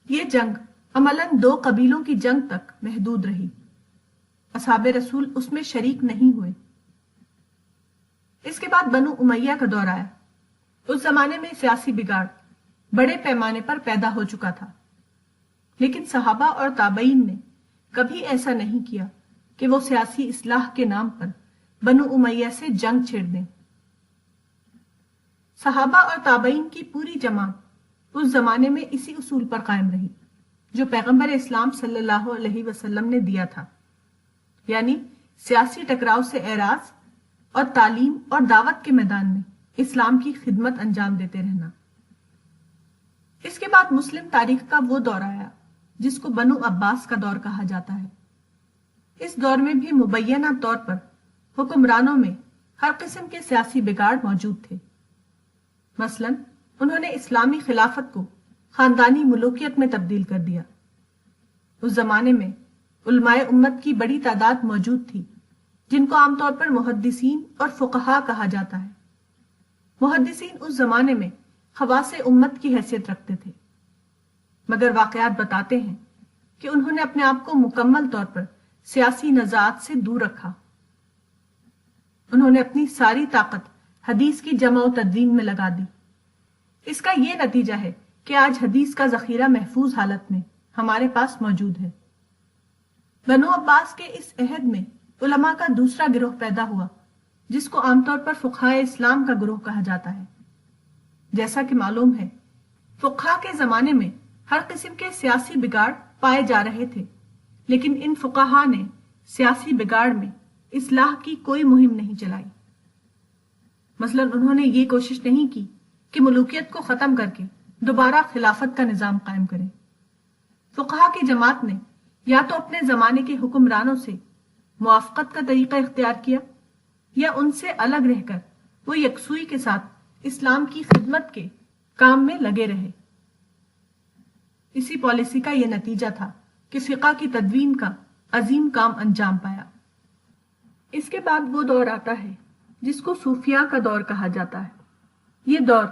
یہ جنگ عملاً 2 قبیلوں کی جنگ تک محدود رہی۔ اصحاب رسول اس میں شریک نہیں ہوئے۔ اس کے بعد بنو امیہ کا دور آیا۔ اس زمانے میں سیاسی بگاڑ بڑے پیمانے پر پیدا ہو چکا تھا، لیکن صحابہ اور تابعین نے کبھی ایسا نہیں کیا کہ وہ سیاسی اصلاح کے نام پر بنو امیہ سے جنگ چھیڑ دیں۔ صحابہ اور تابعین کی پوری جماعت اس زمانے میں اسی اصول پر قائم رہی جو پیغمبر اسلام صلی اللہ علیہ وسلم نے دیا تھا، یعنی سیاسی ٹکراؤ سے اعراض اور تعلیم اور دعوت کے میدان میں اسلام کی خدمت انجام دیتے رہنا۔ اس کے بعد مسلم تاریخ کا وہ دور آیا جس کو بنو عباس کا دور کہا جاتا ہے۔ اس دور میں بھی مبینہ طور پر حکمرانوں میں ہر قسم کے سیاسی بگاڑ موجود تھے۔ مثلا انہوں نے اسلامی خلافت کو خاندانی ملوکیت میں تبدیل کر دیا۔ اس زمانے میں علماء امت کی بڑی تعداد موجود تھی جن کو عام طور پر محدثین اور فقہاء کہا جاتا ہے۔ محدثین اس زمانے میں خواص امت کی حیثیت رکھتے تھے، مگر واقعات بتاتے ہیں کہ انہوں نے اپنے آپ کو مکمل طور پر سیاسی نزاعات سے دور رکھا۔ انہوں نے اپنی ساری طاقت حدیث کی جمع و تدوین میں لگا دی۔ اس کا یہ نتیجہ ہے کہ آج حدیث کا ذخیرہ محفوظ حالت میں ہمارے پاس موجود ہے۔ بنو عباس کے اس عہد میں علماء کا دوسرا گروہ پیدا ہوا جس کو عام طور پر فقہاء اسلام کا گروہ کہا جاتا ہے۔ جیسا کہ معلوم ہے، فقہاء کے زمانے میں ہر قسم کے سیاسی بگاڑ پائے جا رہے تھے، لیکن ان فقہاء نے سیاسی بگاڑ میں اصلاح کی کوئی مہم نہیں چلائی۔ مثلا انہوں نے یہ کوشش نہیں کی کہ ملوکیت کو ختم کر کے دوبارہ خلافت کا نظام قائم کریں۔ فقہاء کی جماعت نے یا تو اپنے زمانے کے حکمرانوں سے موافقت کا طریقہ اختیار کیا یا ان سے الگ رہ کر وہ یکسوئی کے ساتھ اسلام کی خدمت کے کام میں لگے رہے۔ اسی پالیسی کا یہ نتیجہ تھا کہ فقہ کی تدوین کا عظیم کام انجام پایا۔ اس کے بعد وہ دور آتا ہے جس کو صوفیاء کا دور کہا جاتا ہے۔ یہ دور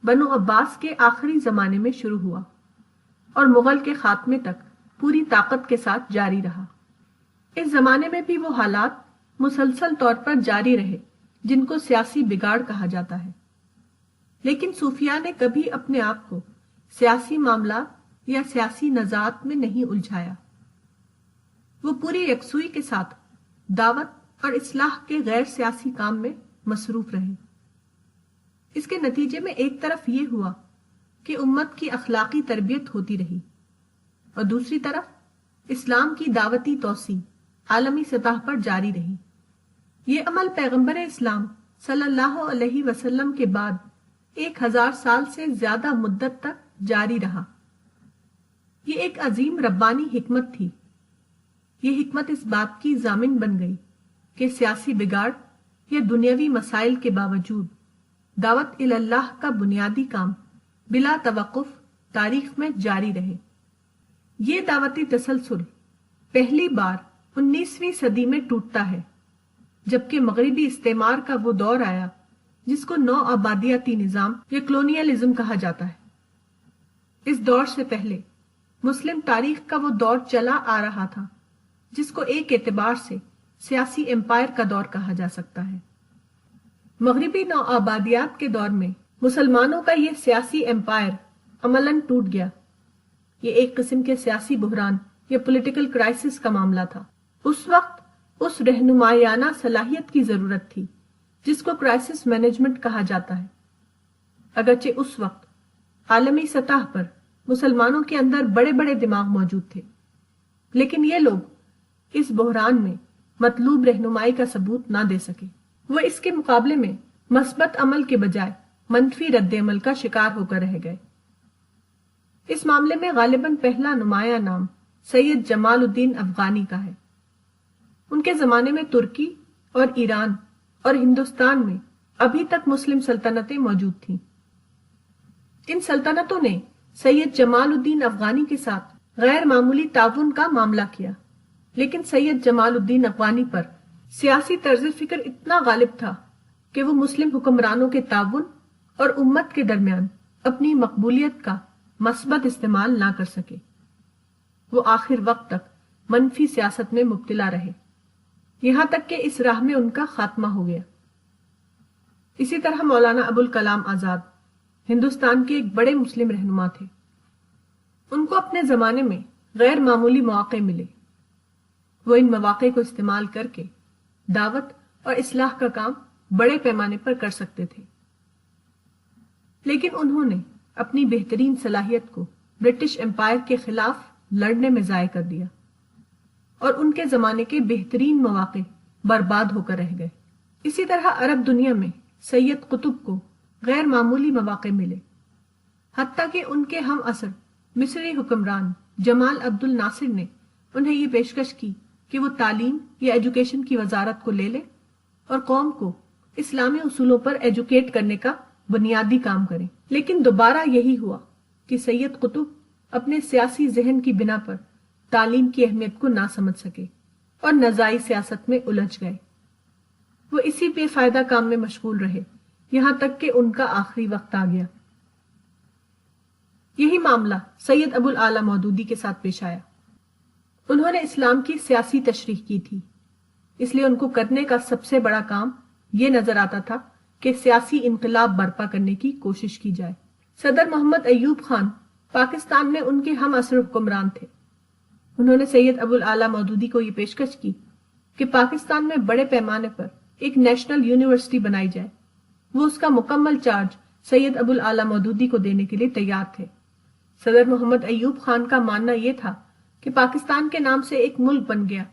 بنو عباس کے آخری زمانے میں شروع ہوا اور مغل کے خاتمے تک پوری طاقت کے ساتھ جاری رہا۔ اس زمانے میں بھی وہ حالات مسلسل طور پر جاری رہے جن کو سیاسی بگاڑ کہا جاتا ہے، لیکن صوفیاء نے کبھی اپنے آپ کو سیاسی معاملات یا سیاسی نزاعات میں نہیں الجھایا۔ وہ پوری یکسوئی کے ساتھ دعوت اور اصلاح کے غیر سیاسی کام میں مصروف رہے۔ اس کے نتیجے میں ایک طرف یہ ہوا کہ امت کی اخلاقی تربیت ہوتی رہی اور دوسری طرف اسلام کی دعوتی توسیع عالمی سطح پر جاری رہی۔ یہ عمل پیغمبر اسلام صلی اللہ علیہ وسلم کے بعد 1000 سال سے زیادہ مدت تک جاری رہا۔ یہ ایک عظیم ربانی حکمت تھی۔ یہ حکمت اس بات کی ضامن بن گئی کہ سیاسی بگاڑ یا دنیاوی مسائل کے باوجود دعوت اللہ کا بنیادی کام بلا توقف تاریخ میں جاری رہے۔ یہ دعوتی تسلسل پہلی بار 19ویں صدی میں ٹوٹتا ہے، جبکہ مغربی استعمار کا وہ دور آیا جس کو نو آبادیاتی نظام یا کلونیلزم کہا جاتا ہے۔ اس دور سے پہلے مسلم تاریخ کا وہ دور چلا آ رہا تھا جس کو ایک اعتبار سے سیاسی امپائر کا دور کہا جا سکتا ہے۔ مغربی نو آبادیات کے دور میں مسلمانوں کا یہ سیاسی امپائر عملاً ٹوٹ گیا۔ یہ ایک قسم کے سیاسی بحران یا پولیٹیکل کرائسس کا معاملہ تھا۔ اس وقت اس رہنمائیانہ صلاحیت کی ضرورت تھی جس کو کرائسس مینجمنٹ کہا جاتا ہے۔ اگرچہ اس وقت عالمی سطح پر مسلمانوں کے اندر بڑے بڑے دماغ موجود تھے، لیکن یہ لوگ اس بحران میں مطلوب رہنمائی کا ثبوت نہ دے سکے۔ وہ اس کے مقابلے میں مثبت عمل کے بجائے منفی رد عمل کا شکار ہو کر رہ گئے۔ اس معاملے میں غالباً پہلا نمایاں نام سید جمال الدین افغانی کا ہے۔ ان کے زمانے میں ترکی اور ایران اور ہندوستان میں ابھی تک مسلم سلطنتیں موجود تھیں۔ ان سلطنتوں نے سید جمال الدین افغانی کے ساتھ غیر معمولی تعاون کا معاملہ کیا، لیکن سید جمال الدین افغانی پر سیاسی طرز فکر اتنا غالب تھا کہ وہ مسلم حکمرانوں کے تعاون اور امت کے درمیان اپنی مقبولیت کا مثبت استعمال نہ کر سکے۔ وہ آخر وقت تک منفی سیاست میں مبتلا رہے، یہاں تک کہ اس راہ میں ان کا خاتمہ ہو گیا۔ اسی طرح مولانا ابوالکلام آزاد ہندوستان کے ایک بڑے مسلم رہنما تھے۔ ان کو اپنے زمانے میں غیر معمولی مواقع ملے۔ وہ ان مواقع کو استعمال کر کے دعوت اور اصلاح کا کام بڑے پیمانے پر کر سکتے تھے، لیکن انہوں نے اپنی بہترین صلاحیت کو برٹش امپائر کے خلاف لڑنے میں ضائع کر دیا اور ان کے زمانے کے بہترین مواقع برباد ہو کر رہ گئے۔ اسی طرح عرب دنیا میں سید قطب کو غیر معمولی مواقع ملے، حتیٰ کہ ان کے ہم عصر مصری حکمران جمال عبد الناصر نے انہیں یہ پیشکش کی کہ وہ تعلیم یا ایجوکیشن کی وزارت کو لے لے اور قوم کو اسلامی اصولوں پر ایجوکیٹ کرنے کا بنیادی کام کریں، لیکن دوبارہ یہی ہوا کہ سید قطب اپنے سیاسی ذہن کی بنا پر تعلیم کی اہمیت کو نہ سمجھ سکے اور نزاعی سیاست میں الجھ گئے۔ وہ اسی بے فائدہ کام میں مشغول رہے یہاں تک کہ ان کا آخری وقت آ گیا۔ یہی معاملہ سید ابو الاعلی مودودی کے ساتھ پیش آیا۔ انہوں نے اسلام کی سیاسی تشریح کی تھی، اس لیے ان کو کرنے کا سب سے بڑا کام یہ نظر آتا تھا کہ سیاسی انقلاب برپا کرنے کی کوشش کی جائے۔ صدر محمد ایوب خان پاکستان میں ان کے ہم عصر حکمران تھے۔ انہوں نے سید ابو الاعلی مودودی کو یہ پیشکش کی کہ پاکستان میں بڑے پیمانے پر ایک نیشنل یونیورسٹی بنائی جائے۔ وہ اس کا مکمل چارج سید ابو الاعلی مودودی کو دینے کے لیے تیار تھے۔ صدر محمد ایوب خان کا ماننا یہ تھا کہ پاکستان کے نام سے ایک ملک بن گیا،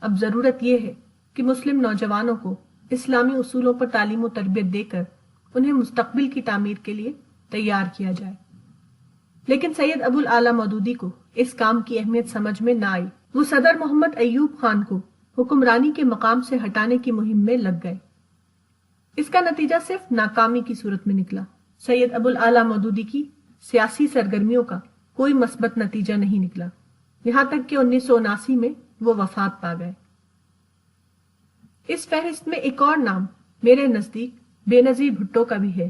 اب ضرورت یہ ہے کہ مسلم نوجوانوں کو اسلامی اصولوں پر تعلیم و تربیت دے کر انہیں مستقبل کی تعمیر کے لیے تیار کیا جائے۔ لیکن سید ابو الاعلی مودودی کو اس کام کی اہمیت سمجھ میں نہ آئی۔ وہ صدر محمد ایوب خان کو حکمرانی کے مقام سے ہٹانے کی مہم میں لگ گئے۔ اس کا نتیجہ صرف ناکامی کی صورت میں نکلا۔ سید ابو الاعلی مودودی کی سیاسی سرگرمیوں کا کوئی مثبت نتیجہ نہیں نکلا، یہاں تک کہ 1979 میں وہ وفات پا گئے۔ اس فہرست میں ایک اور نام میرے نزدیک بے نظیر بھٹو کا بھی ہے۔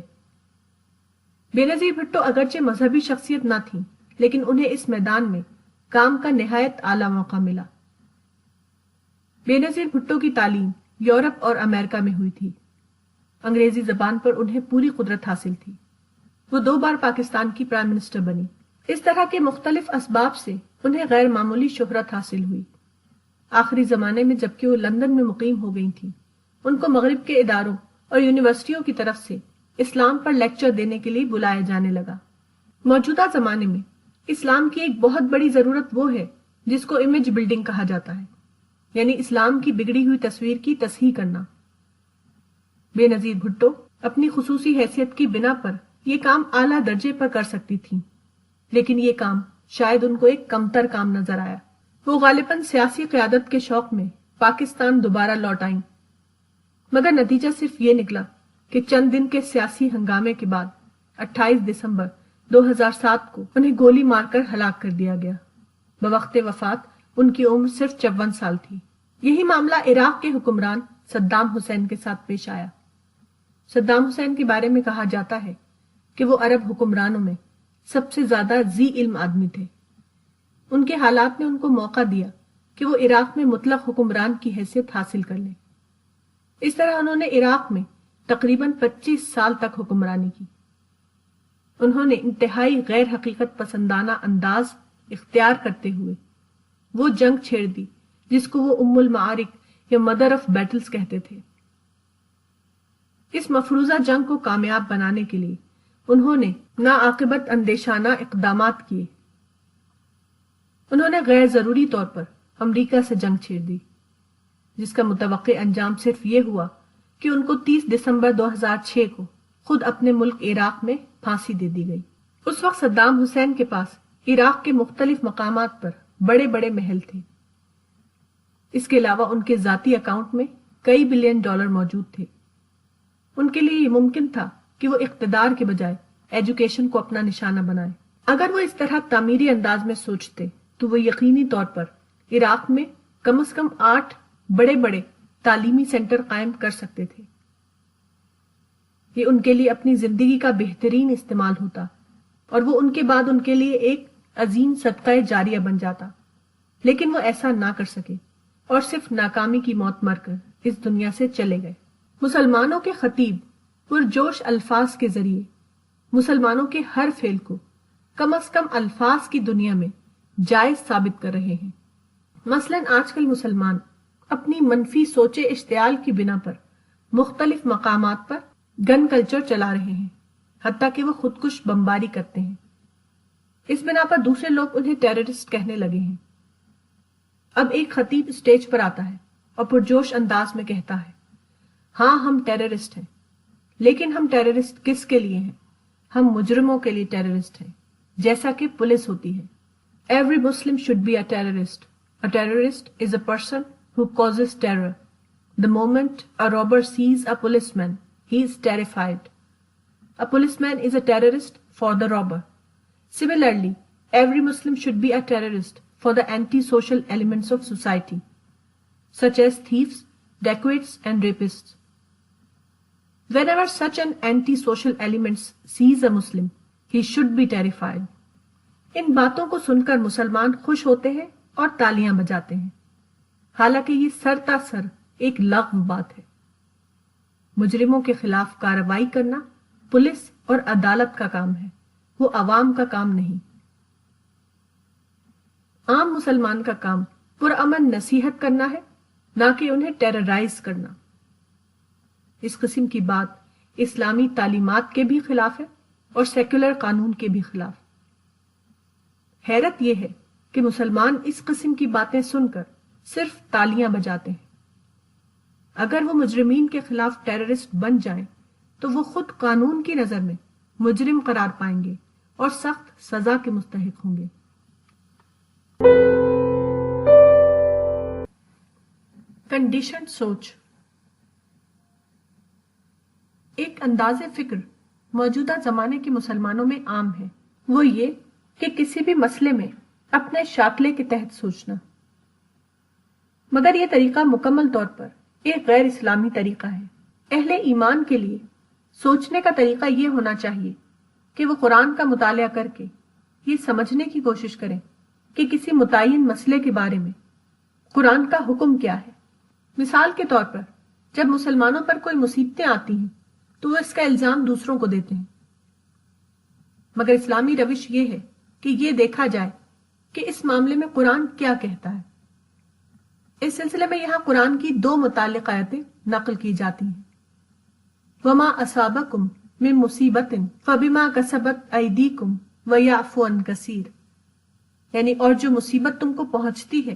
بے نظیر بھٹو اگرچہ مذہبی شخصیت نہ تھی، لیکن انہیں اس میدان میں کام کا نہایت اعلیٰ موقع ملا۔ بے نظیر بھٹو کی تعلیم یورپ اور امریکہ میں ہوئی تھی۔ انگریزی زبان پر انہیں پوری قدرت حاصل تھی۔ وہ 2 بار پاکستان کی پرائم منسٹر بنی۔ اس طرح کے مختلف اسباب سے انہیں غیر معمولی شہرت حاصل ہوئی۔ آخری زمانے میں جبکہ وہ لندن میں مقیم ہو گئی تھیں، ان کو مغرب کے اداروں اور یونیورسٹیوں کی طرف سے اسلام پر لیکچر دینے کے لیے بلایا جانے لگا۔ موجودہ زمانے میں اسلام کی ایک بہت بڑی ضرورت وہ ہے جس کو امیج بلڈنگ کہا جاتا ہے، یعنی اسلام کی بگڑی ہوئی تصویر کی تصحیح کرنا۔ بے نظیر بھٹو اپنی خصوصی حیثیت کی بنا پر یہ کام اعلیٰ درجے پر کر سکتی تھیں، لیکن یہ کام شاید ان کو ایک کمتر کام نظر آیا۔ وہ غالباً سیاسی قیادت کے شوق میں پاکستان دوبارہ لوٹ آئیں، مگر نتیجہ صرف یہ نکلا کہ چند دن کے سیاسی ہنگامے کے بعد 28 دسمبر 2007 کو انہیں گولی مار کر ہلاک کر دیا گیا۔ بوقت وفات ان کی عمر صرف 54 سال تھی۔ یہی معاملہ عراق کے حکمران صدام حسین کے ساتھ پیش آیا۔ صدام حسین کے بارے میں کہا جاتا ہے کہ وہ عرب حکمرانوں میں سب سے زیادہ ذی علم آدمی تھے۔ ان کے حالات نے ان کو موقع دیا کہ وہ عراق میں مطلق حکمران کی حیثیت حاصل کر لیں۔ اس طرح انہوں نے عراق میں تقریباً 25 سال تک حکمرانی کی۔ انہوں نے انتہائی غیر حقیقت پسندانہ انداز اختیار کرتے ہوئے وہ جنگ چھیڑ دی جس کو وہ ام المعارک یا مدر آف بیٹلز کہتے تھے۔ اس مفروضہ جنگ کو کامیاب بنانے کے لیے انہوں نے ناعاقبت اندیشانہ اقدامات کیے۔ انہوں نے غیر ضروری طور پر امریکہ سے جنگ چھیڑ دی، جس کا متوقع انجام صرف یہ ہوا کہ ان کو 30 دسمبر 2006 کو خود اپنے ملک عراق میں پھانسی دے دی گئی۔ اس وقت صدام حسین کے پاس عراق کے مختلف مقامات پر بڑے بڑے محل تھے۔ اس کے علاوہ ان کے ذاتی اکاؤنٹ میں کئی بلین ڈالر موجود تھے۔ ان کے لیے یہ ممکن تھا کہ وہ اقتدار کے بجائے ایجوکیشن کو اپنا نشانہ بنائیں۔ اگر وہ اس طرح تعمیری انداز میں سوچتے تو وہ یقینی طور پر عراق میں کم از کم 8 بڑے بڑے تعلیمی سینٹر قائم کر سکتے تھے۔ یہ ان کے لیے اپنی زندگی کا بہترین استعمال ہوتا اور وہ ان کے بعد ان کے لیے ایک عظیم صدقہ جاریہ بن جاتا، لیکن وہ ایسا نہ کر سکے اور صرف ناکامی کی موت مر کر اس دنیا سے چلے گئے۔ مسلمانوں کے خطیب پرجوش الفاظ کے ذریعے مسلمانوں کے ہر فعل کو کم از کم الفاظ کی دنیا میں جائز ثابت کر رہے ہیں۔ مثلاً آج کل مسلمان اپنی منفی سوچ اشتعال کی بنا پر مختلف مقامات پر گن کلچر چلا رہے ہیں، حتیٰ کہ وہ خودکش بمباری کرتے ہیں۔ اس بنا پر دوسرے لوگ انہیں ٹیررسٹ کہنے لگے ہیں۔ اب ایک خطیب اسٹیج پر آتا ہے اور پرجوش انداز میں کہتا ہے، ہاں ہم ٹیررسٹ ہیں، لیکن ہم ٹیررسٹ کس کے لیے ہیں؟ ہم مجرموں کے لیے ٹیررسٹ ہیں، جیسا کہ پولیس ہوتی ہے۔ Every Muslim should be a terrorist. A terrorist is a person who causes terror. The moment a robber sees a policeman, he is terrified. A policeman is a terrorist for the robber. Similarly, every Muslim should be a terrorist for the anti-social elements of society, such as thieves, dacoits, and rapists. Whenever such an anti-social element sees a Muslim, he should be terrified. ان باتوں کو سن کر مسلمان خوش ہوتے ہیں اور تالیاں بجاتے ہیں، حالانکہ یہ سر تا سر ایک لغو بات ہے۔ مجرموں کے خلاف کارروائی کرنا پولیس اور عدالت کا کام ہے، وہ عوام کا کام نہیں۔ عام مسلمان کا کام پرامن نصیحت کرنا ہے، نہ کہ انہیں ٹیررائز کرنا۔ اس قسم کی بات اسلامی تعلیمات کے بھی خلاف ہے اور سیکولر قانون کے بھی خلاف۔ حیرت یہ ہے کہ مسلمان اس قسم کی باتیں سن کر صرف تالیاں بجاتے ہیں۔ اگر وہ مجرمین کے خلاف ٹیررسٹ بن جائیں تو وہ خود قانون کی نظر میں مجرم قرار پائیں گے اور سخت سزا کے مستحق ہوں گے۔ کنڈیشنڈ سوچ۔ ایک انداز فکر موجودہ زمانے کے مسلمانوں میں عام ہے، وہ یہ کہ کسی بھی مسئلے میں اپنے شاکلے کے تحت سوچنا، مگر یہ طریقہ مکمل طور پر ایک غیر اسلامی طریقہ ہے۔ اہل ایمان کے لیے سوچنے کا طریقہ یہ ہونا چاہیے کہ وہ قرآن کا مطالعہ کر کے یہ سمجھنے کی کوشش کریں کہ کسی متعین مسئلے کے بارے میں قرآن کا حکم کیا ہے۔ مثال کے طور پر جب مسلمانوں پر کوئی مصیبتیں آتی ہیں تو وہ اس کا الزام دوسروں کو دیتے ہیں، مگر اسلامی روش یہ ہے کہ یہ دیکھا جائے کہ اس معاملے میں قرآن کیا کہتا ہے۔ اس سلسلے میں یہاں قرآن کی 2 متعلق آیتیں نقل کی جاتی ہیں۔ وَمَا أَصَابَكُم مِّن مُّصِيبَةٍ فَبِمَا كَسَبَتْ أَيْدِيكُمْ وَيَعْفُو عَن كَثِيرٍ، یعنی اور جو مصیبت تم کو پہنچتی ہے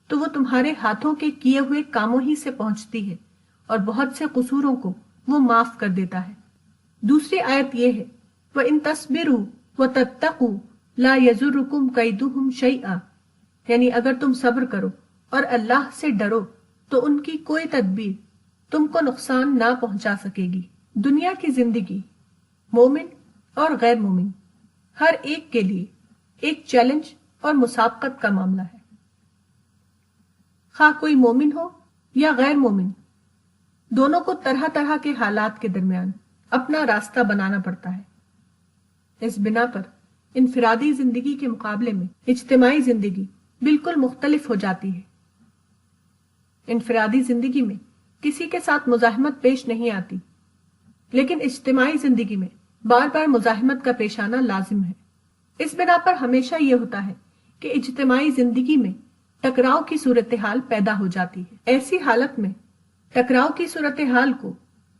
تو وہ تمہارے ہاتھوں کے کیے ہوئے کاموں ہی سے پہنچتی ہے، اور بہت سے قصوروں کو وہ معاف کر دیتا ہے۔ دوسری آیت یہ ہے وَإِن تَصْبِرُوا وَتَتَّقُوا لَا يَضُرُّكُمْ كَيْدُهُمْ شَيْئًا، یعنی اگر تم صبر کرو اور اللہ سے ڈرو تو ان کی کوئی تدبیر تم کو نقصان نہ پہنچا سکے گی۔ دنیا کی زندگی مومن اور غیر مومن ہر ایک کے لیے ایک چیلنج اور مسابقت کا معاملہ ہے۔ خواہ کوئی مومن ہو یا غیر مومن، دونوں کو طرح طرح کے حالات کے درمیان اپنا راستہ بنانا پڑتا ہے۔ اس بنا پر انفرادی زندگی کے مقابلے میں اجتماعی زندگی بالکل مختلف ہو جاتی ہے۔ انفرادی زندگی میں کسی کے ساتھ مزاحمت پیش نہیں آتی، لیکن اجتماعی زندگی میں بار بار مزاحمت کا پیش آنا لازم ہے۔ اس بنا پر ہمیشہ یہ ہوتا ہے کہ اجتماعی زندگی میں ٹکراؤ کی صورتحال پیدا ہو جاتی ہے۔ ایسی حالت میں ٹکراؤ کی صورتحال کو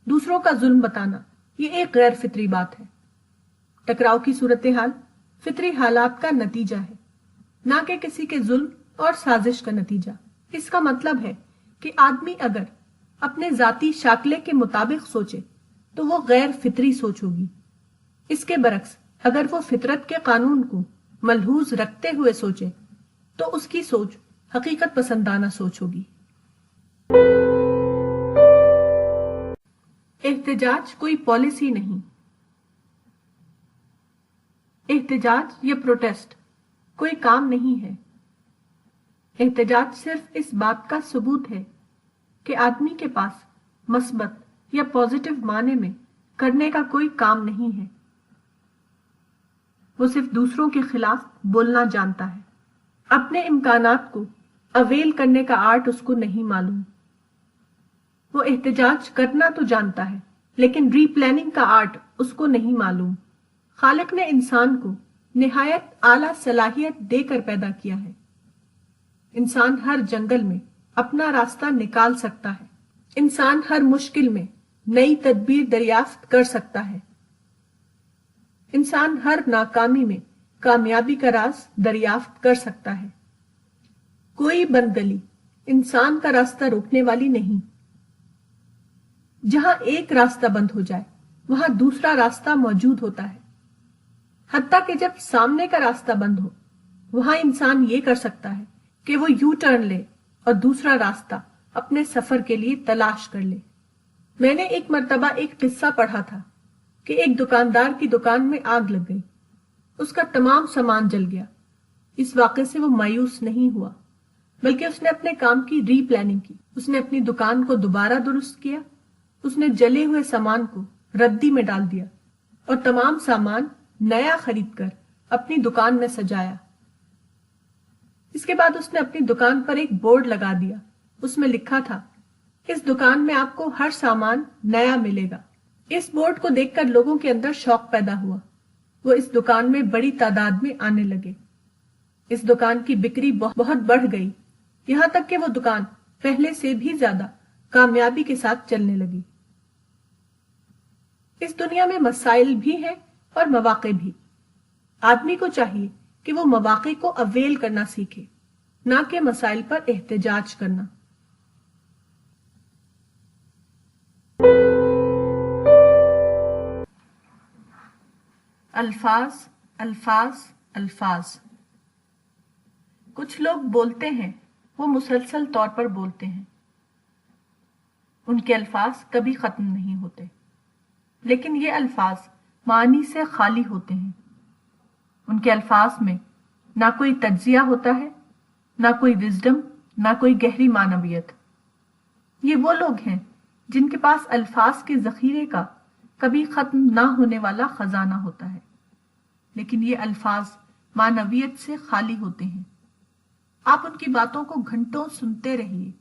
دوسروں کا ظلم بتانا یہ ایک غیر فطری بات ہے۔ ٹکراؤ کی صورتحال فطری حالات کا نتیجہ ہے، نہ کہ کسی کے ظلم اور سازش کا نتیجہ۔ اس کا مطلب ہے کہ آدمی اگر اپنے ذاتی شاکلے کے مطابق سوچے تو وہ غیر فطری سوچ ہوگی۔ اس کے برعکس اگر وہ فطرت کے قانون کو ملحوظ رکھتے ہوئے سوچے تو اس کی سوچ حقیقت پسندانہ سوچ ہوگی۔ احتجاج کوئی پالیسی نہیں۔ احتجاج یا پروٹیسٹ کوئی کام نہیں ہے۔ احتجاج صرف اس بات کا ثبوت ہے کہ آدمی کے پاس مثبت یا پازیٹو معنی میں کرنے کا کوئی کام نہیں ہے۔ وہ صرف دوسروں کے خلاف بولنا جانتا ہے۔ اپنے امکانات کو اویل کرنے کا آرٹ اس کو نہیں معلوم۔ وہ احتجاج کرنا تو جانتا ہے لیکن ری پلاننگ کا آرٹ اس کو نہیں معلوم۔ خالق نے انسان کو نہایت اعلیٰ صلاحیت دے کر پیدا کیا ہے۔ انسان ہر جنگل میں اپنا راستہ نکال سکتا ہے۔ انسان ہر مشکل میں نئی تدبیر دریافت کر سکتا ہے۔ انسان ہر ناکامی میں کامیابی کا راز دریافت کر سکتا ہے۔ کوئی بندگلی انسان کا راستہ روکنے والی نہیں۔ جہاں ایک راستہ بند ہو جائے وہاں دوسرا راستہ موجود ہوتا ہے۔ حتیٰ کہ جب سامنے کا راستہ بند ہو وہاں انسان یہ کر سکتا ہے کہ وہ یو ٹرن لے اور دوسرا راستہ اپنے سفر کے لیے تلاش کر لے۔ میں نے ایک مرتبہ ایک قصہ پڑھا تھا کہ ایک دکاندار کی دکان میں آگ لگ گئی، اس کا تمام سامان جل گیا۔ اس واقعے سے وہ مایوس نہیں ہوا بلکہ اس نے اپنے کام کی ری پلاننگ کی۔ اس نے اپنی دکان کو دوبارہ درست کیا، اس نے جلے ہوئے سامان کو ردی میں ڈال دیا اور تمام سامان نیا خرید کر اپنی دکان میں سجایا۔ اس کے بعد اس نے اپنی دکان پر ایک بورڈ لگا دیا، اس میں لکھا تھا اس دکان میں آپ کو ہر سامان نیا ملے گا۔ اس بورڈ کو دیکھ کر لوگوں کے اندر شوق پیدا ہوا، وہ اس دکان میں بڑی تعداد میں آنے لگے۔ اس دکان کی بکری بہت بڑھ گئی، یہاں تک کہ وہ دکان پہلے سے بھی زیادہ کامیابی کے ساتھ چلنے لگی۔ اس دنیا میں مسائل بھی ہیں اور مواقع بھی۔ آدمی کو چاہیے کہ وہ مواقع کو اویل کرنا سیکھے، نہ کہ مسائل پر احتجاج کرنا۔ الفاظ الفاظ الفاظ۔ کچھ لوگ بولتے ہیں وہ مسلسل طور پر بولتے ہیں، ان کے الفاظ کبھی ختم نہیں ہوتے، لیکن یہ الفاظ معنی سے خالی ہوتے ہیں۔ ان کے الفاظ میں نہ کوئی تجزیہ ہوتا ہے، نہ کوئی وزڈم، نہ کوئی گہری معنویت۔ یہ وہ لوگ ہیں جن کے پاس الفاظ کے ذخیرے کا کبھی ختم نہ ہونے والا خزانہ ہوتا ہے، لیکن یہ الفاظ معنویت سے خالی ہوتے ہیں۔ آپ ان کی باتوں کو گھنٹوں سنتے رہیے،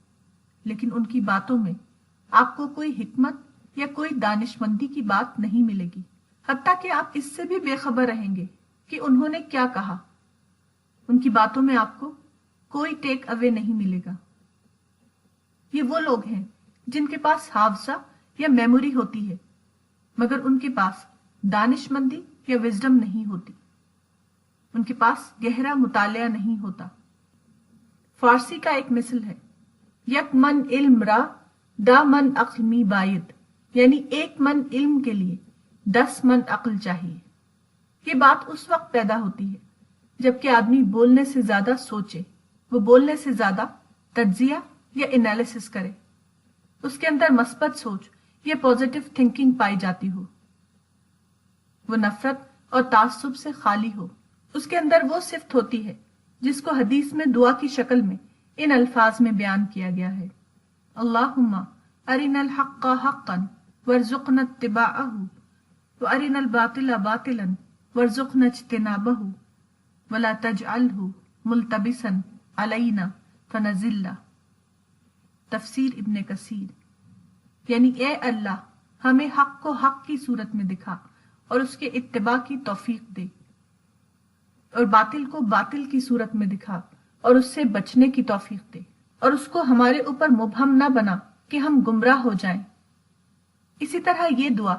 لیکن ان کی باتوں میں آپ کو کوئی حکمت یا کوئی دانشمندی کی بات نہیں ملے گی، حتیٰ کہ آپ اس سے بھی بے خبر رہیں گے کہ انہوں نے کیا کہا۔ ان کی باتوں میں آپ کو کوئی ٹیک اوے نہیں ملے گا۔ یہ وہ لوگ ہیں جن کے پاس حافظہ یا میموری ہوتی ہے، مگر ان کے پاس دانشمندی یا وزڈم نہیں ہوتی، ان کے پاس گہرا مطالعہ نہیں ہوتا۔ فارسی کا ایک مثل ہے، یک من علم را دا من عقل می باید، یعنی 1 من علم کے لیے 10 من عقل چاہیے۔ یہ بات اس وقت پیدا ہوتی ہے جبکہ آدمی بولنے سے زیادہ سوچے، وہ بولنے سے زیادہ تجزیہ یا انالیسس کرے، اس کے اندر مثبت سوچ یا پازیٹیو تھنکنگ پائی جاتی ہو، وہ نفرت اور تعصب سے خالی ہو، اس کے اندر وہ صفت ہوتی ہے جس کو حدیث میں دعا کی شکل میں ان الفاظ میں بیان کیا گیا ہے: اللہم ارنا الحق حقا وارزقنا اتباعہ وارنا الباطل باطلا وارزقنا اجتنابہ ولا تجعلہ ملتبسا علینا فنزل۔ تفسیر ابن کثیر، یعنی اے اللہ ہمیں حق کو حق کی صورت میں دکھا اور اس کے اتباع کی توفیق دے، اور باطل کو باطل کی صورت میں دکھا اور اس سے بچنے کی توفیق دے، اور اس کو ہمارے اوپر مبہم نہ بنا کہ ہم گمراہ ہو جائیں۔ اسی طرح یہ دعا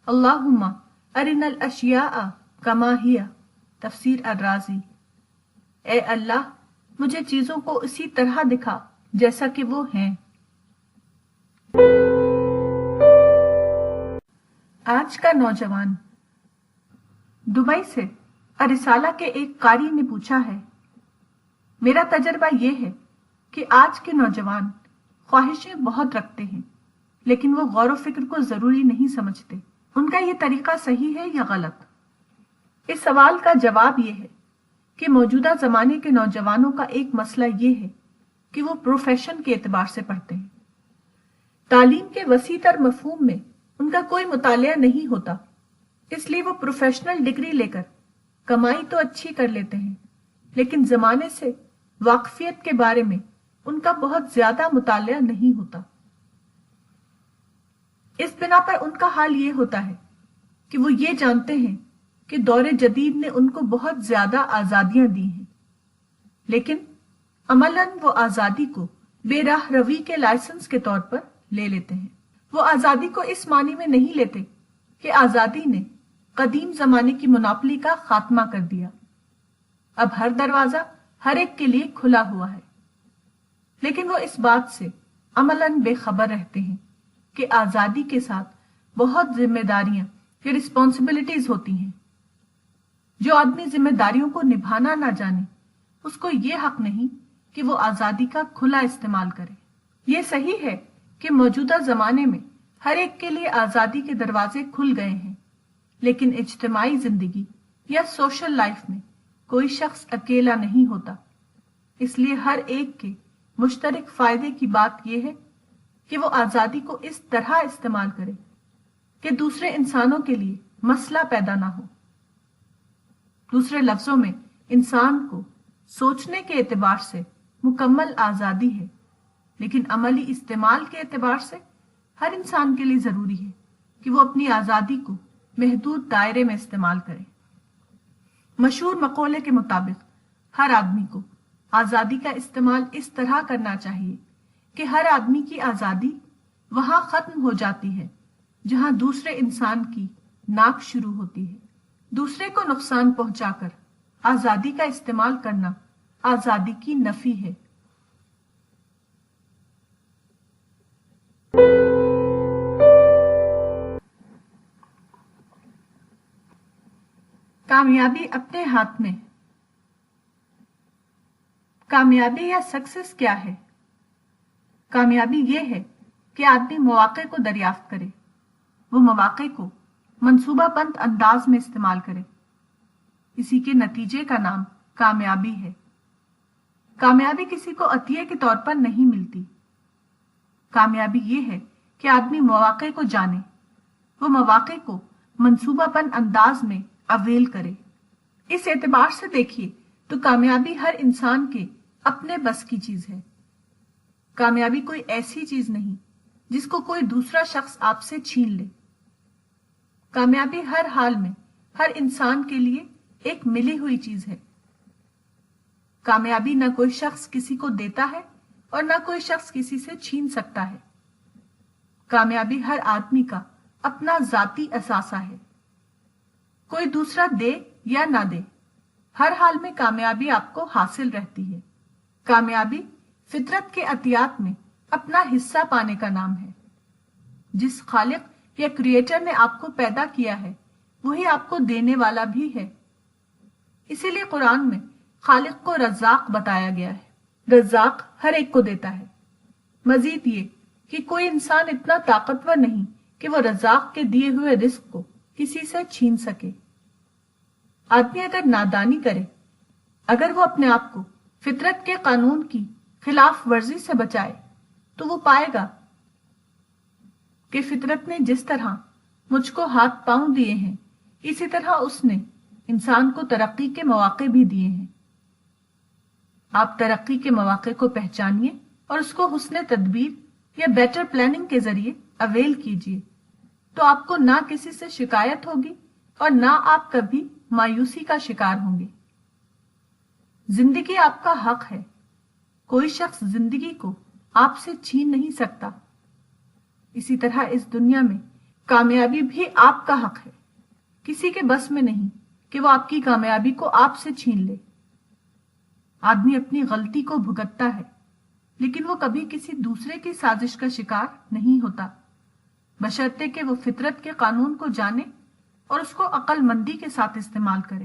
اللہم ارنا الاشیاء کما ہی، تفسیر الرازی، اے اللہ مجھے چیزوں کو اسی طرح دکھا جیسا کہ وہ ہیں۔ آج کا نوجوان۔ دبئی سے رسالہ کے ایک قاری نے پوچھا ہے، میرا تجربہ یہ ہے کہ آج کے نوجوان خواہشیں بہت رکھتے ہیں، لیکن وہ غور و فکر کو ضروری نہیں سمجھتے، ان کا یہ طریقہ صحیح ہے یا غلط؟ اس سوال کا جواب یہ ہے کہ موجودہ زمانے کے نوجوانوں کا ایک مسئلہ یہ ہے کہ وہ پروفیشن کے اعتبار سے پڑھتے ہیں۔ تعلیم کے وسیع تر مفہوم میں ان کا کوئی مطالعہ نہیں ہوتا، اس لیے وہ پروفیشنل ڈگری لے کر کمائی تو اچھی کر لیتے ہیں، لیکن زمانے سے واقفیت کے بارے میں ان کا بہت زیادہ مطالعہ نہیں ہوتا۔ اس بنا پر ان کا حال یہ ہوتا ہے کہ وہ یہ جانتے ہیں کہ دور جدید نے ان کو بہت زیادہ آزادیاں دی ہیں، لیکن عملاً وہ آزادی کو بے راہ روی کے لائسنس کے طور پر لے لیتے ہیں۔ وہ آزادی کو اس معنی میں نہیں لیتے کہ آزادی نے قدیم زمانے کی مناپلی کا خاتمہ کر دیا، اب ہر دروازہ ہر ایک کے لیے کھلا ہوا ہے، لیکن وہ اس بات سے عملاً بے خبر رہتے ہیں کہ آزادی کے ساتھ بہت ذمہ داریاں یا رسپانسبلٹیز ہوتی ہیں۔ جو آدمی ذمہ داریوں کو نبھانا نہ جانے، اس کو یہ حق نہیں کہ وہ آزادی کا کھلا استعمال کرے۔ یہ صحیح ہے کہ موجودہ زمانے میں ہر ایک کے لیے آزادی کے دروازے کھل گئے ہیں، لیکن اجتماعی زندگی یا سوشل لائف میں کوئی شخص اکیلا نہیں ہوتا، اس لیے ہر ایک کے مشترک فائدے کی بات یہ ہے کہ وہ آزادی کو اس طرح استعمال کرے کہ دوسرے انسانوں کے لیے مسئلہ پیدا نہ ہو۔ دوسرے لفظوں میں انسان کو سوچنے کے اعتبار سے مکمل آزادی ہے، لیکن عملی استعمال کے اعتبار سے ہر انسان کے لیے ضروری ہے کہ وہ اپنی آزادی کو محدود دائرے میں استعمال کرے۔ مشہور مقولے کے مطابق ہر آدمی کو آزادی کا استعمال اس طرح کرنا چاہیے کہ ہر آدمی کی آزادی وہاں ختم ہو جاتی ہے جہاں دوسرے انسان کی ناک شروع ہوتی ہے۔ دوسرے کو نقصان پہنچا کر آزادی کا استعمال کرنا آزادی کی نفی ہے۔ کامیابی اپنے ہاتھ میں۔ کامیابی یا سکسس کیا ہے؟ کامیابی یہ ہے کہ آدمی مواقع کو دریافت کرے، وہ مواقع کو منصوبہ بند انداز میں استعمال کرے، اسی کے نتیجے کا نام کامیابی ہے۔ کامیابی کسی کو عطیے کے طور پر نہیں ملتی، کامیابی یہ ہے کہ آدمی مواقع کو جانے، وہ مواقع کو منصوبہ بند انداز میں اویل کرے۔ اس اعتبار سے دیکھیے تو کامیابی ہر انسان کے اپنے بس کی چیز ہے۔ کامیابی کوئی ایسی چیز نہیں جس کو کوئی دوسرا شخص آپ سے چھین لے۔ کامیابی ہر حال میں ہر انسان کے لیے ایک ملی ہوئی چیز ہے۔ کامیابی نہ کوئی شخص کسی کو دیتا ہے اور نہ کوئی شخص کسی سے چھین سکتا ہے۔ کامیابی ہر آدمی کا اپنا ذاتی اثاثہ ہے۔ کوئی دوسرا دے یا نہ دے، ہر حال میں کامیابی آپ کو حاصل رہتی ہے۔ کامیابی فطرت کے عطیات میں اپنا حصہ پانے کا نام ہے۔ جس خالق یا کریٹر نے آپ کو پیدا کیا ہے وہی آپ کو دینے والا بھی ہے۔ اسی لیے قرآن میں خالق کو رزاق بتایا گیا ہے۔ رزاق ہر ایک کو دیتا ہے۔ مزید یہ کہ کوئی انسان اتنا طاقتور نہیں کہ وہ رزاق کے دیے ہوئے رزق کو کسی سے چھین سکے۔ آدمی اگر نادانی کرے، اگر وہ اپنے آپ کو فطرت کے قانون کی خلاف ورزی سے بچائے، تو وہ پائے گا کہ فطرت نے جس طرح مجھ کو ہاتھ پاؤں دیے ہیں، اسی طرح اس نے انسان کو ترقی کے مواقع بھی دیے ہیں۔ آپ ترقی کے مواقع کو پہچانیے اور اس کو حسن تدبیر یا بیٹر پلاننگ کے ذریعے اویل کیجیے، تو آپ کو نہ کسی سے شکایت ہوگی اور نہ آپ کبھی مایوسی کا شکار ہوں گے۔ زندگی آپ کا حق ہے۔ کوئی شخص زندگی کو آپ سے چھین نہیں سکتا۔ اسی طرح اس دنیا میں کامیابی بھی آپ کا حق ہے۔ کسی کے بس میں نہیں کہ وہ آپ کی کامیابی کو آپ سے چھین لے۔ آدمی اپنی غلطی کو بھگتتا ہے، لیکن وہ کبھی کسی دوسرے کی سازش کا شکار نہیں ہوتا، بشرطے کہ وہ فطرت کے قانون کو جانے اور اس کو عقل مندی کے ساتھ استعمال کرے۔